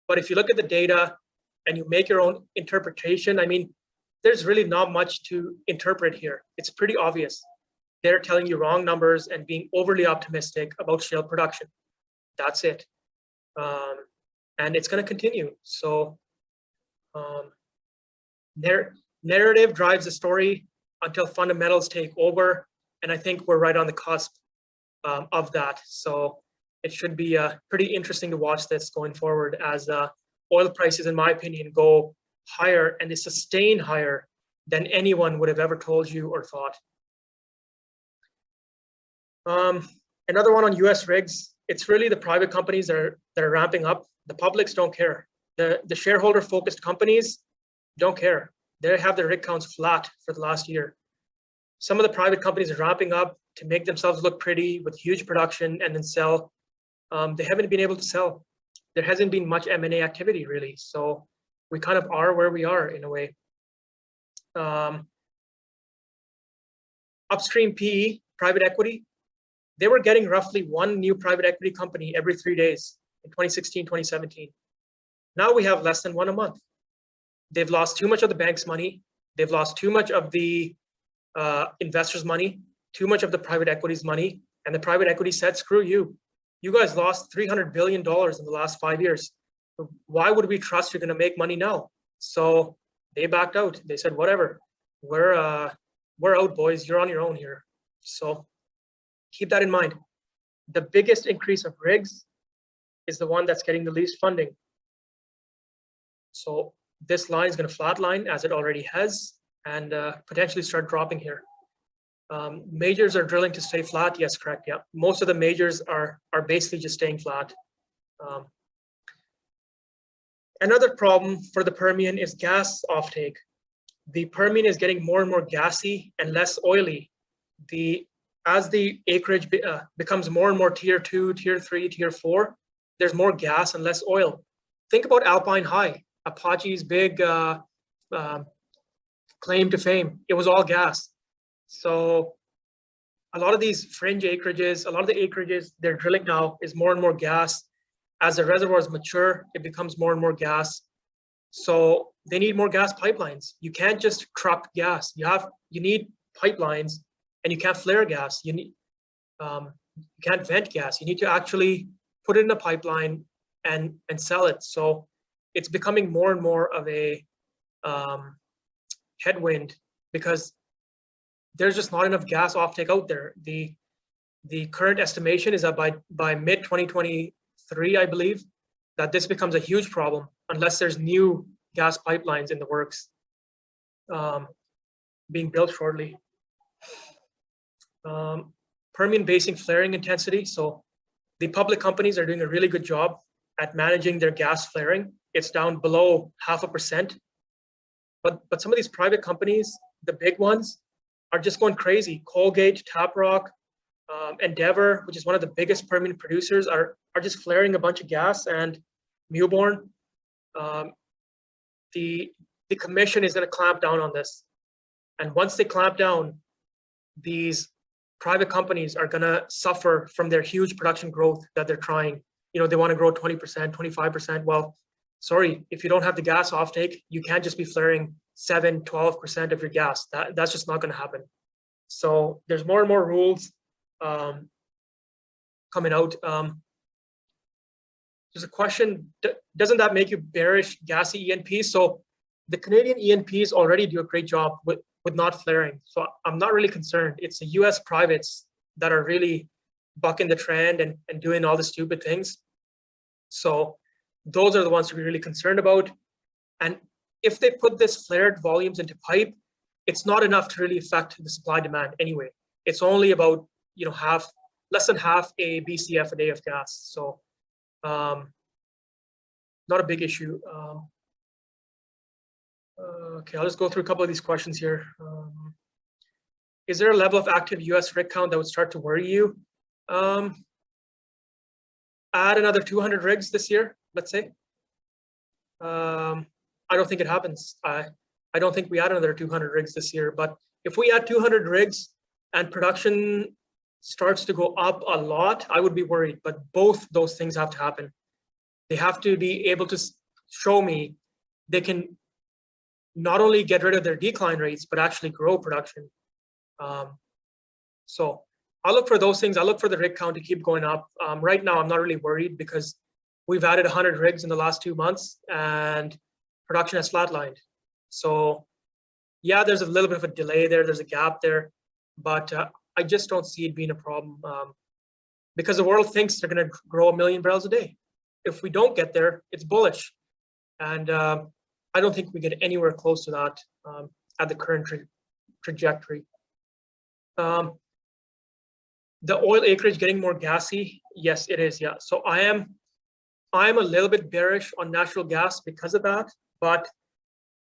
But if you look at the data and you make your own interpretation, I mean, there's really not much to interpret here. It's pretty obvious. They're telling you wrong numbers and being overly optimistic about shale production. That's it. And it's going to continue. So narrative drives the story until fundamentals take over. And I think we're right on the cusp of that. So it should be pretty interesting to watch this going forward as oil prices, in my opinion, go higher and they sustain higher than anyone would have ever told you or thought. Another one on US rigs, it's really the private companies that are ramping up. The publics don't care. The shareholder focused companies don't care. They have their rig counts flat for the last year. Some of the private companies are ramping up to make themselves look pretty with huge production and then sell. They haven't been able to sell. There hasn't been much M&A activity really. So we kind of are where we are in a way. Upstream PE, private equity, they were getting roughly one new private equity company every 3 days in 2016, 2017. Now we have less than one a month. They've lost too much of the bank's money. They've lost too much of the investors' money, too much of the private equity's money. And the private equity said, screw you. You guys lost $300 billion in the last 5 years. Why would we trust you're going to make money now? So they backed out. They said, whatever, we're out, boys. You're on your own here. So keep that in mind. The biggest increase of rigs is the one that's getting the least funding. So this line is going to flatline as it already has and potentially start dropping here. Majors are drilling to stay flat. Yes, correct. Yeah, most of the majors are basically just staying flat. Another problem for the Permian is gas offtake. The Permian is getting more and more gassy and less oily. As the acreage becomes more and more tier 2, tier 3, tier 4, there's more gas and less oil. Think about Alpine High, Apache's big claim to fame. It was all gas. So a lot of these fringe acreages, a lot of the acreages they're drilling now is more and more gas. As the reservoirs mature, it becomes more and more gas. So they need more gas pipelines. You can't just truck gas. You need pipelines, and you can't flare gas. You can't vent gas. You need to actually put it in a pipeline and sell it. So it's becoming more and more of a headwind because there's just not enough gas offtake out there. The current estimation is that by mid 2023, I believe, that this becomes a huge problem unless there's new gas pipelines in the works being built shortly. Permian Basin flaring intensity. So the public companies are doing a really good job at managing their gas flaring. It's down below 0.5%. But some of these private companies, the big ones, are just going crazy. Colgate, Taprock, Endeavor, which is one of the biggest Permian producers, are just flaring a bunch of gas. And Mewbourne, the commission is going to clamp down on this. And once they clamp down, these private companies are going to suffer from their huge production growth that they're trying. You know, they want to grow 20%, 25%. Well, sorry, if you don't have the gas offtake, you can't just be flaring 7, 12% of your gas. That's just not going to happen. So there's more and more rules coming out. There's a question, doesn't that make you bearish gassy E&Ps? So the Canadian E&Ps already do a great job with not flaring. So I'm not really concerned. It's the US privates that are really bucking the trend and doing all the stupid things. So those are the ones to be really concerned about. And if they put this flared volumes into pipe, it's not enough to really affect the supply demand anyway. It's only about, less than half a BCF a day of gas. So not a big issue. Okay, I'll just go through a couple of these questions here. Is there a level of active US rig count that would start to worry you? Add another 200 rigs this year, let's say. I don't think it happens. I don't think we add another 200 rigs this year, but if we add 200 rigs and production starts to go up a lot, I would be worried, but both those things have to happen. They have to be able to show me they can not only get rid of their decline rates, but actually grow production. So I'll look for those things. I'll look for the rig count to keep going up. Right now, I'm not really worried because we've added 100 rigs in the last 2 months and production has flatlined. So yeah, there's a little bit of a delay there. There's a gap there, but I just don't see it being a problem because the world thinks they're going to grow 1 million barrels a day. If we don't get there, it's bullish. And I don't think we get anywhere close to that at the current trajectory. The oil acreage getting more gassy, yes, it is. Yeah, so I'm a little bit bearish on natural gas because of that, but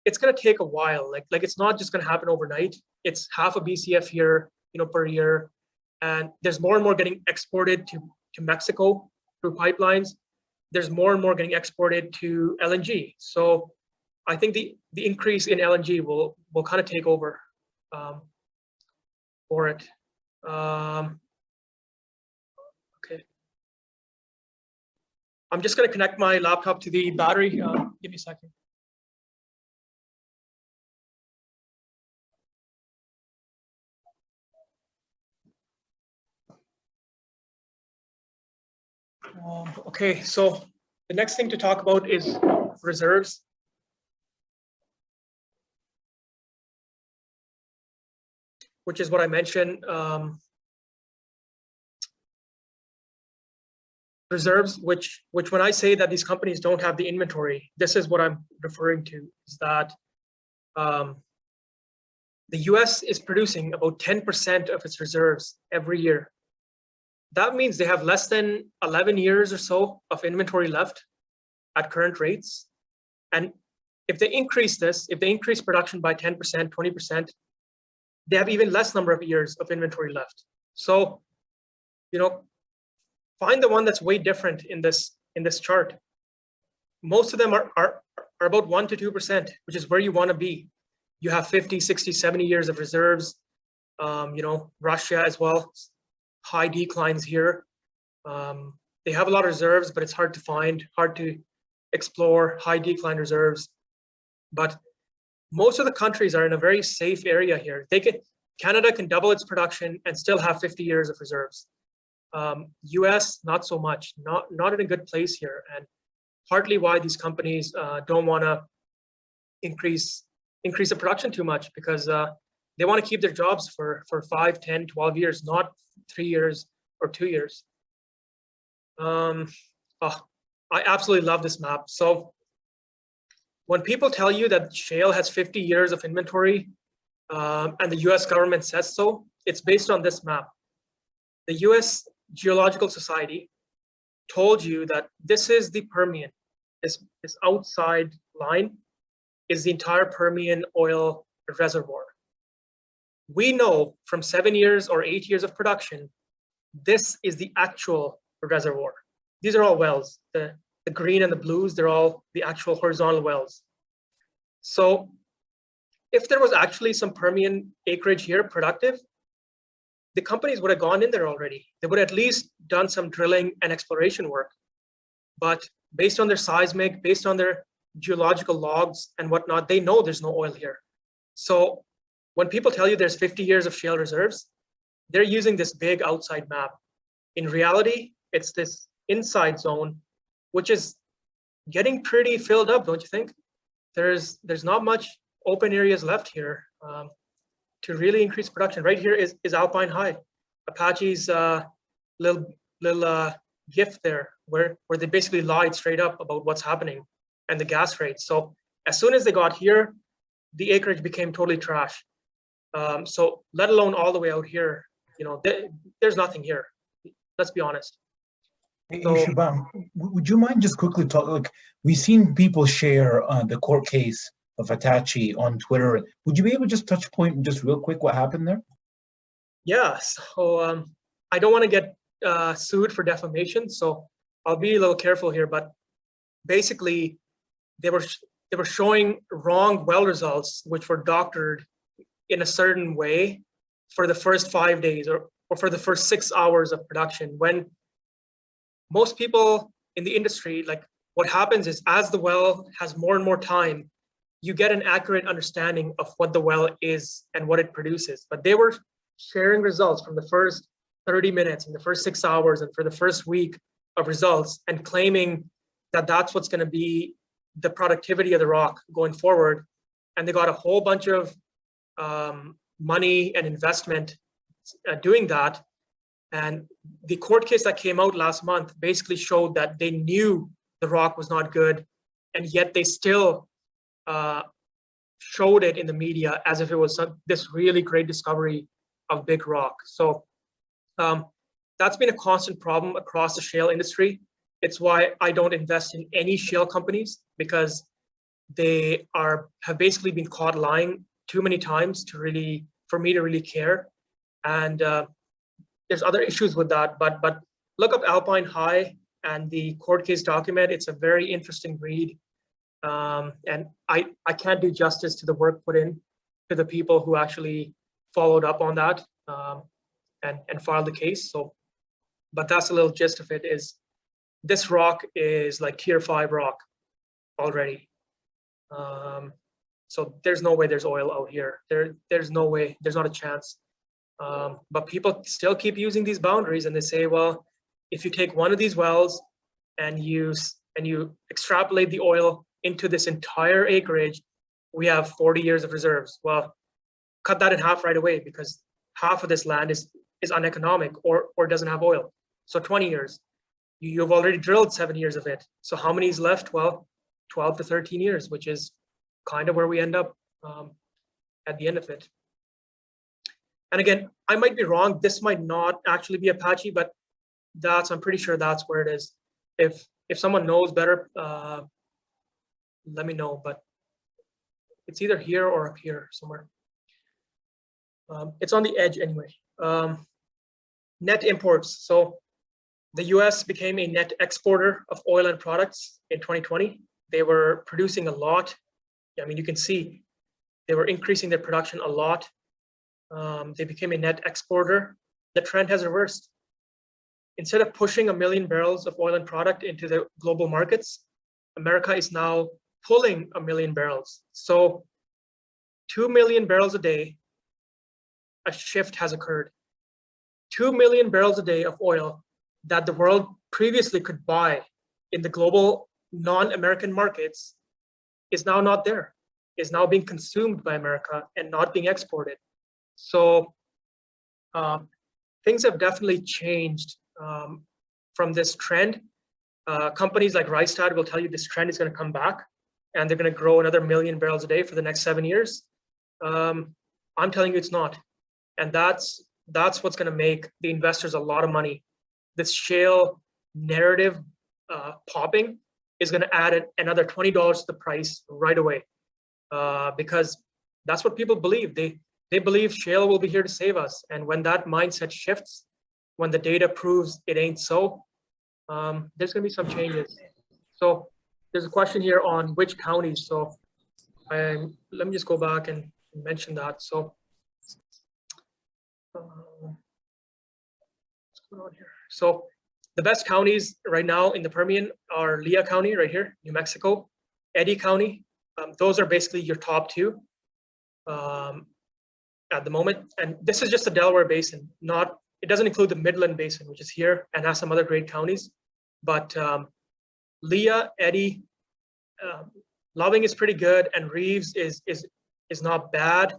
it's going to take a while. Like it's not just going to happen overnight. It's half a BCF here, per year, and there's more and more getting exported to Mexico through pipelines. There's more and more getting exported to LNG. So I think the increase in LNG will kind of take over for it. Okay. I'm just going to connect my laptop to the battery. Give me a second. Okay, so the next thing to talk about is reserves. Which is what I mentioned. Reserves, which when I say that these companies don't have the inventory, this is what I'm referring to, is that the US is producing about 10% of its reserves every year. That means they have less than 11 years or so of inventory left at current rates. And if they increase this, if they increase production by 10%, 20%, they have even less number of years of inventory left. So, find the one that's way different in this chart. Most of them are about 1 to 2%, which is where you want to be. You have 50, 60, 70 years of reserves. Russia as well, high declines here. They have a lot of reserves, but it's hard to find, hard to explore high decline reserves. But most of the countries are in a very safe area here. Canada can double its production and still have 50 years of reserves. US, not so much, not in a good place here. And partly why these companies don't want to increase the production too much, because they want to keep their jobs for 5, 10, 12 years, not 3 years or 2 years. I absolutely love this map. So when people tell you that shale has 50 years of inventory and the US government says so, it's based on this map. The US Geological Society told you that this is the Permian. This outside line is the entire Permian oil reservoir. We know from 7 years or 8 years of production, this is the actual reservoir. These are all wells. The green and the blues, they're all the actual horizontal wells. So if there was actually some Permian acreage here productive, the companies would have gone in there already. They would have at least done some drilling and exploration work. But based on their seismic, based on their geological logs and whatnot, they know there's no oil here. So when people tell you there's 50 years of shale reserves, they're using this big outside map. In reality, it's this inside zone, which is getting pretty filled up, don't you think? There's not much open areas left here to really increase production. Right here is Alpine High, Apache's little gift there, where they basically lied straight up about what's happening and the gas rates. So as soon as they got here, the acreage became totally trash. So let alone all the way out here, you know, there's nothing here. Let's be honest. Hey, So, Shubham, would you mind just quickly talk? Like, we've seen people share the court case of Hitachi on Twitter. Would you be able to just touch point just real quick what happened there? yeah, so I don't want to get sued for defamation, so I'll be a little careful here. But basically, they were showing wrong well results, which were doctored in a certain way for the first 5 days or for the first 6 hours of production. When most people in the industry, like what happens is as the well has more and more time, you get an accurate understanding of what the well is and what it produces. But they were sharing results from the first 30 minutes and the first 6 hours and for the first week of results and claiming that that's what's going to be the productivity of the rock going forward. And they got a whole bunch of money and investment doing that. And the court case that came out last month basically showed that they knew the rock was not good, and yet they still showed it in the media as if it was this really great discovery of big rock. So that's been a constant problem across the shale industry. It's why I don't invest in any shale companies, because they have basically been caught lying too many times for me to really care. And there's other issues with that, but look up Alpine High and the court case document. It's a very interesting read. And I can't do justice to the work put in to the people who actually followed up on that and filed the case. So, but that's a little gist of it. Is this rock is like tier 5 rock already. So there's no way there's oil out here. There's no way, there's not a chance. But people still keep using these boundaries, and they say, well, if you take one of these wells and you extrapolate the oil into this entire acreage, we have 40 years of reserves. Well, cut that in half right away, because half of this land is uneconomic or doesn't have oil. So 20 years. You've already drilled 7 years of it. So how many is left? Well, 12 to 13 years, which is kind of where we end up at the end of it. And again, I might be wrong. This might not actually be Apache, but I'm pretty sure that's where it is. If someone knows better, let me know. But it's either here or up here somewhere. It's on the edge anyway. Net imports. So the US became a net exporter of oil and products in 2020. They were producing a lot. I mean, you can see they were increasing their production a lot. They became a net exporter. The trend has reversed. Instead of pushing 1 million barrels of oil and product into the global markets, America is now pulling 1 million barrels. So 2 million barrels a day, a shift has occurred. 2 million barrels a day of oil that the world previously could buy in the global non-American markets is now not there, is now being consumed by America and not being exported. So things have definitely changed from this trend. Companies like Rystad will tell you this trend is going to come back and they're going to grow another 1 million barrels a day for the next 7 years. I'm telling you it's not. And that's what's going to make the investors a lot of money. This shale narrative popping is going to add another $20 to the price right away, because that's what people believe. They believe shale will be here to save us. And when that mindset shifts, when the data proves it ain't so, there's going to be some changes. So there's a question here on which counties. So let me just go back and mention that. So what's going on here? So the best counties right now in the Permian are Lea County right here, New Mexico, Eddy County. Those are basically your top two at the moment. And this is just the Delaware Basin, it doesn't include the Midland Basin, which is here and has some other great counties. But Lea, Eddy, Loving is pretty good, and Reeves is not bad,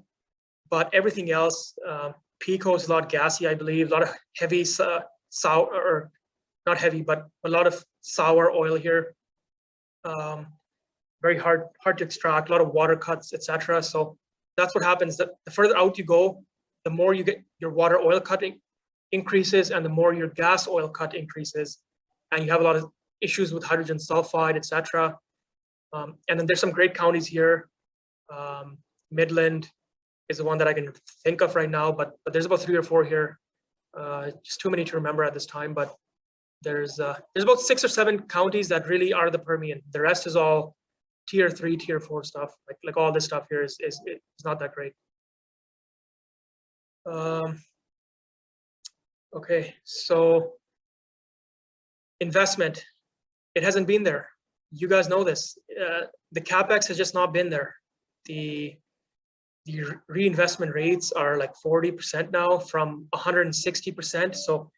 but everything else, Pico is a lot gassy, I believe, a lot of heavy sour, or not heavy, but a lot of sour oil here. Very hard to extract, a lot of water cuts, etc. So that's what happens. The further out you go, the more you get your water oil cutting increases and the more your gas oil cut increases. And you have a lot of issues with hydrogen sulfide, etc. And then there's some great counties here. Midland is the one that I can think of right now, but there's about 3 or 4 here. Just too many to remember at this time, but there's about 6 or 7 counties that really are the Permian. The rest is all tier 3, tier 4 stuff. Like all this stuff here is not that great. Okay, so investment, it hasn't been there. You guys know this. The CapEx has just not been there. The reinvestment rates are like 40% now from 160%. So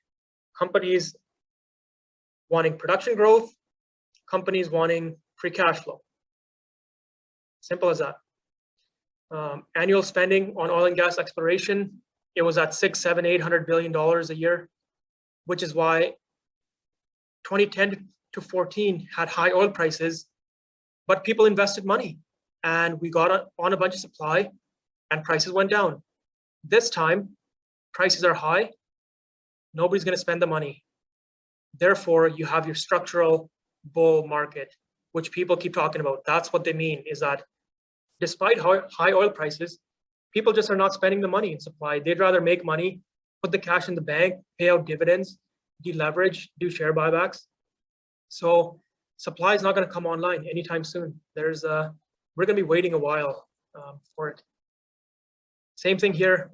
companies wanting production growth, companies wanting free cash flow. Simple as that. Annual spending on oil and gas exploration, it was at $600, $700, $800 billion a year, which is why 2010 to 14 had high oil prices, but people invested money and we got on a bunch of supply and prices went down. This time, prices are high, nobody's going to spend the money. Therefore, you have your structural bull market, which people keep talking about. That's what they mean, is that despite high oil prices, people just are not spending the money in supply. They'd rather make money, put the cash in the bank, pay out dividends, deleverage, do share buybacks. So supply is not going to come online anytime soon. We're going to be waiting a while for it. Same thing here.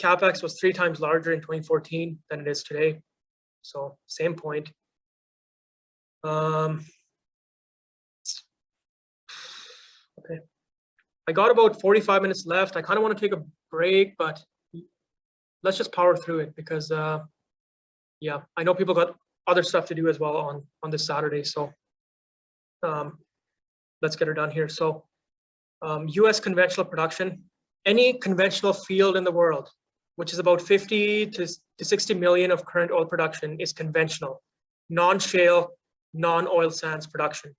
CapEx was 3 times larger in 2014 than it is today. So same point. Okay. I got about 45 minutes left. I kind of want to take a break, but let's just power through it because, yeah, I know people got other stuff to do as well on this Saturday. So let's get her done here. So US conventional production, any conventional field in the world, which is about 50 to 60 million of current oil production, is conventional, non-shale, non-oil sands production.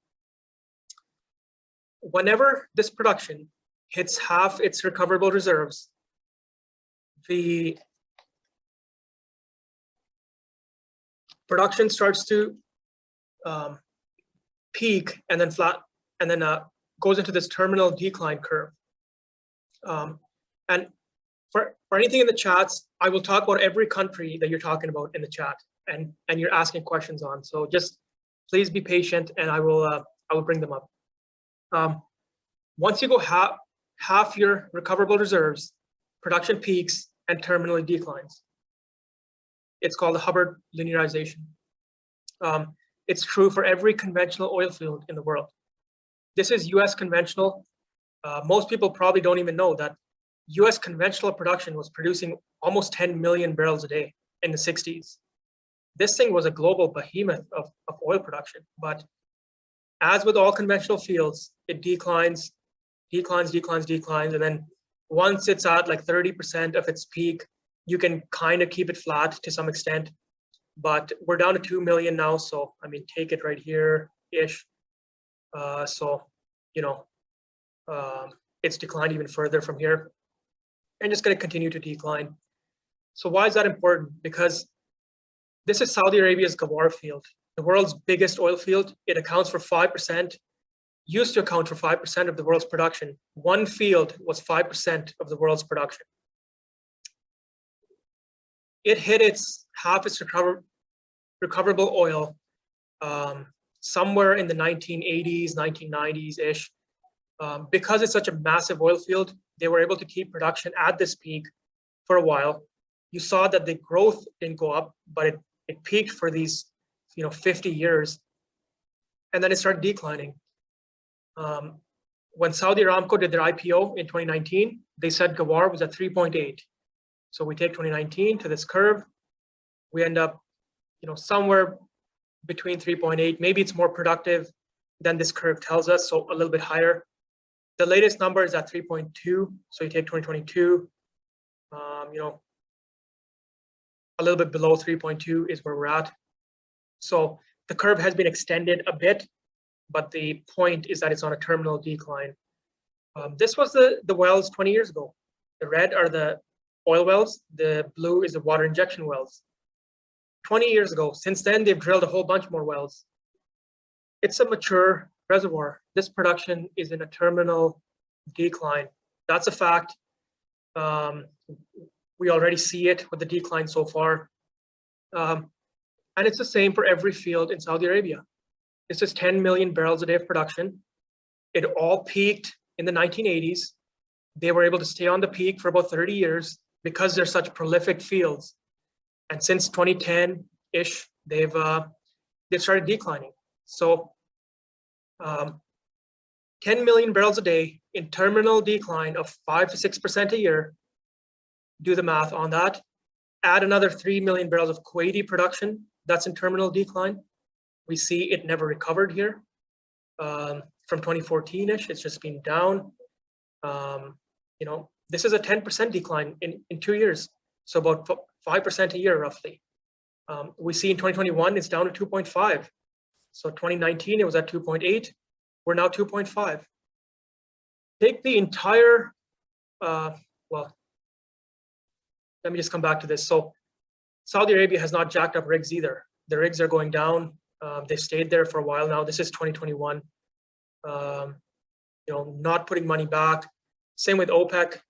Whenever this production hits half its recoverable reserves, the production starts to peak and then flat, and then goes into this terminal decline curve. And for anything in the chats, I will talk about every country that you're talking about in the chat and you're asking questions on. So just please be patient, and I will bring them up. Once you go half your recoverable reserves, production peaks and terminally declines. It's called the Hubbard linearization. It's true for every conventional oil field in the world. This is US conventional. Most people probably don't even know that US conventional production was producing almost 10 million barrels a day in the 60s. This thing was a global behemoth of oil production, but as with all conventional fields, it declines, and then once it's at like 30% of its peak, you can kind of keep it flat to some extent, but we're down to 2 million now. So, I mean, take it right here-ish. So, you know, it's declined even further from here and just going to continue to decline. So why is that important? Because this is Saudi Arabia's Ghawar field, the world's biggest oil field. It accounts for 5%, used to account for 5% of the world's production. One field was 5% of the world's production. It hit half its recoverable oil somewhere in the 1980s, 1990s-ish. Because it's such a massive oil field, they were able to keep production at this peak for a while. You saw that the growth didn't go up, but it peaked for these 50 years, and then it started declining. When Saudi Aramco did their IPO in 2019, they said Ghawar was at 3.8. So we take 2019 to this curve, we end up somewhere between 3.8. Maybe it's more productive than this curve tells us, so a little bit higher. The latest number is at 3.2, so you take 2022, a little bit below 3.2 is where we're at. So the curve has been extended a bit, but the point is that it's on a terminal decline. This was the wells 20 years ago. The red are the oil wells. The blue is the water injection wells. 20 years ago. Since then, they've drilled a whole bunch more wells. It's a mature reservoir. This production is in a terminal decline. That's a fact. We already see it with the decline so far. And it's the same for every field in Saudi Arabia. This is 10 million barrels a day of production. It all peaked in the 1980s. They were able to stay on the peak for about 30 years because they're such prolific fields. And since 2010-ish, they've started declining. So 10 million barrels a day in terminal decline of 5 to 6% a year. Do the math on that. Add another 3 million barrels of Kuwaiti production. That's in terminal decline. We see it never recovered here. From 2014-ish, it's just been down. This is a 10% decline in 2 years. So about 5% a year, roughly. We see in 2021, it's down to 2.5. So 2019, it was at 2.8. We're now 2.5. Take the entire, let me just come back to this. So Saudi Arabia has not jacked up rigs either. The rigs are going down. They've stayed there for a while now. This is 2021. Not putting money back. Same with OPEC.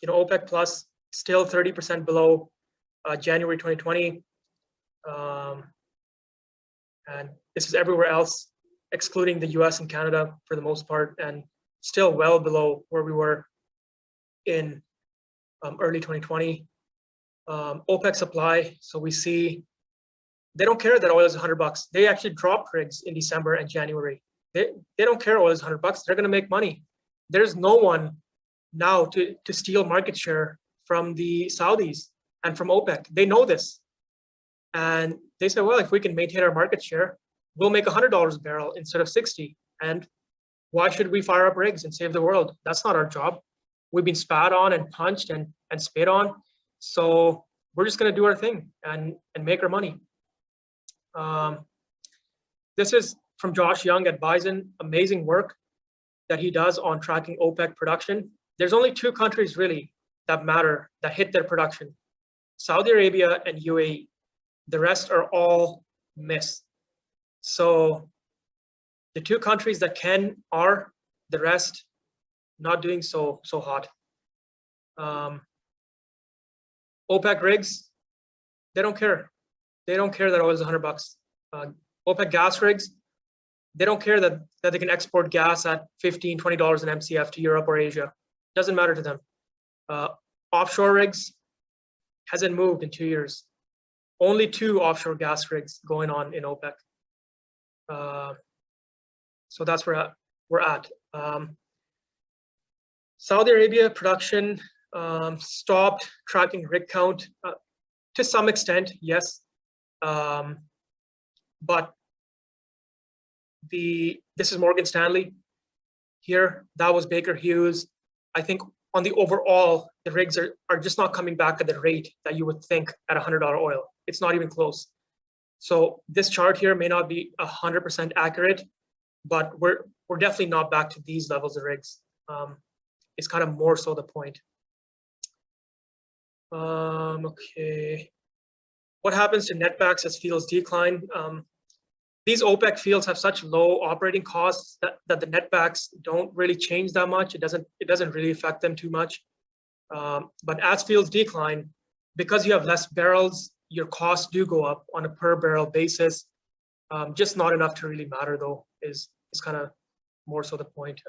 OPEC Plus still 30% below January 2020. And this is everywhere else, excluding the US and Canada for the most part, and still well below where we were in early 2020. OPEC supply, so we see they don't care that oil is $100. They actually dropped rigs in December and January. They don't care oil is $100. They're going to make money. There's no one now to steal market share from the Saudis and from OPEC. They know this. And they say, well, if we can maintain our market share, we'll make $100 a barrel instead of 60. And why should we fire up rigs and save the world? That's not our job. We've been spat on and punched and spit on. So we're just going to do our thing and make our money. This is from Josh Young at Bison. Amazing work that he does on tracking OPEC production. There's only two countries really that matter, that hit their production: Saudi Arabia and UAE. The rest are all miss. So the two countries that are, the rest not doing so hot. OPEC rigs, they don't care. They don't care that oil is $100. OPEC gas rigs, they don't care that they can export gas at $15, $20 an MCF to Europe or Asia. Doesn't matter to them. Offshore rigs hasn't moved in 2 years. Only 2 offshore gas rigs going on in OPEC. So that's where we're at. Saudi Arabia production stopped tracking rig count to some extent, yes. But this is Morgan Stanley here. That was Baker Hughes. I think on the overall, the rigs are just not coming back at the rate that you would think at $100 oil. It's not even close. So this chart here may not be 100% accurate, but we're definitely not back to these levels of rigs. It's kind of more so the point. Okay. What happens to netbacks as fields decline? These OPEC fields have such low operating costs that the netbacks don't really change that much. It doesn't really affect them too much. But as fields decline, because you have less barrels, your costs do go up on a per barrel basis. Just not enough to really matter though, is kind of more so the point.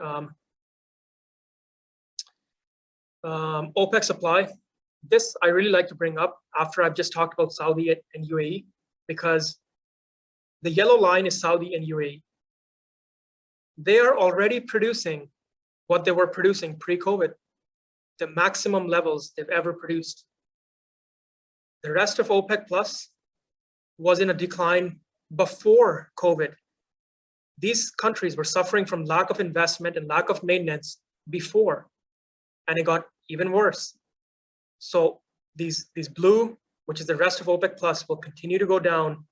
OPEC supply. This I really like to bring up after I've just talked about Saudi and UAE, because the yellow line is Saudi and UAE. They are already producing what they were producing pre-COVID, the maximum levels they've ever produced. The rest of OPEC Plus was in a decline before COVID. These countries were suffering from lack of investment and lack of maintenance before, and it got even worse. So these blue, which is the rest of OPEC Plus, will continue to go down.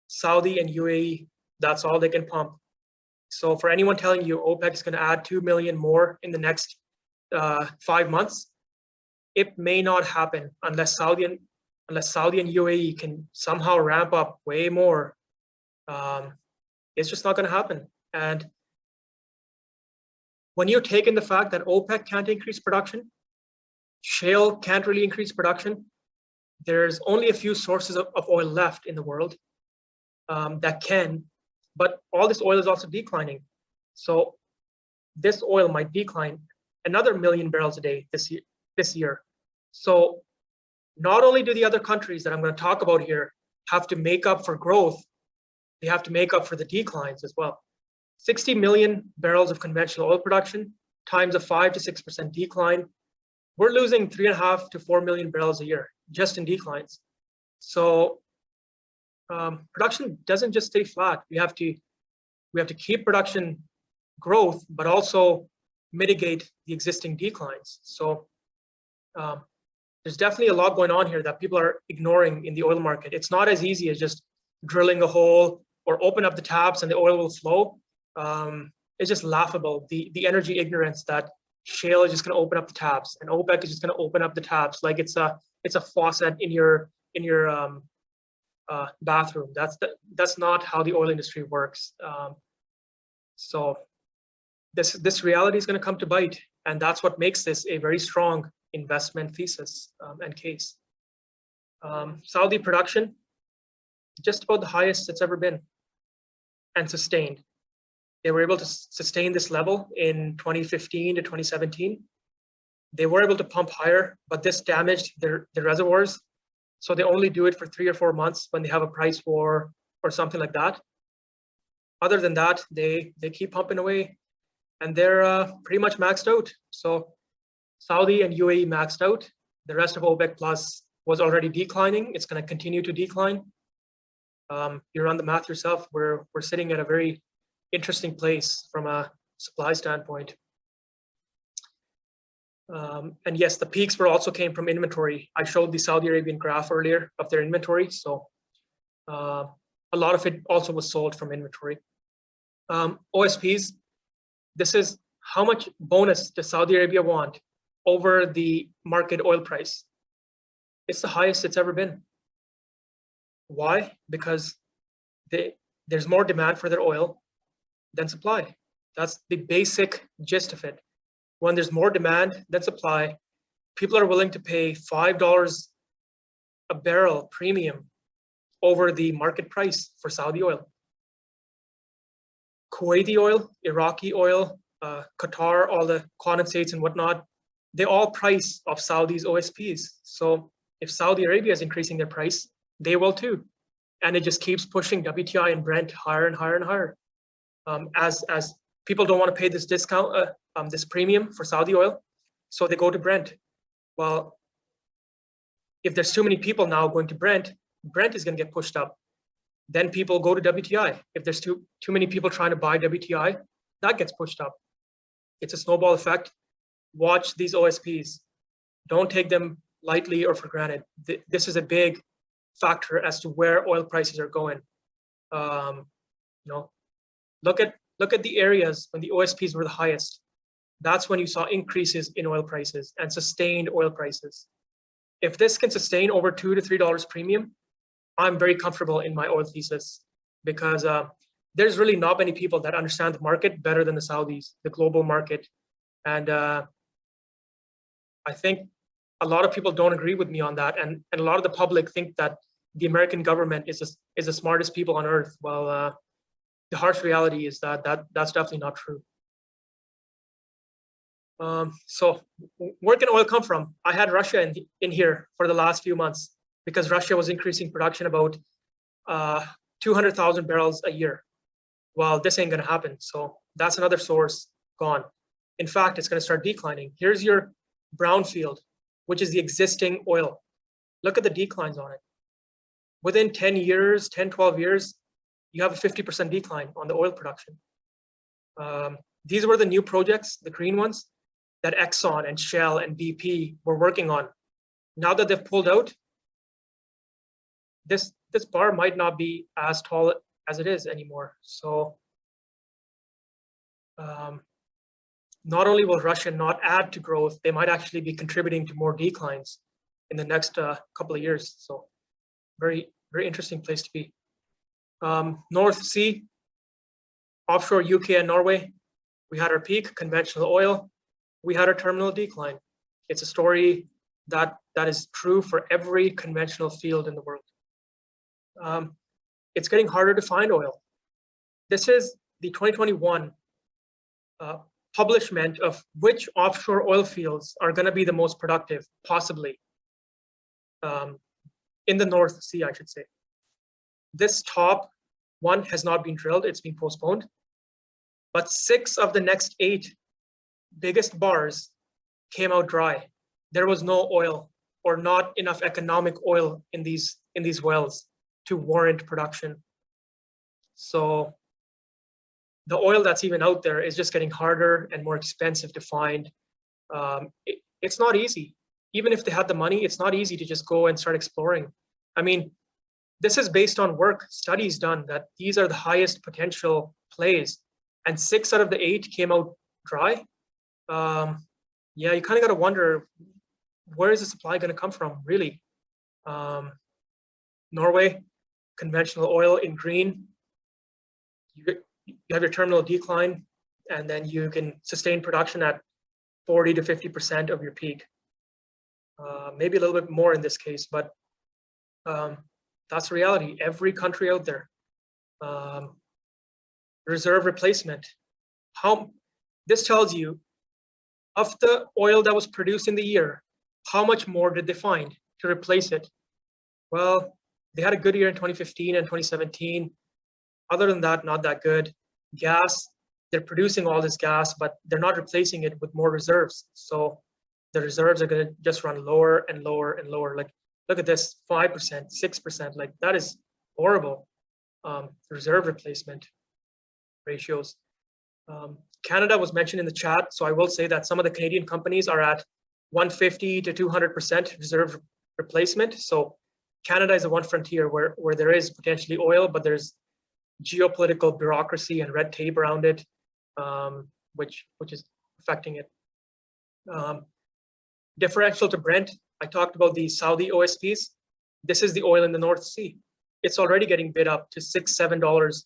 Saudi and UAE, that's all they can pump. So for anyone telling you OPEC is going to add 2 million more in the next 5 months, it may not happen unless Saudi and UAE can somehow ramp up way more. It's just not going to happen. And when you take in the fact that OPEC can't increase production, shale can't really increase production, there's only a few sources of oil left in the world that can, but all this oil is also declining. So this oil might decline another 1 million barrels a day this year. So not only do the other countries that I'm going to talk about here have to make up for growth, they have to make up for the declines as well. 60 million barrels of conventional oil production times a 5 to 6% decline, we're losing 3.5 to 4 million barrels a year just in declines. So production doesn't just stay flat. We have to keep production growth, but also mitigate the existing declines. So there's definitely a lot going on here that people are ignoring in the oil market. It's not as easy as just drilling a hole or open up the taps and the oil will flow. It's just laughable, the energy ignorance that shale is just going to open up the taps and OPEC is just going to open up the taps like it's a faucet in your bathroom. That's not how the oil industry works. So this reality is going to come to bite, and that's what makes this a very strong investment thesis and case. Saudi production, just about the highest it's ever been, and sustained. They were able to sustain this level in 2015 to 2017. They were able to pump higher, but this damaged their reservoirs. So they only do it for 3 or 4 months when they have a price war or something like that. Other than that, they keep pumping away, and they're pretty much maxed out. So Saudi and UAE maxed out. The rest of OPEC Plus was already declining. It's going to continue to decline. You run the math yourself. We're sitting at a very interesting place from a supply standpoint. And yes, the peaks also came from inventory. I showed the Saudi Arabian graph earlier of their inventory. So a lot of it also was sold from inventory. OSPs, this is how much bonus does Saudi Arabia want over the market oil price. It's the highest it's ever been. Why? Because there's more demand for their oil than supply. That's the basic gist of it. When there's more demand than supply, people are willing to pay $5 a barrel premium over the market price for Saudi oil. Kuwaiti oil, Iraqi oil, Qatar, all the condensates and whatnot, they all price off Saudi's OSPs. So if Saudi Arabia is increasing their price, they will too. And it just keeps pushing WTI and Brent higher and higher and higher. As people don't want to pay this discount, this premium for Saudi oil, so they go to Brent. Well, if there's too many people now going to Brent, Brent is going to get pushed up. Then people go to WTI. If there's too many people trying to buy WTI, that gets pushed up. It's a snowball effect. Watch these OSPs. Don't take them lightly or for granted. This is a big factor as to where oil prices are going. Look at the areas when the OSPs were the highest. That's when you saw increases in oil prices and sustained oil prices. If this can sustain over $2 to $3 premium, I'm very comfortable in my oil thesis, because there's really not many people that understand the market better than the Saudis, the global market. And I think a lot of people don't agree with me on that. And a lot of the public think that the American government is the smartest people on earth. Well, the harsh reality is that that's definitely not true. So where can oil come from? I had Russia in here for the last few months because Russia was increasing production about 200,000 barrels a year. Well, this ain't gonna happen. So that's another source gone. In fact, it's gonna start declining. Here's your brownfield, which is the existing oil. Look at the declines on it. Within 10 years, 10, 12 years, you have a 50% decline on the oil production. These were the new projects, the green ones, that Exxon and Shell and BP were working on. Now that they've pulled out, this bar might not be as tall as it is anymore. So not only will Russia not add to growth, they might actually be contributing to more declines in the next couple of years. So very, very interesting place to be. North Sea, offshore UK and Norway, we had our peak, conventional oil, we had our terminal decline. It's a story that is true for every conventional field in the world. It's getting harder to find oil. This is the 2021 publishment of which offshore oil fields are going to be the most productive, possibly, in the North Sea, I should say. This top one has not been drilled, it's been postponed. But 6 of the next 8 biggest bars came out dry. There was no oil or not enough economic oil in these wells to warrant production. So the oil that's even out there is just getting harder and more expensive to find. It's not easy. Even if they had the money, it's not easy to just go and start exploring. I mean, this is based on work, studies done, that these are the highest potential plays. And 6 out of the 8 came out dry. Yeah, you kind of got to wonder, where is the supply going to come from, really? Norway, conventional oil in green. You have your terminal decline, and then you can sustain production at 40 to 50% of your peak. Maybe a little bit more in this case, but that's reality. Every country out there. Reserve replacement. This tells you, of the oil that was produced in the year, how much more did they find to replace it? Well, they had a good year in 2015 and 2017. Other than that, not that good. Gas, they're producing all this gas, but they're not replacing it with more reserves. So the reserves are going to just run lower and lower and lower. Like, look at this, 5%, 6%. Like, that is horrible. Reserve replacement ratios. Canada was mentioned in the chat, so I will say that some of the Canadian companies are at 150 to 200% reserve replacement. So Canada is the one frontier where there is potentially oil, but there's geopolitical bureaucracy and red tape around it, which is affecting it. Differential to Brent, I talked about the Saudi OSPs. This is the oil in the North Sea. It's already getting bid up to $6, $7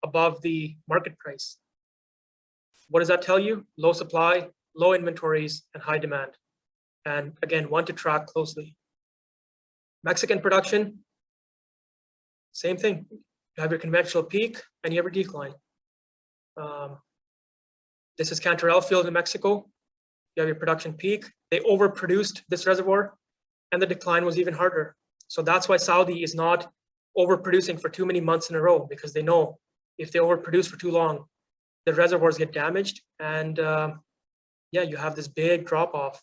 above the market price. What does that tell you? Low supply, low inventories, and high demand. And again, one to track closely. Mexican production, same thing. You have your conventional peak and you have your decline. This is Cantarell field in Mexico. You have your production peak. They overproduced this reservoir and the decline was even harder. So that's why Saudi is not overproducing for too many months in a row, because they know if they overproduce for too long, the reservoirs get damaged, and yeah, you have this big drop off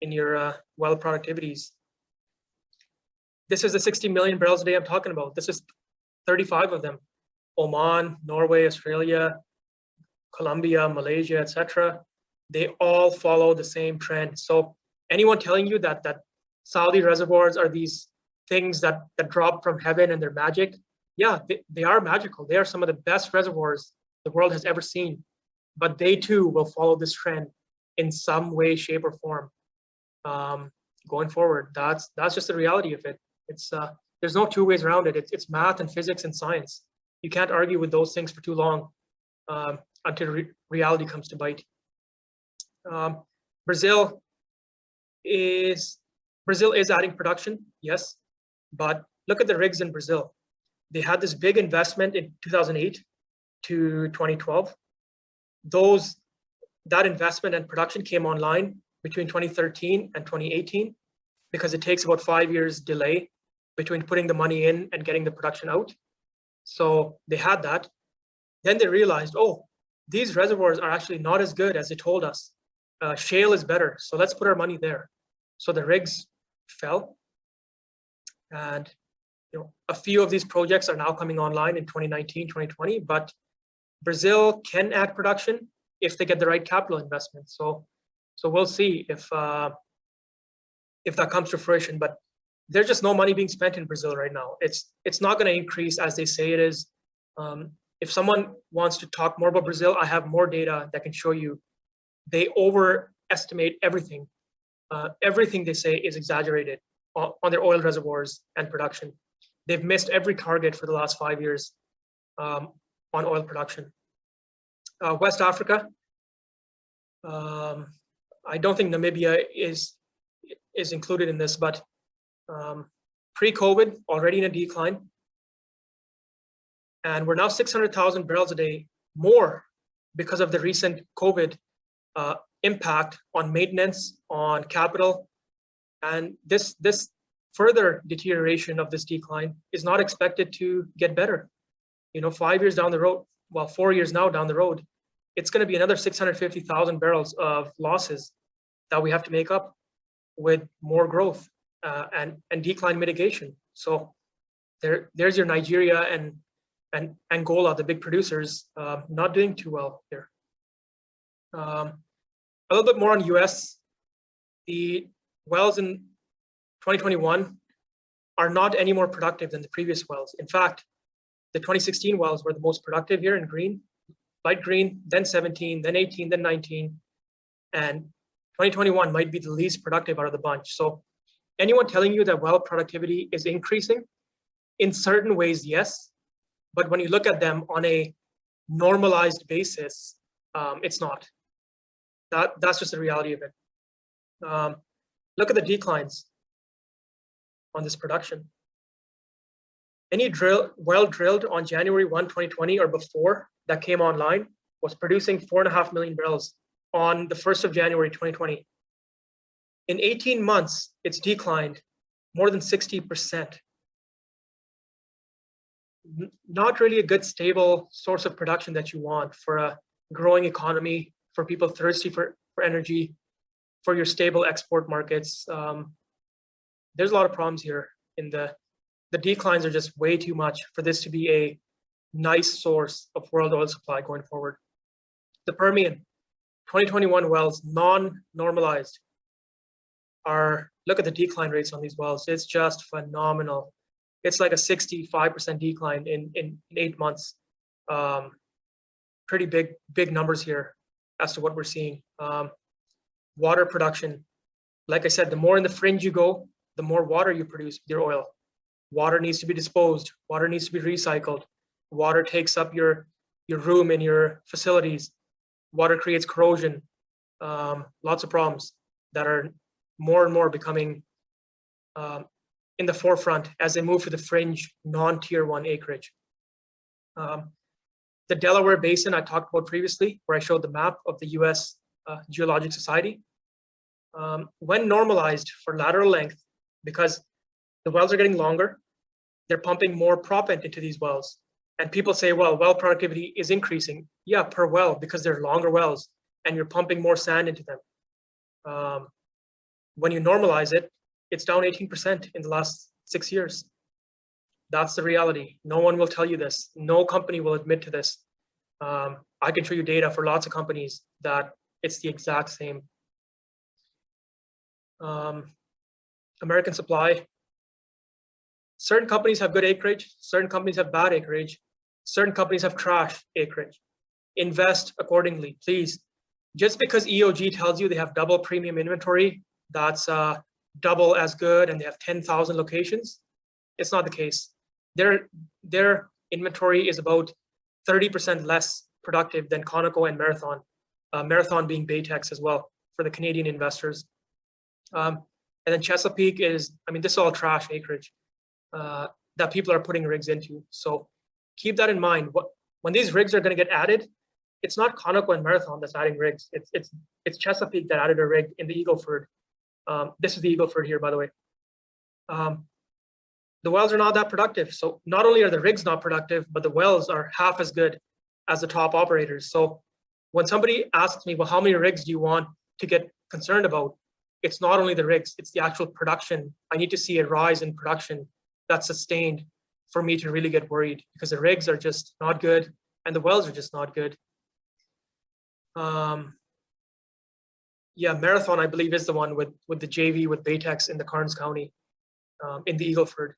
in your well productivities. This is the 60 million barrels a day I'm talking about. This is 35 of them. Oman, Norway, Australia, Colombia, Malaysia, etc. They all follow the same trend. So anyone telling you that Saudi reservoirs are these things that drop from heaven and they're magic, yeah, they are magical. They are some of the best reservoirs the world has ever seen, but they too will follow this trend in some way, shape, or form going forward. That's just the reality of it. It's there's no two ways around it. It's math and physics and science. You can't argue with those things for too long until reality comes to bite. Brazil is adding production, yes, but look at the rigs in Brazil. They had this big investment in 2008 to 2012. That investment and production came online between 2013 and 2018, because it takes about 5 years delay between putting the money in and getting the production out. So they had that. Then they realized, oh, these reservoirs are actually not as good as they told us. Shale is better, so let's put our money there. So the rigs fell, and a few of these projects are now coming online in 2019, 2020, but Brazil can add production if they get the right capital investment. So we'll see if that comes to fruition. But there's just no money being spent in Brazil right now. It's not going to increase as they say it is. If someone wants to talk more about Brazil, I have more data that can show you they overestimate everything. Everything they say is exaggerated on their oil reservoirs and production. They've missed every target for the last 5 years on oil production. West Africa, I don't think Namibia is included in this, but pre-COVID, already in a decline. And we're now 600,000 barrels a day more because of the recent COVID impact on maintenance, on capital. And this further deterioration of this decline is not expected to get better. 5 years down the road, well, 4 years now down the road, it's going to be another 650,000 barrels of losses that we have to make up with more growth and decline mitigation. So there's your Nigeria and Angola, the big producers, not doing too well here. A little bit more on US. The wells in 2021 are not any more productive than the previous wells. In fact, the 2016 wells were the most productive here in green, light green, then 17, then 18, then 19. And 2021 might be the least productive out of the bunch. So anyone telling you that well productivity is increasing, in certain ways, yes. But when you look at them on a normalized basis, it's not. That's just the reality of it. Look at the declines on this production. Any well drilled on January 1, 2020 or before that came online was producing 4.5 million barrels on the 1st of January 2020. In 18 months, it's declined more than 60%. Not really a good, stable source of production that you want for a growing economy, for people thirsty for energy, for your stable export markets. There's a lot of problems here. In the declines are just way too much for this to be a nice source of world oil supply going forward. The Permian, 2021 wells, non-normalized, look at the decline rates on these wells. It's just phenomenal. It's like a 65% decline in 8 months. Pretty big numbers here as to what we're seeing. Water production, like I said, the more in the fringe you go, the more water you produce with your oil. Water needs to be disposed. Water needs to be recycled. Water takes up your room in your facilities. Water creates corrosion. Lots of problems that are more and more becoming in the forefront as they move to the fringe non-tier 1 acreage. The Delaware Basin I talked about previously, where I showed the map of the US Geologic Society, when normalized for lateral length, because the wells are getting longer, they're pumping more proppant into these wells. And people say, well, well productivity is increasing. Yeah, per well, because they're longer wells and you're pumping more sand into them. When you normalize it, it's down 18% in the last 6 years. That's the reality. No one will tell you this. No company will admit to this. I can show you data for lots of companies that it's the exact same. American Supply. Certain companies have good acreage. Certain companies have bad acreage. Certain companies have trash acreage. Invest accordingly, please. Just because EOG tells you they have double premium inventory, that's double as good and they have 10,000 locations, it's not the case. Their inventory is about 30% less productive than Conoco and Marathon. Marathon being Baytex as well for the Canadian investors. And then Chesapeake is, this is all trash acreage that people are putting rigs into. So keep that in mind. When these rigs are going to get added, it's not Conoco and Marathon that's adding rigs. It's Chesapeake that added a rig in the Eagle Ford. This is the Eagle Ford here, by the way. The wells are not that productive. So not only are the rigs not productive, but the wells are half as good as the top operators. So when somebody asks me, well, how many rigs do you want to get concerned about? It's not only the rigs, it's the actual production. I need to see a rise in production that's sustained for me to really get worried, because the rigs are just not good and the wells are just not good. Yeah, Marathon, I believe, is the one with the JV with Baytex in the Karnes County, in the Eagle Ford.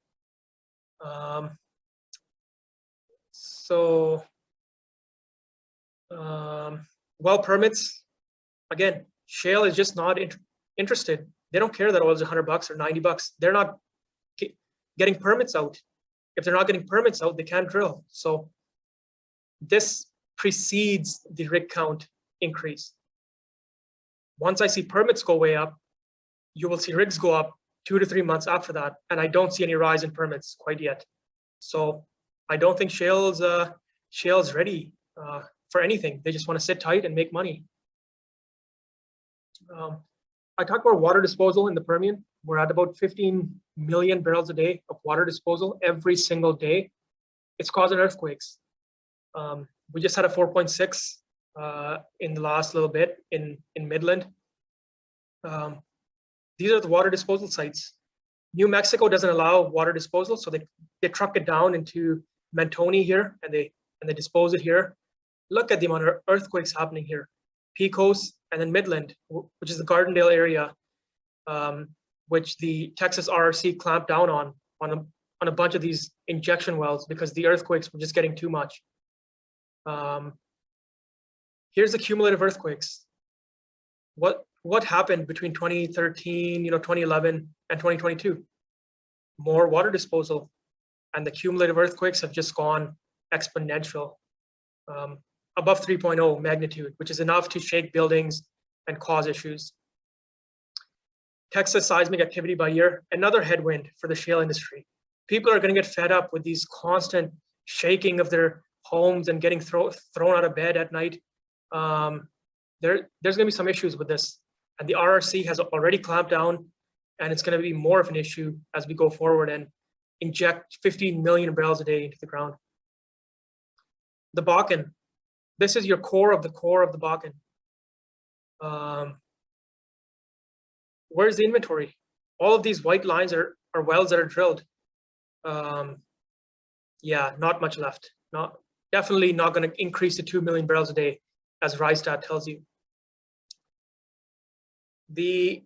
So Well permits, again, shale is just not interested. They don't care that oil is $100 or $90. They're not getting permits out. If they're not getting permits out, they can't drill. So this precedes the rig count increase. Once I see permits go way up, you will see rigs go up 2 to 3 months after that, and I don't see any rise in permits quite yet. So I don't think shale's ready for anything. They just want to sit tight and make money. I talked about water disposal in the Permian. We're at about 15 million barrels a day of water disposal every single day. It's causing earthquakes. We just had a 4.6 in the last little bit in Midland. These are the water disposal sites. New Mexico doesn't allow water disposal, so they truck it down into Mentoni here, and they dispose it here. Look at the amount of earthquakes happening here. Pecos and then Midland, which is the Gardendale area, which the Texas RRC clamped down on a bunch of these injection wells because the earthquakes were just getting too much. Here's the cumulative earthquakes. What happened between 2013, 2011, and 2022? More water disposal, and the cumulative earthquakes have just gone exponential, above 3.0 magnitude, which is enough to shake buildings and cause issues. Texas seismic activity by year, another headwind for the shale industry. People are going to get fed up with these constant shaking of their homes and getting thrown out of bed at night. There's going to be some issues with this, and the RRC has already clamped down, and it's going to be more of an issue as we go forward and inject 15 million barrels a day into the ground. The Bakken, this is your core of the Bakken. Where's the inventory? All of these white lines are wells that are drilled. Yeah, not much left. Definitely not going to increase to 2 million barrels a day, as Rystad tells you. The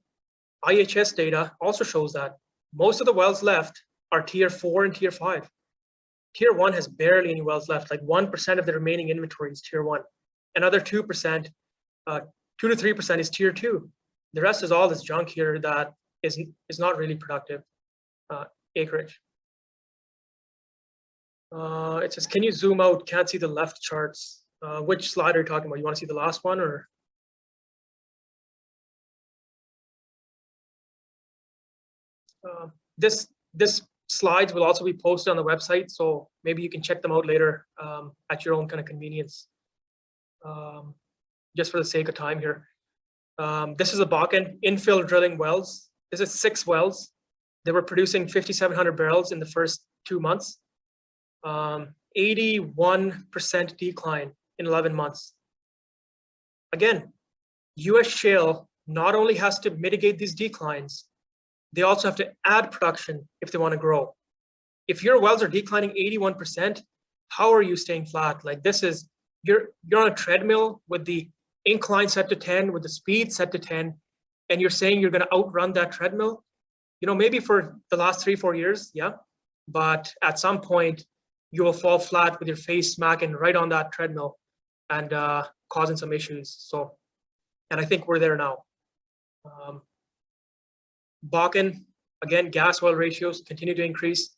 IHS data also shows that most of the wells left are tier 4 and tier 5. Tier 1 has barely any wells left, like 1% of the remaining inventory is tier 1. Another 2%, 2 to 3% is tier 2. The rest is all this junk here that is not really productive acreage. It says, can you zoom out? Can't see the left charts. Which slide are you talking about? You want to see the last one, or? This slides will also be posted on the website, so maybe you can check them out later at your own kind of convenience. Just for the sake of time here. This is a Bakken infill drilling wells. This is 6 wells. They were producing 5,700 barrels in the first 2 months. 81% decline in 11 months. Again, US shale not only has to mitigate these declines, they also have to add production if they want to grow. If your wells are declining 81%, how are you staying flat? Like, this is, you're on a treadmill with the incline set to 10, with the speed set to 10, and you're saying you're going to outrun that treadmill. Maybe for the last 3-4 years, yeah, but at some point you will fall flat with your face smacking right on that treadmill and causing some issues. So, and I think we're there now. Bakken, again, gas oil ratios continue to increase.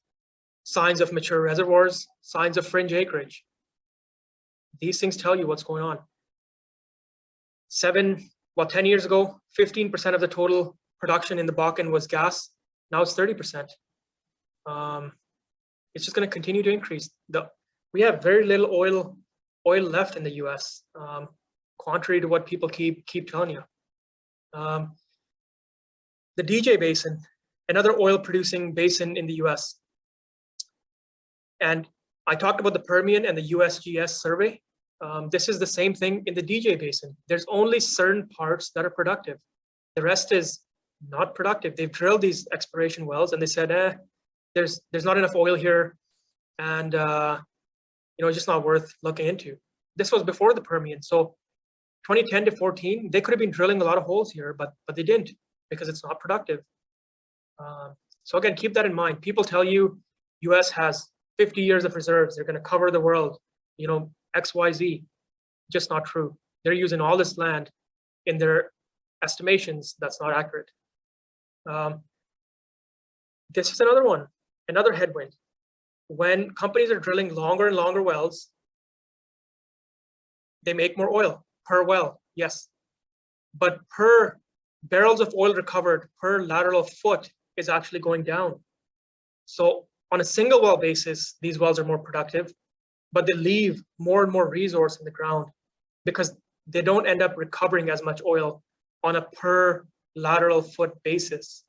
Signs of mature reservoirs, signs of fringe acreage. These things tell you what's going on. 10 years ago, 15% of the total production in the Bakken was gas. Now it's 30%. It's just going to continue to increase. We have very little oil left in the US, contrary to what people keep telling you. The DJ Basin, another oil producing basin in the US. And I talked about the Permian and the USGS survey. This is the same thing in the DJ Basin. There's only certain parts that are productive. The rest is not productive. They've drilled these exploration wells and they said, there's not enough oil here, and it's just not worth looking into. This was before the Permian. So 2010 to 14, they could have been drilling a lot of holes here, but they didn't, because it's not productive. So again, keep that in mind. People tell you US has 50 years of reserves. They're going to cover the world, XYZ. just not true. They're using all this land in their estimations. That's not accurate. This is another one, another headwind. When companies are drilling longer and longer wells, they make more oil per well, yes. But per barrels of oil recovered per lateral foot is actually going down. So on a single well basis, these wells are more productive, but they leave more and more resource in the ground because they don't end up recovering as much oil on a per lateral foot basis.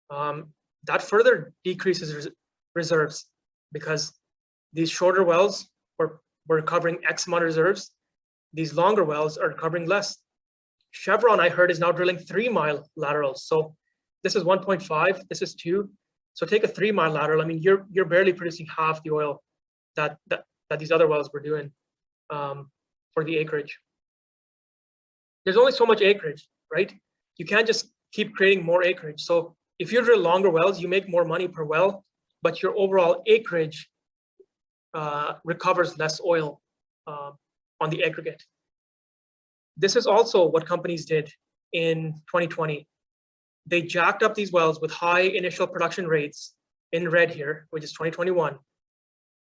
That further decreases reserves because these shorter wells were recovering X amount of reserves. These longer wells are recovering less. Chevron, I heard, is now drilling 3-mile laterals. So this is 1.5, this is 2. So take a 3-mile lateral. I mean, you're barely producing half the oil that these other wells were doing for the acreage. There's only so much acreage, right? You can't just keep creating more acreage. So if you drill longer wells, you make more money per well, but your overall acreage recovers less oil on the aggregate. This is also what companies did in 2020. They jacked up these wells with high initial production rates in red here, which is 2021.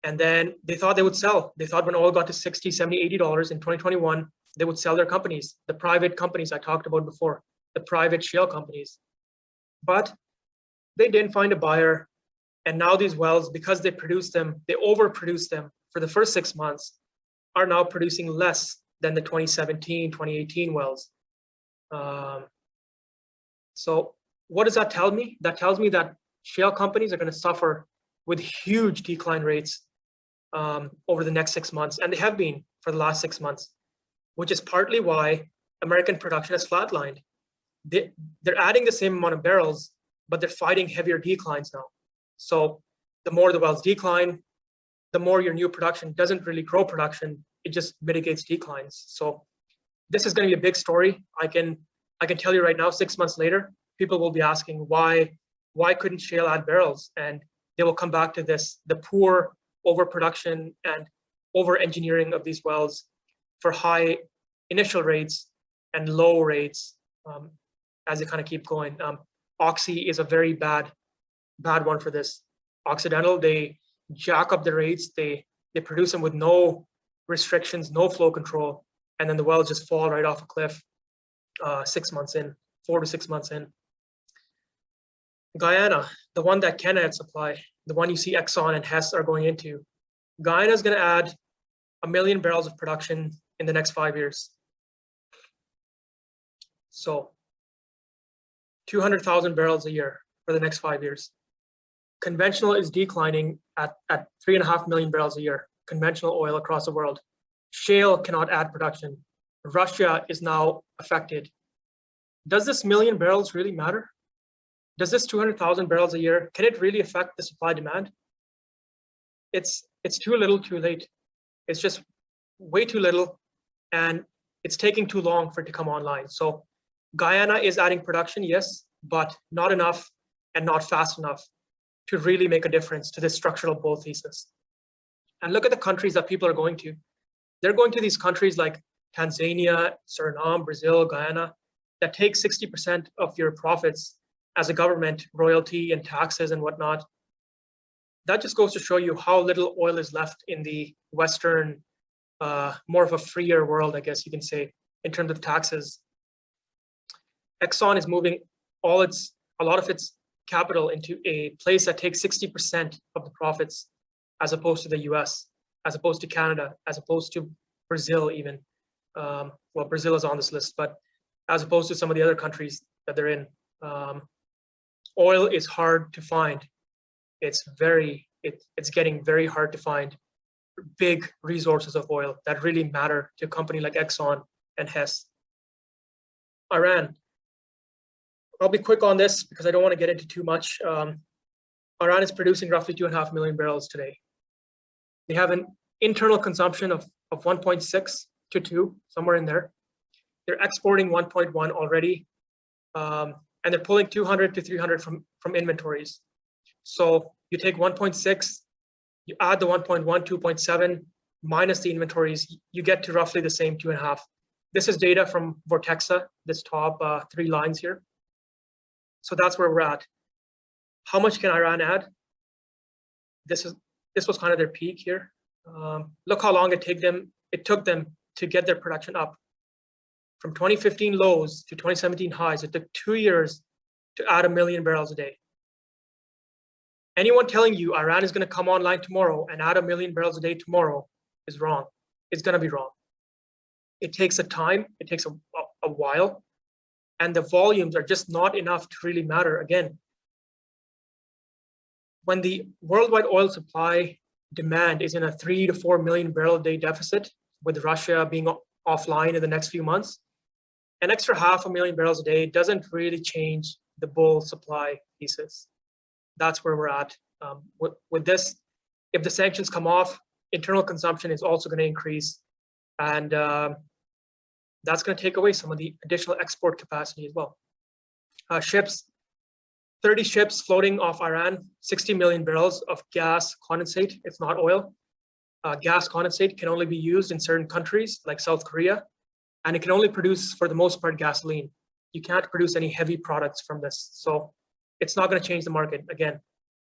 And then they thought they would sell. They thought when oil got to 60, 70, $80 in 2021, they would sell their companies, the private companies I talked about before, the private shale companies. But they didn't find a buyer. And now these wells, because they produced them, they overproduced them for the first 6 months, are now producing less than the 2017, 2018 wells. So what does that tell me? That tells me that shale companies are going to suffer with huge decline rates over the next 6 months, and they have been for the last 6 months, which is partly why American production has flatlined. They're adding the same amount of barrels, but they're fighting heavier declines now. So the more the wells decline, the more your new production doesn't really grow production, it just mitigates declines. So this is going to be a big story. I can tell you right now, 6 months later, people will be asking why couldn't shale add barrels? And they will come back to this, the poor overproduction and over engineering of these wells for high initial rates and low rates as they kind of keep going. Oxy is a very bad one for this. Occidental, they jack up the rates, they produce them with no restrictions, no flow control, and then the wells just fall right off a cliff 6 months in, 4 to 6 months in. Guyana, the one that Canada had supply, the one you see Exxon and Hess are going into. Guyana is going to add 1 million barrels of production in the next 5 years. So 200,000 barrels a year for the next 5 years. Conventional is declining at 3.5 million barrels a year, conventional oil across the world. Shale cannot add production. Russia is now affected. Does this 1 million barrels really matter? Does this 200,000 barrels a year, can it really affect the supply demand? It's too little, too late. It's just way too little, and it's taking too long for it to come online. So Guyana is adding production, yes, but not enough and not fast enough to really make a difference to this structural bull thesis. And look at the countries that people are going to. They're going to these countries like Tanzania, Suriname, Brazil, Guyana, that take 60% of your profits as a government, royalty and taxes and whatnot. That just goes to show you how little oil is left in the Western, more of a freer world, I guess you can say, in terms of taxes. Exxon is moving a lot of its capital into a place that takes 60% of the profits, as opposed to the US, as opposed to Canada, as opposed to Brazil even. Well, Brazil is on this list, but as opposed to some of the other countries that they're in. Oil is hard to find. It's getting very hard to find big resources of oil that really matter to a company like Exxon and Hess. Iran. I'll be quick on this because I don't want to get into too much. Iran is producing roughly 2.5 million barrels today. They have an internal consumption of 1.6 to 2, somewhere in there. They're exporting 1.1 already, and they're pulling 200 to 300 from inventories. So you take 1.6, you add the 1.1, 2.7, minus the inventories, you get to roughly the same 2.5. This is data from Vortexa, this top 3 lines here. So that's where we're at. How much can Iran add? This was kind of their peak here. Look how long it took them to get their production up. From 2015 lows to 2017 highs, it took 2 years to add 1 million barrels a day. Anyone telling you Iran is going to come online tomorrow and add 1 million barrels a day tomorrow is wrong. It's going to be wrong. It takes a time, it takes a while, and the volumes are just not enough to really matter. Again, when the worldwide oil supply demand is in a 3 to 4 million barrel a day deficit, with Russia being offline in the next few months, an extra 500,000 barrels a day doesn't really change the bull supply thesis. That's where we're at. With this, if the sanctions come off, internal consumption is also going to increase, and that's going to take away some of the additional export capacity as well. Ships, 30 ships floating off Iran, 60 million barrels of gas condensate. It's not oil. Gas condensate can only be used in certain countries like South Korea, and it can only produce, for the most part, gasoline. You can't produce any heavy products from this. So it's not going to change the market again.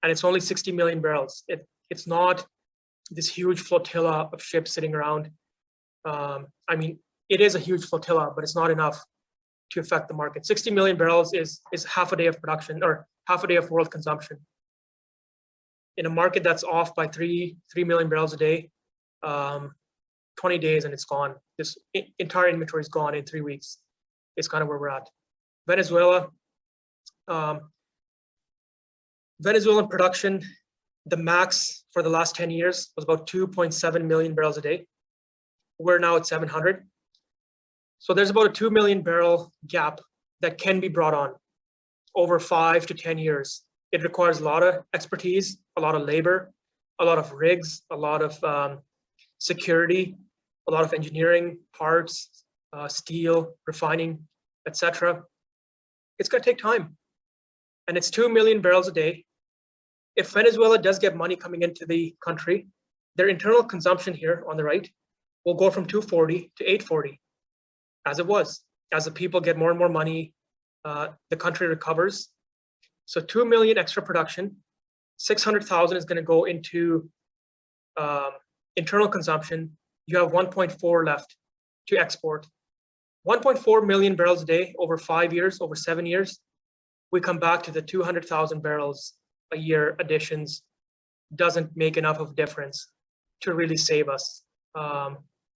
And it's only 60 million barrels. It's not this huge flotilla of ships sitting around. I mean, it is a huge flotilla, but it's not enough to affect the market. 60 million barrels is half a day of production, or half a day of world consumption. In a market that's off by 3 million barrels a day, 20 days and it's gone. This entire inventory is gone in 3 weeks. It's kind of where we're at. Venezuela, Venezuelan production, the max for the last 10 years was about 2.7 million barrels a day. We're now at 700. So there's about a 2 million barrel gap that can be brought on over 5 to 10 years. It requires a lot of expertise, a lot of labor, a lot of rigs, a lot of security, a lot of engineering, parts, steel, refining, etc. It's going to take time. And it's 2 million barrels a day. If Venezuela does get money coming into the country, their internal consumption here on the right will go from 240 to 840, as it was. As the people get more and more money, the country recovers. So 2 million extra production, 600,000 is going to go into internal consumption. You have 1.4 left to export. 1.4 million barrels a day over 5 years, over 7 years. We come back to the 200,000 barrels a year additions. Doesn't make enough of a difference to really save us.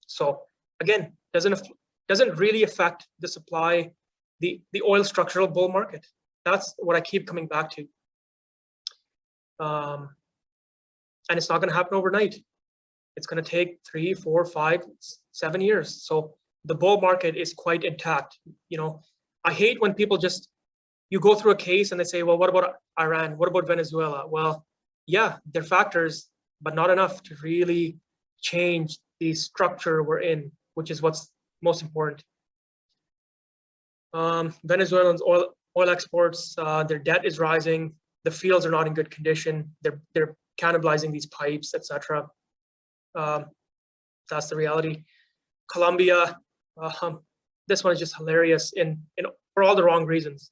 So again, doesn't really affect the supply, the oil structural bull market. That's what I keep coming back to. And it's not going to happen overnight. It's going to take 3, 4, 5, 7 years. So the bull market is quite intact. You know, I hate when people just, you go through a case and they say, well, what about Iran? What about Venezuela? Well, yeah, they're factors, but not enough to really change the structure we're in, which is what's most important. Venezuelans oil exports, their debt is rising. The fields are not in good condition. They're cannibalizing these pipes, etc. That's the reality. Colombia, this one is just hilarious for all the wrong reasons.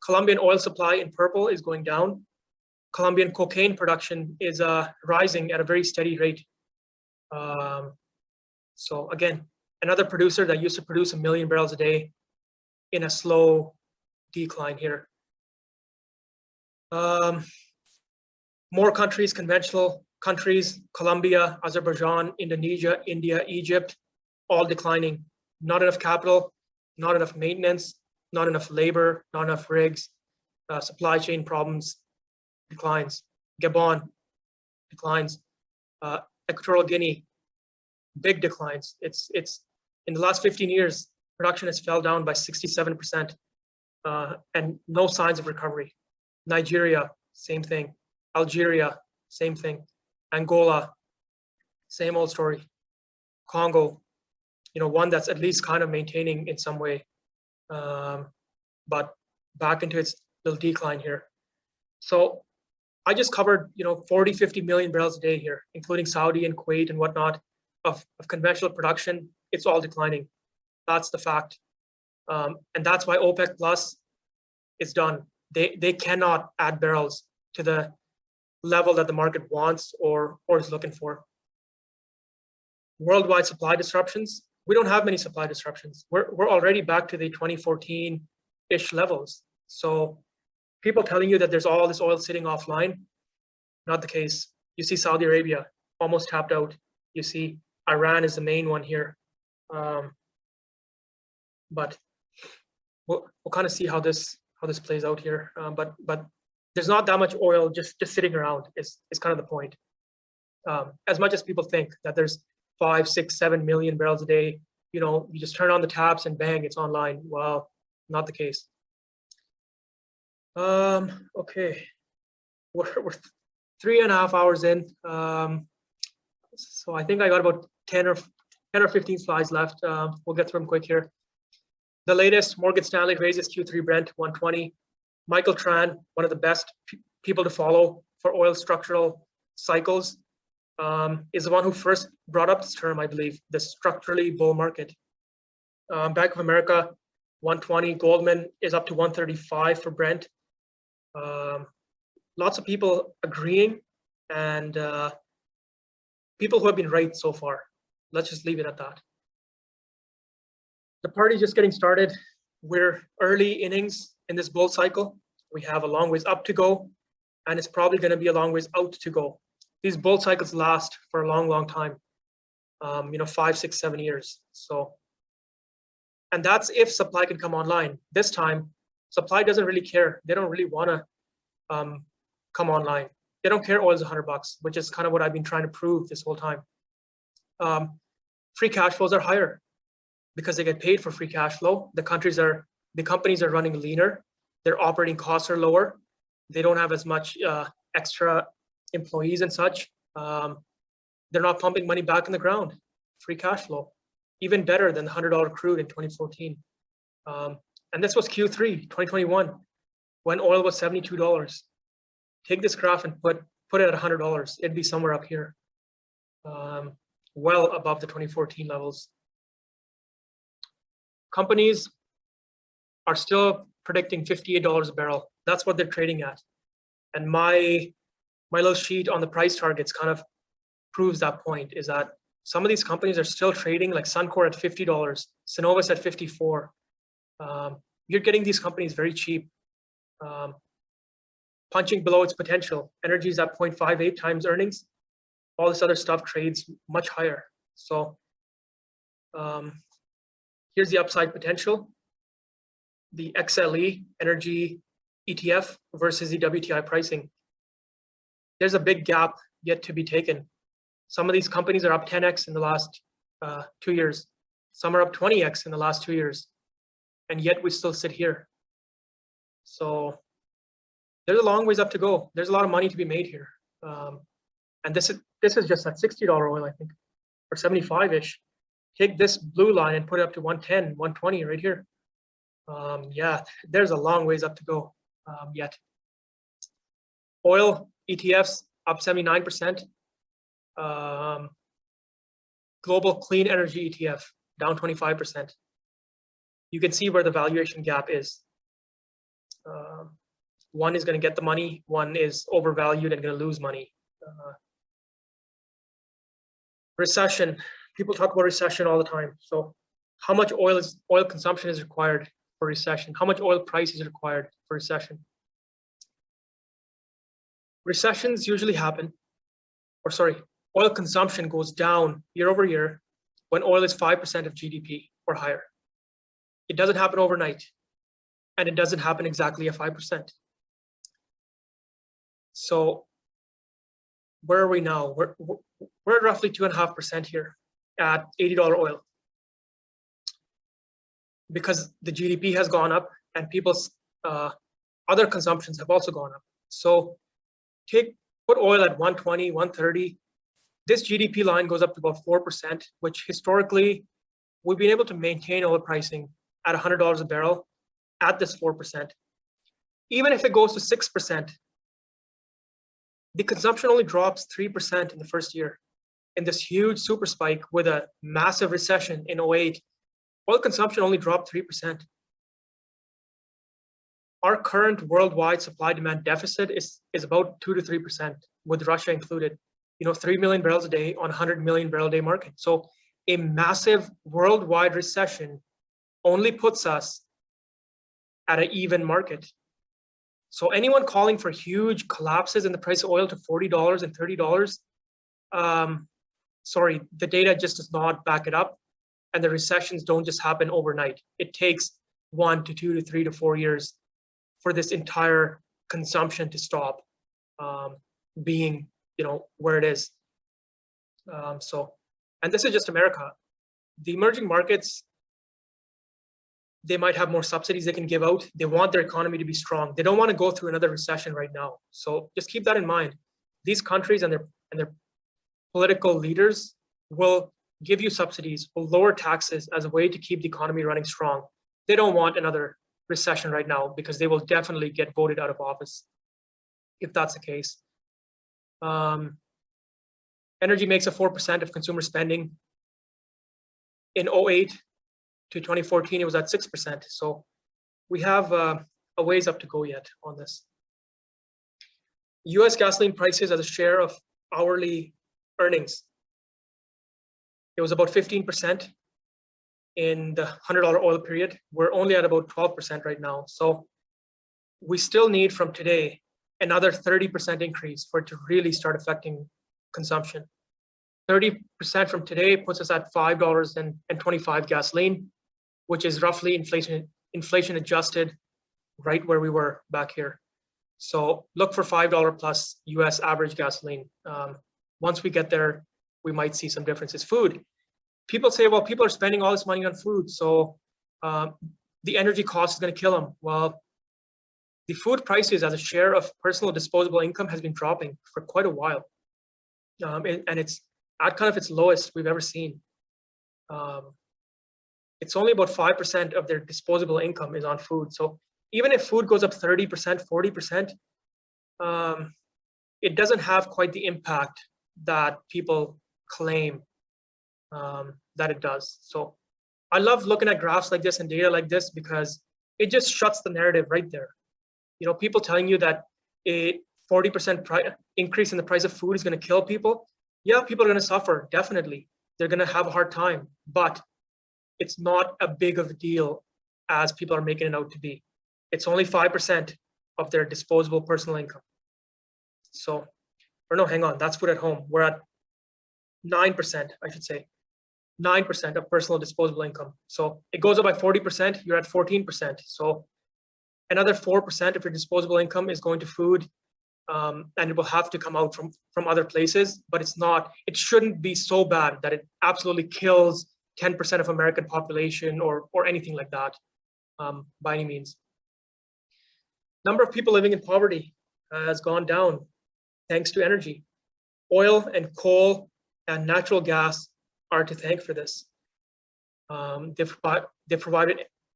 Colombian oil supply in purple is going down. Colombian cocaine production is rising at a very steady rate. So again, another producer that used to produce 1 million barrels a day in a slow decline here. More countries, conventional countries, Colombia, Azerbaijan, Indonesia, India, Egypt, all declining. Not enough capital, not enough maintenance, not enough labor, not enough rigs, supply chain problems, declines. Gabon, declines. Equatorial Guinea, big declines. It's in the last 15 years, production has fell down by 67%, and no signs of recovery. Nigeria, same thing. Algeria, same thing. Angola, same old story. Congo, you know, one that's at least kind of maintaining in some way, but back into its little decline here. So I just covered, you know, 40, 50 million barrels a day here, including Saudi and Kuwait and whatnot. of conventional production, it's all declining. That's the fact. And that's why OPEC Plus is done. They cannot add barrels to the level that the market wants or is looking for. Worldwide supply disruptions, we don't have many supply disruptions. We're already back to the 2014-ish levels. So people telling you that there's all this oil sitting offline, not the case. You see Saudi Arabia almost tapped out. You see Iran is the main one here. But we'll kind of see how this plays out here. But there's not that much oil just sitting around is kind of the point. As much as people think that there's 5, 6, 7 million barrels a day, you just turn on the taps and bang, it's online. Well, not the case. Okay, we're 3.5 hours in. So I think I got about 10 or 15 slides left. We'll get through them quick here. The latest, Morgan Stanley raises Q3 Brent 120. Michael Tran, one of the best people to follow for oil structural cycles, is the one who first brought up this term, I believe, the structurally bull market. Bank of America, 120. Goldman is up to 135 for Brent. Lots of people agreeing, and people who have been right so far. Let's just leave it at that. The party's just getting started. We're early innings in this bull cycle. We have a long ways up to go, and it's probably going to be a long ways out to go. These bull cycles last for a long, long time. 5, 6, 7 years. So, and that's if supply can come online. This time, supply doesn't really care. They don't really want to come online. They don't care oil's $100, which is kind of what I've been trying to prove this whole time. Free cash flows are higher because they get paid for free cash flow. The companies are running leaner. Their operating costs are lower. They don't have as much extra employees and such. They're not pumping money back in the ground. Free cash flow, even better than the $100 crude in 2014. And this was Q3 2021 when oil was $72. Take this graph and put it at $100. It'd be somewhere up here, well above the 2014 levels. Companies are still predicting $58 a barrel. That's what they're trading at. And my little sheet on the price targets kind of proves that point, is that some of these companies are still trading, like Suncor at $50, Cenovus at $54. You're getting these companies very cheap, punching below its potential. Energy is at 0.58 times earnings. All this other stuff trades much higher. So here's the upside potential. The XLE energy ETF versus the WTI pricing. There's a big gap yet to be taken. Some of these companies are up 10x in the last 2 years. Some are up 20x in the last 2 years. And yet we still sit here. So there's a long ways up to go. There's a lot of money to be made here. And this is just at $60 oil, I think, or 75-ish. Take this blue line and put it up to 110, 120 right here. Yeah, there's a long ways up to go yet. Oil ETFs up 79%. Global clean energy ETF down 25%. You can see where the valuation gap is. One is going to get the money, one is overvalued and going to lose money. Recession. People talk about recession all the time. So how much oil consumption is required for recession? How much oil price is required for recession? Recessions usually happen, oil consumption goes down year over year when oil is 5% of GDP or higher. It doesn't happen overnight, and it doesn't happen exactly at 5%. So where are we now? We're at roughly 2.5% here at $80 oil, because the GDP has gone up and people's other consumptions have also gone up. So put oil at 120, 130. This GDP line goes up to about 4%, which historically we've been able to maintain oil pricing at $100 a barrel at this 4%. Even if it goes to 6%, the consumption only drops 3% in the first year. in this huge super spike with a massive recession in '08, oil consumption only dropped 3%. Our current worldwide supply demand deficit is about 2 to 3%, with Russia included. 3 million barrels a day on 100 million barrel a day market. So a massive worldwide recession only puts us at an even market. So anyone calling for huge collapses in the price of oil to $40 and $30, sorry, the data just does not back it up. And the recessions don't just happen overnight. It takes 1 to 2 to 3 to 4 years for this entire consumption to stop being, where it is. And this is just America. The emerging markets, they might have more subsidies they can give out. They want their economy to be strong. They don't want to go through another recession right now. So just keep that in mind. These countries and their political leaders will give you subsidies, will lower taxes as a way to keep the economy running strong. They don't want another recession right now because they will definitely get voted out of office if that's the case. Energy makes up 4% of consumer spending. In '08 to 2014, it was at 6%. So we have a ways up to go yet on this. US gasoline prices as a share of hourly earnings. It was about 15% in the $100 oil period. We're only at about 12% right now. So we still need from today another 30% increase for it to really start affecting consumption. 30% from today puts us at $5.25 gasoline, which is roughly inflation adjusted right where we were back here. So look for $5 plus US average gasoline. Once we get there, we might see some differences. Food. People say, well, people are spending all this money on food, so the energy cost is going to kill them. Well, the food prices as a share of personal disposable income has been dropping for quite a while. And it's at kind of its lowest we've ever seen. It's only about 5% of their disposable income is on food. So even if food goes up 30%, 40%, it doesn't have quite the impact that people claim that it does. So I love looking at graphs like this and data like this because it just shuts the narrative right there. People telling you that a 40% increase in the price of food is going to kill people. Yeah, people are going to suffer, definitely. They're going to have a hard time, but it's not a big of a deal as people are making it out to be. It's only 5% of their disposable personal income. So, or no, hang on, that's food at home. We're at 9%, I should say. 9% of personal disposable income. So it goes up by 40%, you're at 14%. So another 4% of your disposable income is going to food, and it will have to come out from other places, but it shouldn't be so bad that it absolutely kills 10% of American population or anything like that by any means. Number of people living in poverty has gone down thanks to energy. Oil and coal and natural gas are to thank for this. They've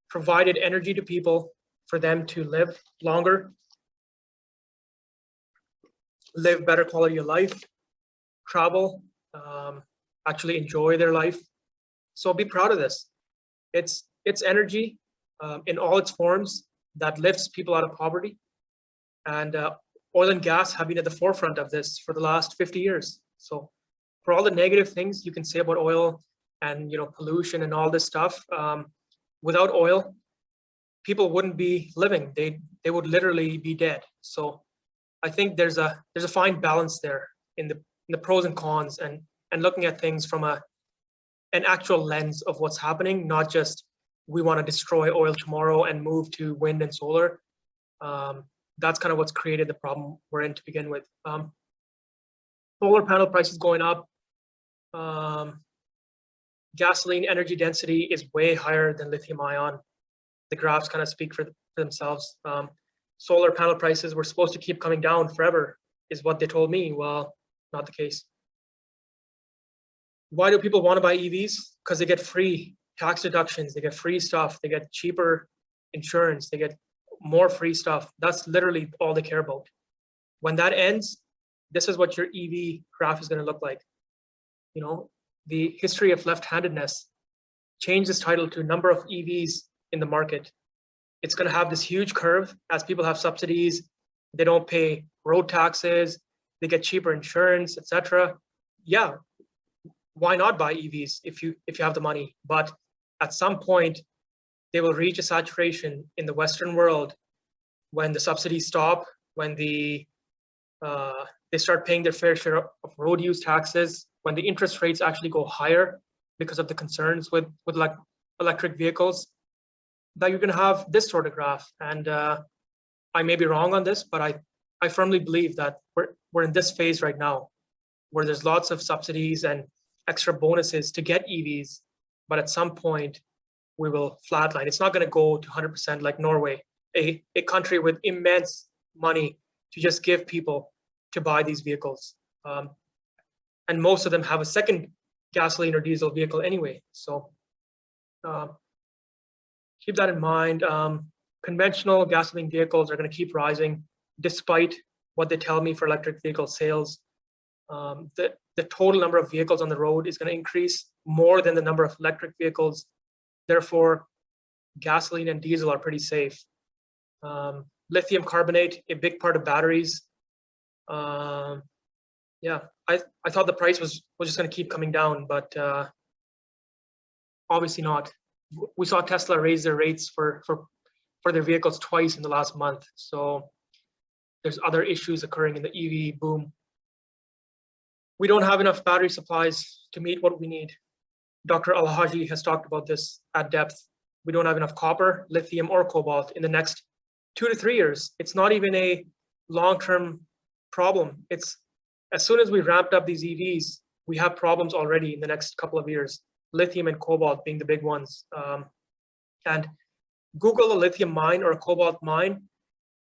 provided energy to people for them to live longer, live better quality of life, travel, actually enjoy their life. So be proud of this. It's energy in all its forms that lifts people out of poverty. And oil and gas have been at the forefront of this for the last 50 years. So for all the negative things you can say about oil and pollution and all this stuff, without oil, people wouldn't be living. They would literally be dead. So I think there's a fine balance there in the pros and cons and looking at things from an actual lens of what's happening, not just we want to destroy oil tomorrow and move to wind and solar. That's kind of what's created the problem we're in to begin with. Solar panel prices going up. Gasoline energy density is way higher than lithium ion. The graphs kind of speak for themselves. Solar panel prices were supposed to keep coming down forever, is what they told me. Well, not the case. Why do people want to buy EVs? Because they get free tax deductions, they get free stuff, they get cheaper insurance, they get more free stuff. That's literally all they care about. When that ends, this is what your EV graph is going to look like. the history of left-handedness, change this title to number of EVs in the market. It's going to have this huge curve as people have subsidies, they don't pay road taxes, they get cheaper insurance, etc. Yeah, why not buy EVs if you have the money? But at some point, they will reach a saturation in the Western world when the subsidies stop, when they start paying their fair share of road use taxes, when the interest rates actually go higher because of the concerns with like electric vehicles, that you're going to have this sort of graph. And I may be wrong on this, but I firmly believe that we're in this phase right now where there's lots of subsidies and extra bonuses to get EVs, but at some point we will flatline. It's not going to go to 100% like Norway, a country with immense money to just give people to buy these vehicles. And most of them have a second gasoline or diesel vehicle anyway. So keep that in mind. Conventional gasoline vehicles are going to keep rising despite what they tell me for electric vehicle sales. The total number of vehicles on the road is going to increase more than the number of electric vehicles. Therefore, gasoline and diesel are pretty safe. Lithium carbonate, a big part of batteries. Yeah, I thought the price was just going to keep coming down, but obviously not. We saw Tesla raise their rates for their vehicles twice in the last month. So there's other issues occurring in the EV boom. We don't have enough battery supplies to meet what we need. Dr. Alhaji has talked about this at depth. We don't have enough copper, lithium, or cobalt in the next 2 to 3 years. It's not even a long-term problem. It's as soon as we ramped up these EVs, we have problems already in the next couple of years. Lithium and cobalt being the big ones. And Google a lithium mine or a cobalt mine,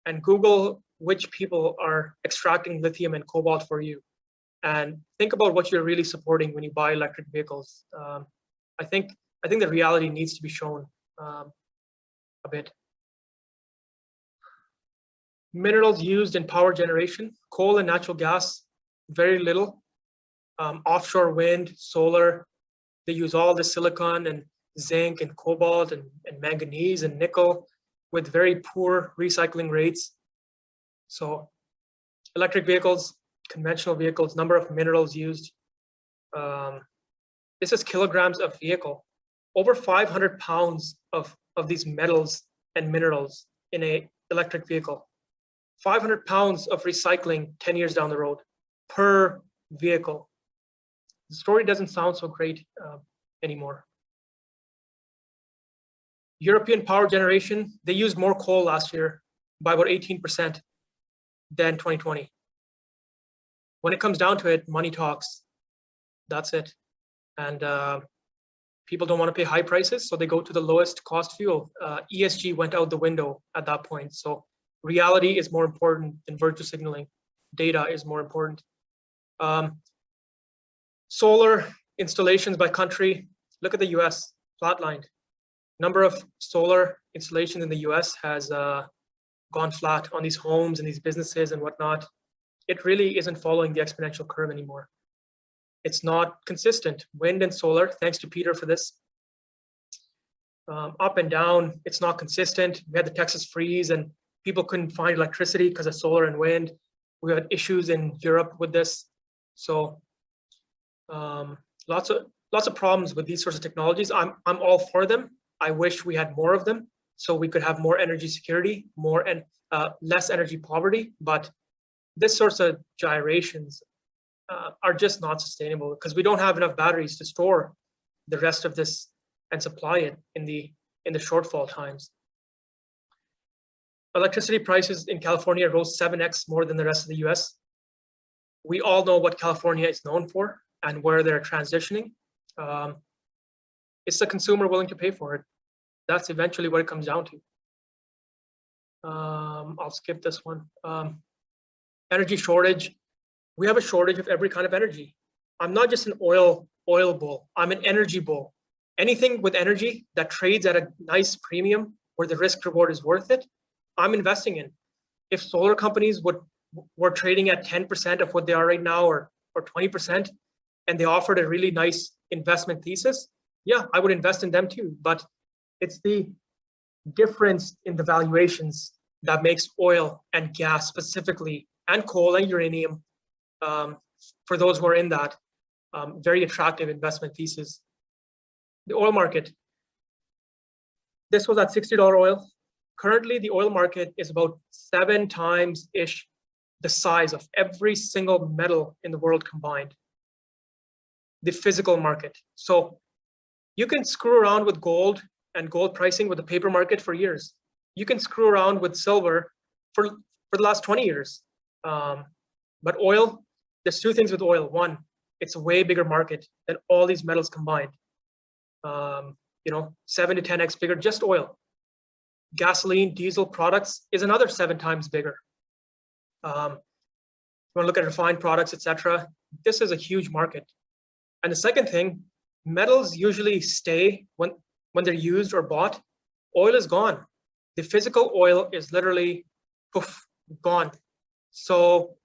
and Google which people are extracting lithium and cobalt for you. And think about what you're really supporting when you buy electric vehicles. I think the reality needs to be shown a bit. Minerals used in power generation, coal and natural gas, very little. Offshore wind, solar, they use all the silicon and zinc and cobalt and manganese and nickel with very poor recycling rates. So electric vehicles, conventional vehicles, number of minerals used. This is kilograms of vehicle. Over 500 pounds of these metals and minerals in a electric vehicle. 500 pounds of recycling 10 years down the road per vehicle. The story doesn't sound so great anymore. European power generation, they used more coal last year by about 18% than 2020. When it comes down to it, money talks. That's it. And people don't want to pay high prices, so they go to the lowest cost fuel. ESG went out the window at that point. So reality is more important than virtue signaling. Data is more important. Solar installations by country. Look at the US, flatlined. Number of solar installations in the US has gone flat on these homes and these businesses and whatnot. It really isn't following the exponential curve anymore. It's not consistent. Wind and solar, thanks to Peter for this. Up and down, it's not consistent. We had the Texas freeze and people couldn't find electricity because of solar and wind. We had issues in Europe with this. So lots of problems with these sorts of technologies. I'm all for them. I wish we had more of them so we could have more energy security, more and less energy poverty. But this sorts of gyrations are just not sustainable because we don't have enough batteries to store the rest of this and supply it in the shortfall times. Electricity prices in California rose 7x more than the rest of the US. We all know what California is known for and where they're transitioning. It's the consumer willing to pay for it. That's eventually what it comes down to. I'll skip this one. Energy shortage. We have a shortage of every kind of energy. I'm not just an oil bull. I'm an energy bull. Anything with energy that trades at a nice premium where the risk reward is worth it, I'm investing in. If solar companies were trading at 10% of what they are right now or 20%, and they offered a really nice investment thesis, yeah, I would invest in them too. But it's the difference in the valuations that makes oil and gas specifically, and coal and uranium, for those who are in that, very attractive investment thesis. The oil market. This was at $60 oil. Currently, the oil market is about 7 times-ish the size of every single metal in the world combined. The physical market. So you can screw around with gold and gold pricing with the paper market for years. You can screw around with silver for the last 20 years. But oil, there's 2 things with oil. One, it's a way bigger market than all these metals combined. 7 to 10x bigger, just oil. Gasoline, diesel products is another 7 times bigger. You want to look at refined products, etc. This is a huge market. And the second thing, metals usually stay when they're used or bought. Oil is gone. The physical oil is literally poof, gone. So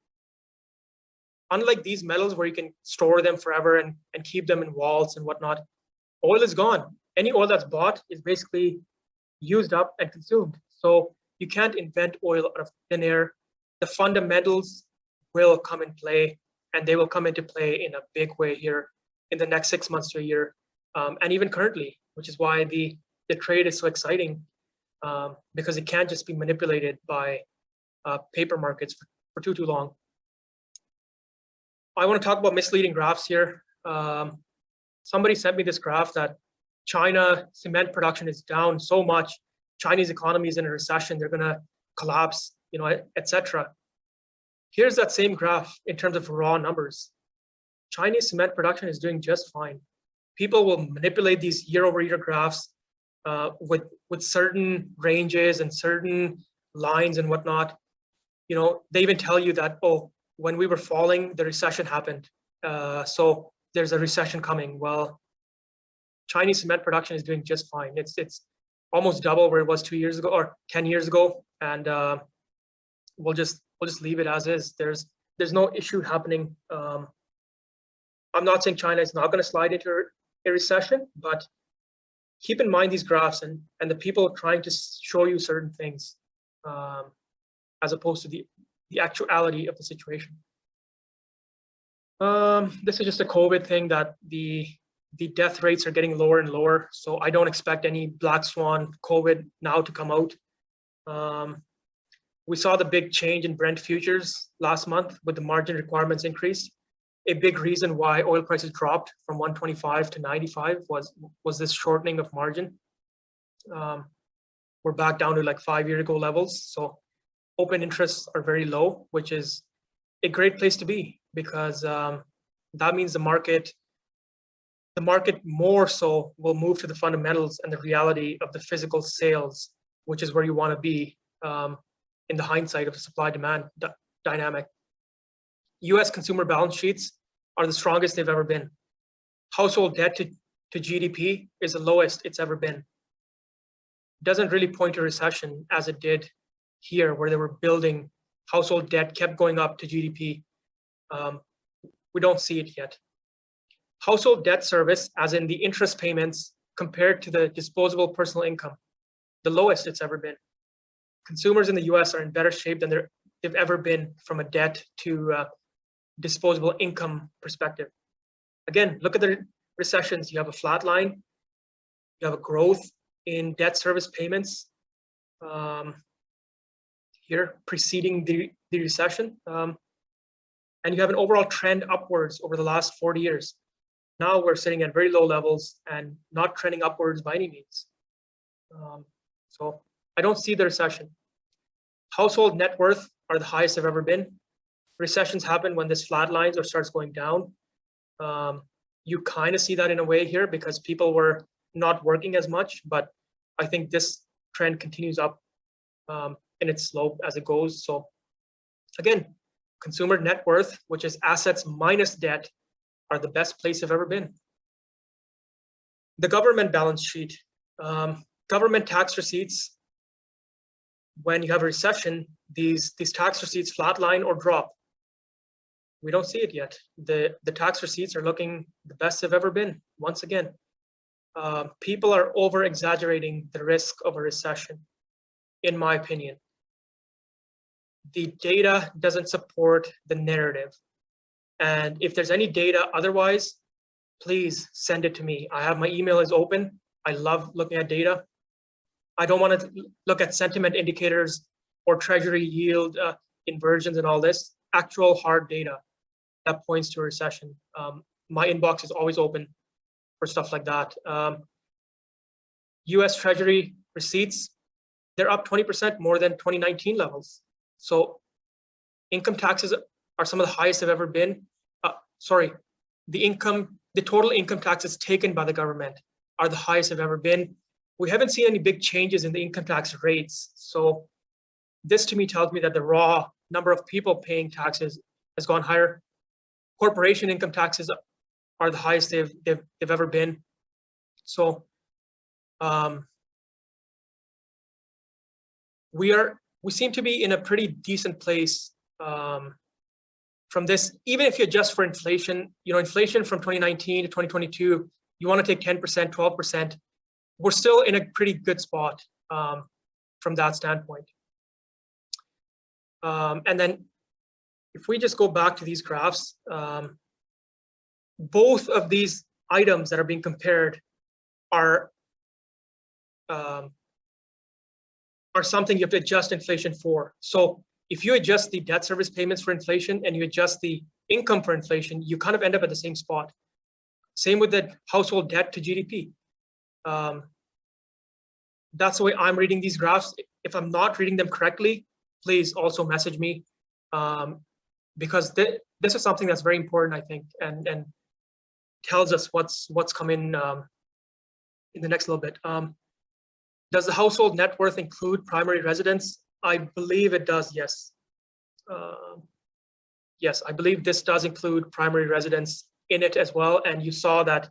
unlike these metals where you can store them forever and keep them in vaults and whatnot, oil is gone. Any oil that's bought is basically used up and consumed. So you can't invent oil out of thin air. The fundamentals will come in play, and they will come into play in a big way here in the next 6 months to a year, and even currently, which is why the trade is so exciting, because it can't just be manipulated by paper markets for too long. I want to talk about misleading graphs here. Somebody sent me this graph that China cement production is down so much. Chinese economy is in a recession. They're going to collapse, etc. Here's that same graph in terms of raw numbers. Chinese cement production is doing just fine. People will manipulate these year-over-year graphs with certain ranges and certain lines and whatnot. They even tell you that, oh, when we were falling, the recession happened. So there's a recession coming. Well, Chinese cement production is doing just fine. It's almost double where it was 2 years ago or 10 years ago, and we'll just leave it as is. There's no issue happening. I'm not saying China is not going to slide into a recession, but keep in mind these graphs and the people trying to show you certain things, as opposed to the actuality of the situation. This is just a COVID thing that the death rates are getting lower and lower. So I don't expect any black swan COVID now to come out. We saw the big change in Brent futures last month with the margin requirements increase. A big reason why oil prices dropped from 125 to 95 was this shortening of margin. We're back down to like 5-year ago levels. So open interests are very low, which is a great place to be, because that means the market more so will move to the fundamentals and the reality of the physical sales, which is where you want to be in the hindsight of the supply-demand dynamic. US consumer balance sheets are the strongest they've ever been. Household debt to GDP is the lowest it's ever been. Doesn't really point to recession as it did here, where they were building. Household debt kept going up to GDP. We don't see it yet. Household debt service, as in the interest payments compared to the disposable personal income, the lowest it's ever been. Consumers in the US are in better shape than they've ever been from a debt to disposable income perspective. Again, look at the recessions. You have a flat line, you have a growth in debt service payments here preceding the recession, and you have an overall trend upwards over the last 40 years. Now we're sitting at very low levels and not trending upwards by any means. So I don't see the recession. Household net worth are the highest they've ever been. Recessions happen when this flatlines or starts going down. You kind of see that in a way here because people were not working as much, but I think this trend continues up in its slope as it goes. So again, consumer net worth, which is assets minus debt, are the best place they've ever been. The government balance sheet, government tax receipts, when you have a recession, these tax receipts flatline or drop. We don't see it yet. The tax receipts are looking the best they've ever been. Once again, people are over exaggerating the risk of a recession, in my opinion. The data doesn't support the narrative. And if there's any data otherwise, please send it to me. I have my email is open. I love looking at data. I don't want to look at sentiment indicators or treasury yield inversions and all this. Actual hard data that points to a recession. My inbox is always open for stuff like that. US Treasury receipts, they're up 20% more than 2019 levels. So income taxes are some of the highest they've ever been. The total income taxes taken by the government are the highest they've ever been. We haven't seen any big changes in the income tax rates. So this to me tells me that the raw number of people paying taxes has gone higher. Corporation income taxes are the highest they've ever been. So we seem to be in a pretty decent place from this. Even if you adjust for inflation, inflation from 2019 to 2022, you want to take 10%, 12%. We're still in a pretty good spot from that standpoint. And then if we just go back to these graphs, both of these items that are being compared are something you have to adjust inflation for. So if you adjust the debt service payments for inflation and you adjust the income for inflation, you kind of end up at the same spot. Same with the household debt to GDP. That's the way I'm reading these graphs. If I'm not reading them correctly, please also message me, because this is something that's very important, I think, and tells us what's coming in the next little bit. Does the household net worth include primary residence? I believe it does, yes. Yes, I believe this does include primary residence in it as well. And you saw that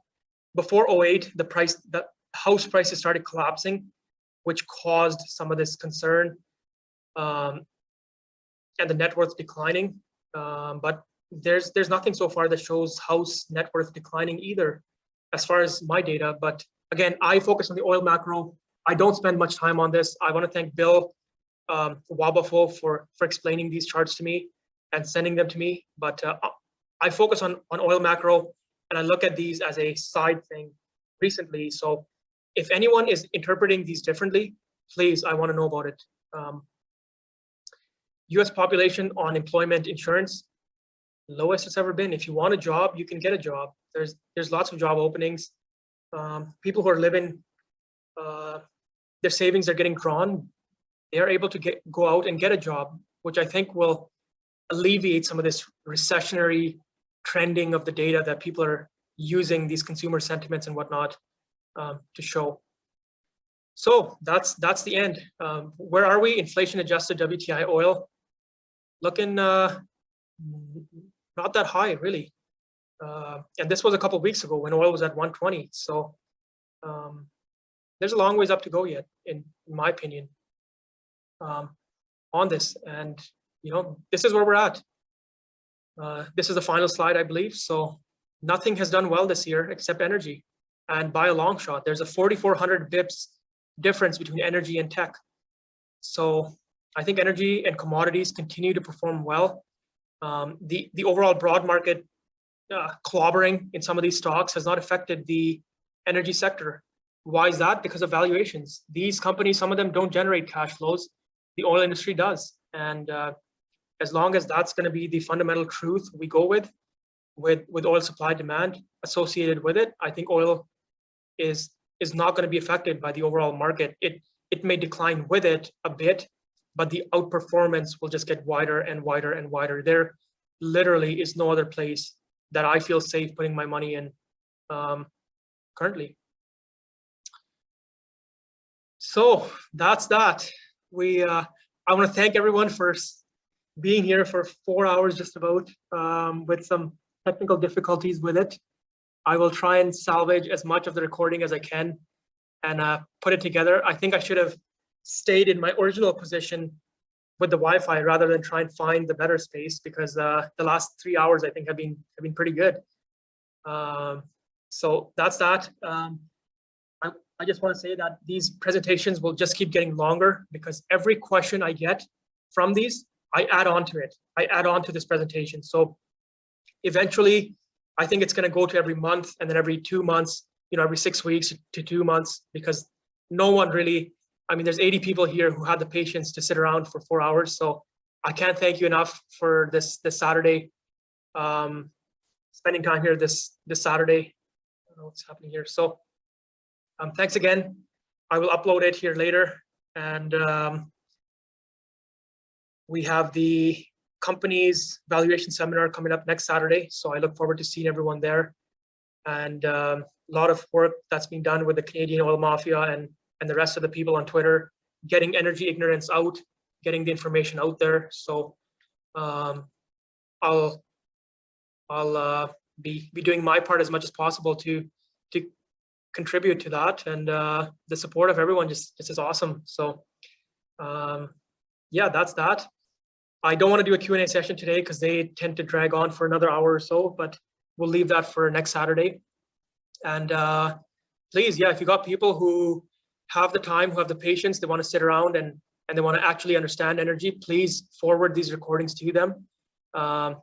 before 08, the house prices started collapsing, which caused some of this concern and the net worth declining. But there's nothing so far that shows house net worth declining either, as far as my data. But again, I focus on the oil macro. I don't spend much time on this. I want to thank Bill Wabafo for explaining these charts to me and sending them to me. But I focus on oil macro, and I look at these as a side thing recently. So if anyone is interpreting these differently, please, I want to know about it. US population on employment insurance, lowest it's ever been. If you want a job, you can get a job. There's lots of job openings. People who are living, their savings are getting drawn. They are able to go out and get a job, which I think will alleviate some of this recessionary trending of the data that people are using these consumer sentiments and whatnot to show. So that's the end. Where are we? Inflation adjusted WTI oil looking not that high, really. And this was a couple of weeks ago when oil was at 120. So there's a long ways up to go yet, in my opinion, on this. And this is where we're at. This is the final slide, I believe. So nothing has done well this year except energy, and by a long shot. There's a 4,400 bips difference between energy and tech. So I think energy and commodities continue to perform well. The overall broad market clobbering in some of these stocks has not affected the energy sector. Why is that? Because of valuations. These companies, some of them don't generate cash flows. The oil industry does. And as long as that's going to be the fundamental truth we go with oil supply demand associated with it, I think oil is not going to be affected by the overall market. It may decline with it a bit, but the outperformance will just get wider and wider and wider. There literally is no other place that I feel safe putting my money in currently. So that's that. I want to thank everyone for being here for 4 hours just about, with some technical difficulties with it. I will try and salvage as much of the recording as I can and put it together. I think I should have stayed in my original position with the Wi-Fi rather than try and find the better space, because the last 3 hours I think have been pretty good. So that's that. I just want to say that these presentations will just keep getting longer, because every question I get from these, I add on to it. I add on to this presentation. So eventually, I think it's going to go to every month, and then every 2 months, every 6 weeks to 2 months, because no one really, I mean, there's 80 people here who had the patience to sit around for 4 hours. So I can't thank you enough for this Saturday, spending time here this Saturday. I don't know what's happening here. So thanks again. I will upload it here later. And we have the company's valuation seminar coming up next Saturday. So I look forward to seeing everyone there. And a lot of work that's being done with the Canadian oil mafia and the rest of the people on Twitter, getting energy ignorance out, getting the information out there. So I'll be doing my part as much as possible to contribute to that, and the support of everyone just is awesome. So yeah, that's that. I don't want to do a Q&A session today because they tend to drag on for another hour or so, but we'll leave that for next Saturday. And please, yeah, if you got people who have the time, who have the patience, they want to sit around and they want to actually understand energy, please forward these recordings to them,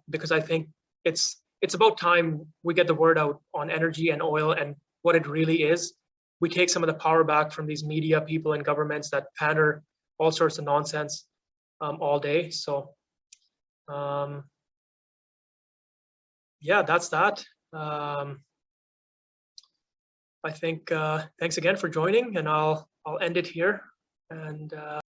because I think it's about time we get the word out on energy and oil and what it really is. We take some of the power back from these media people and governments that pander all sorts of nonsense all day. So yeah, that's that. I think thanks again for joining, and I'll end it here. And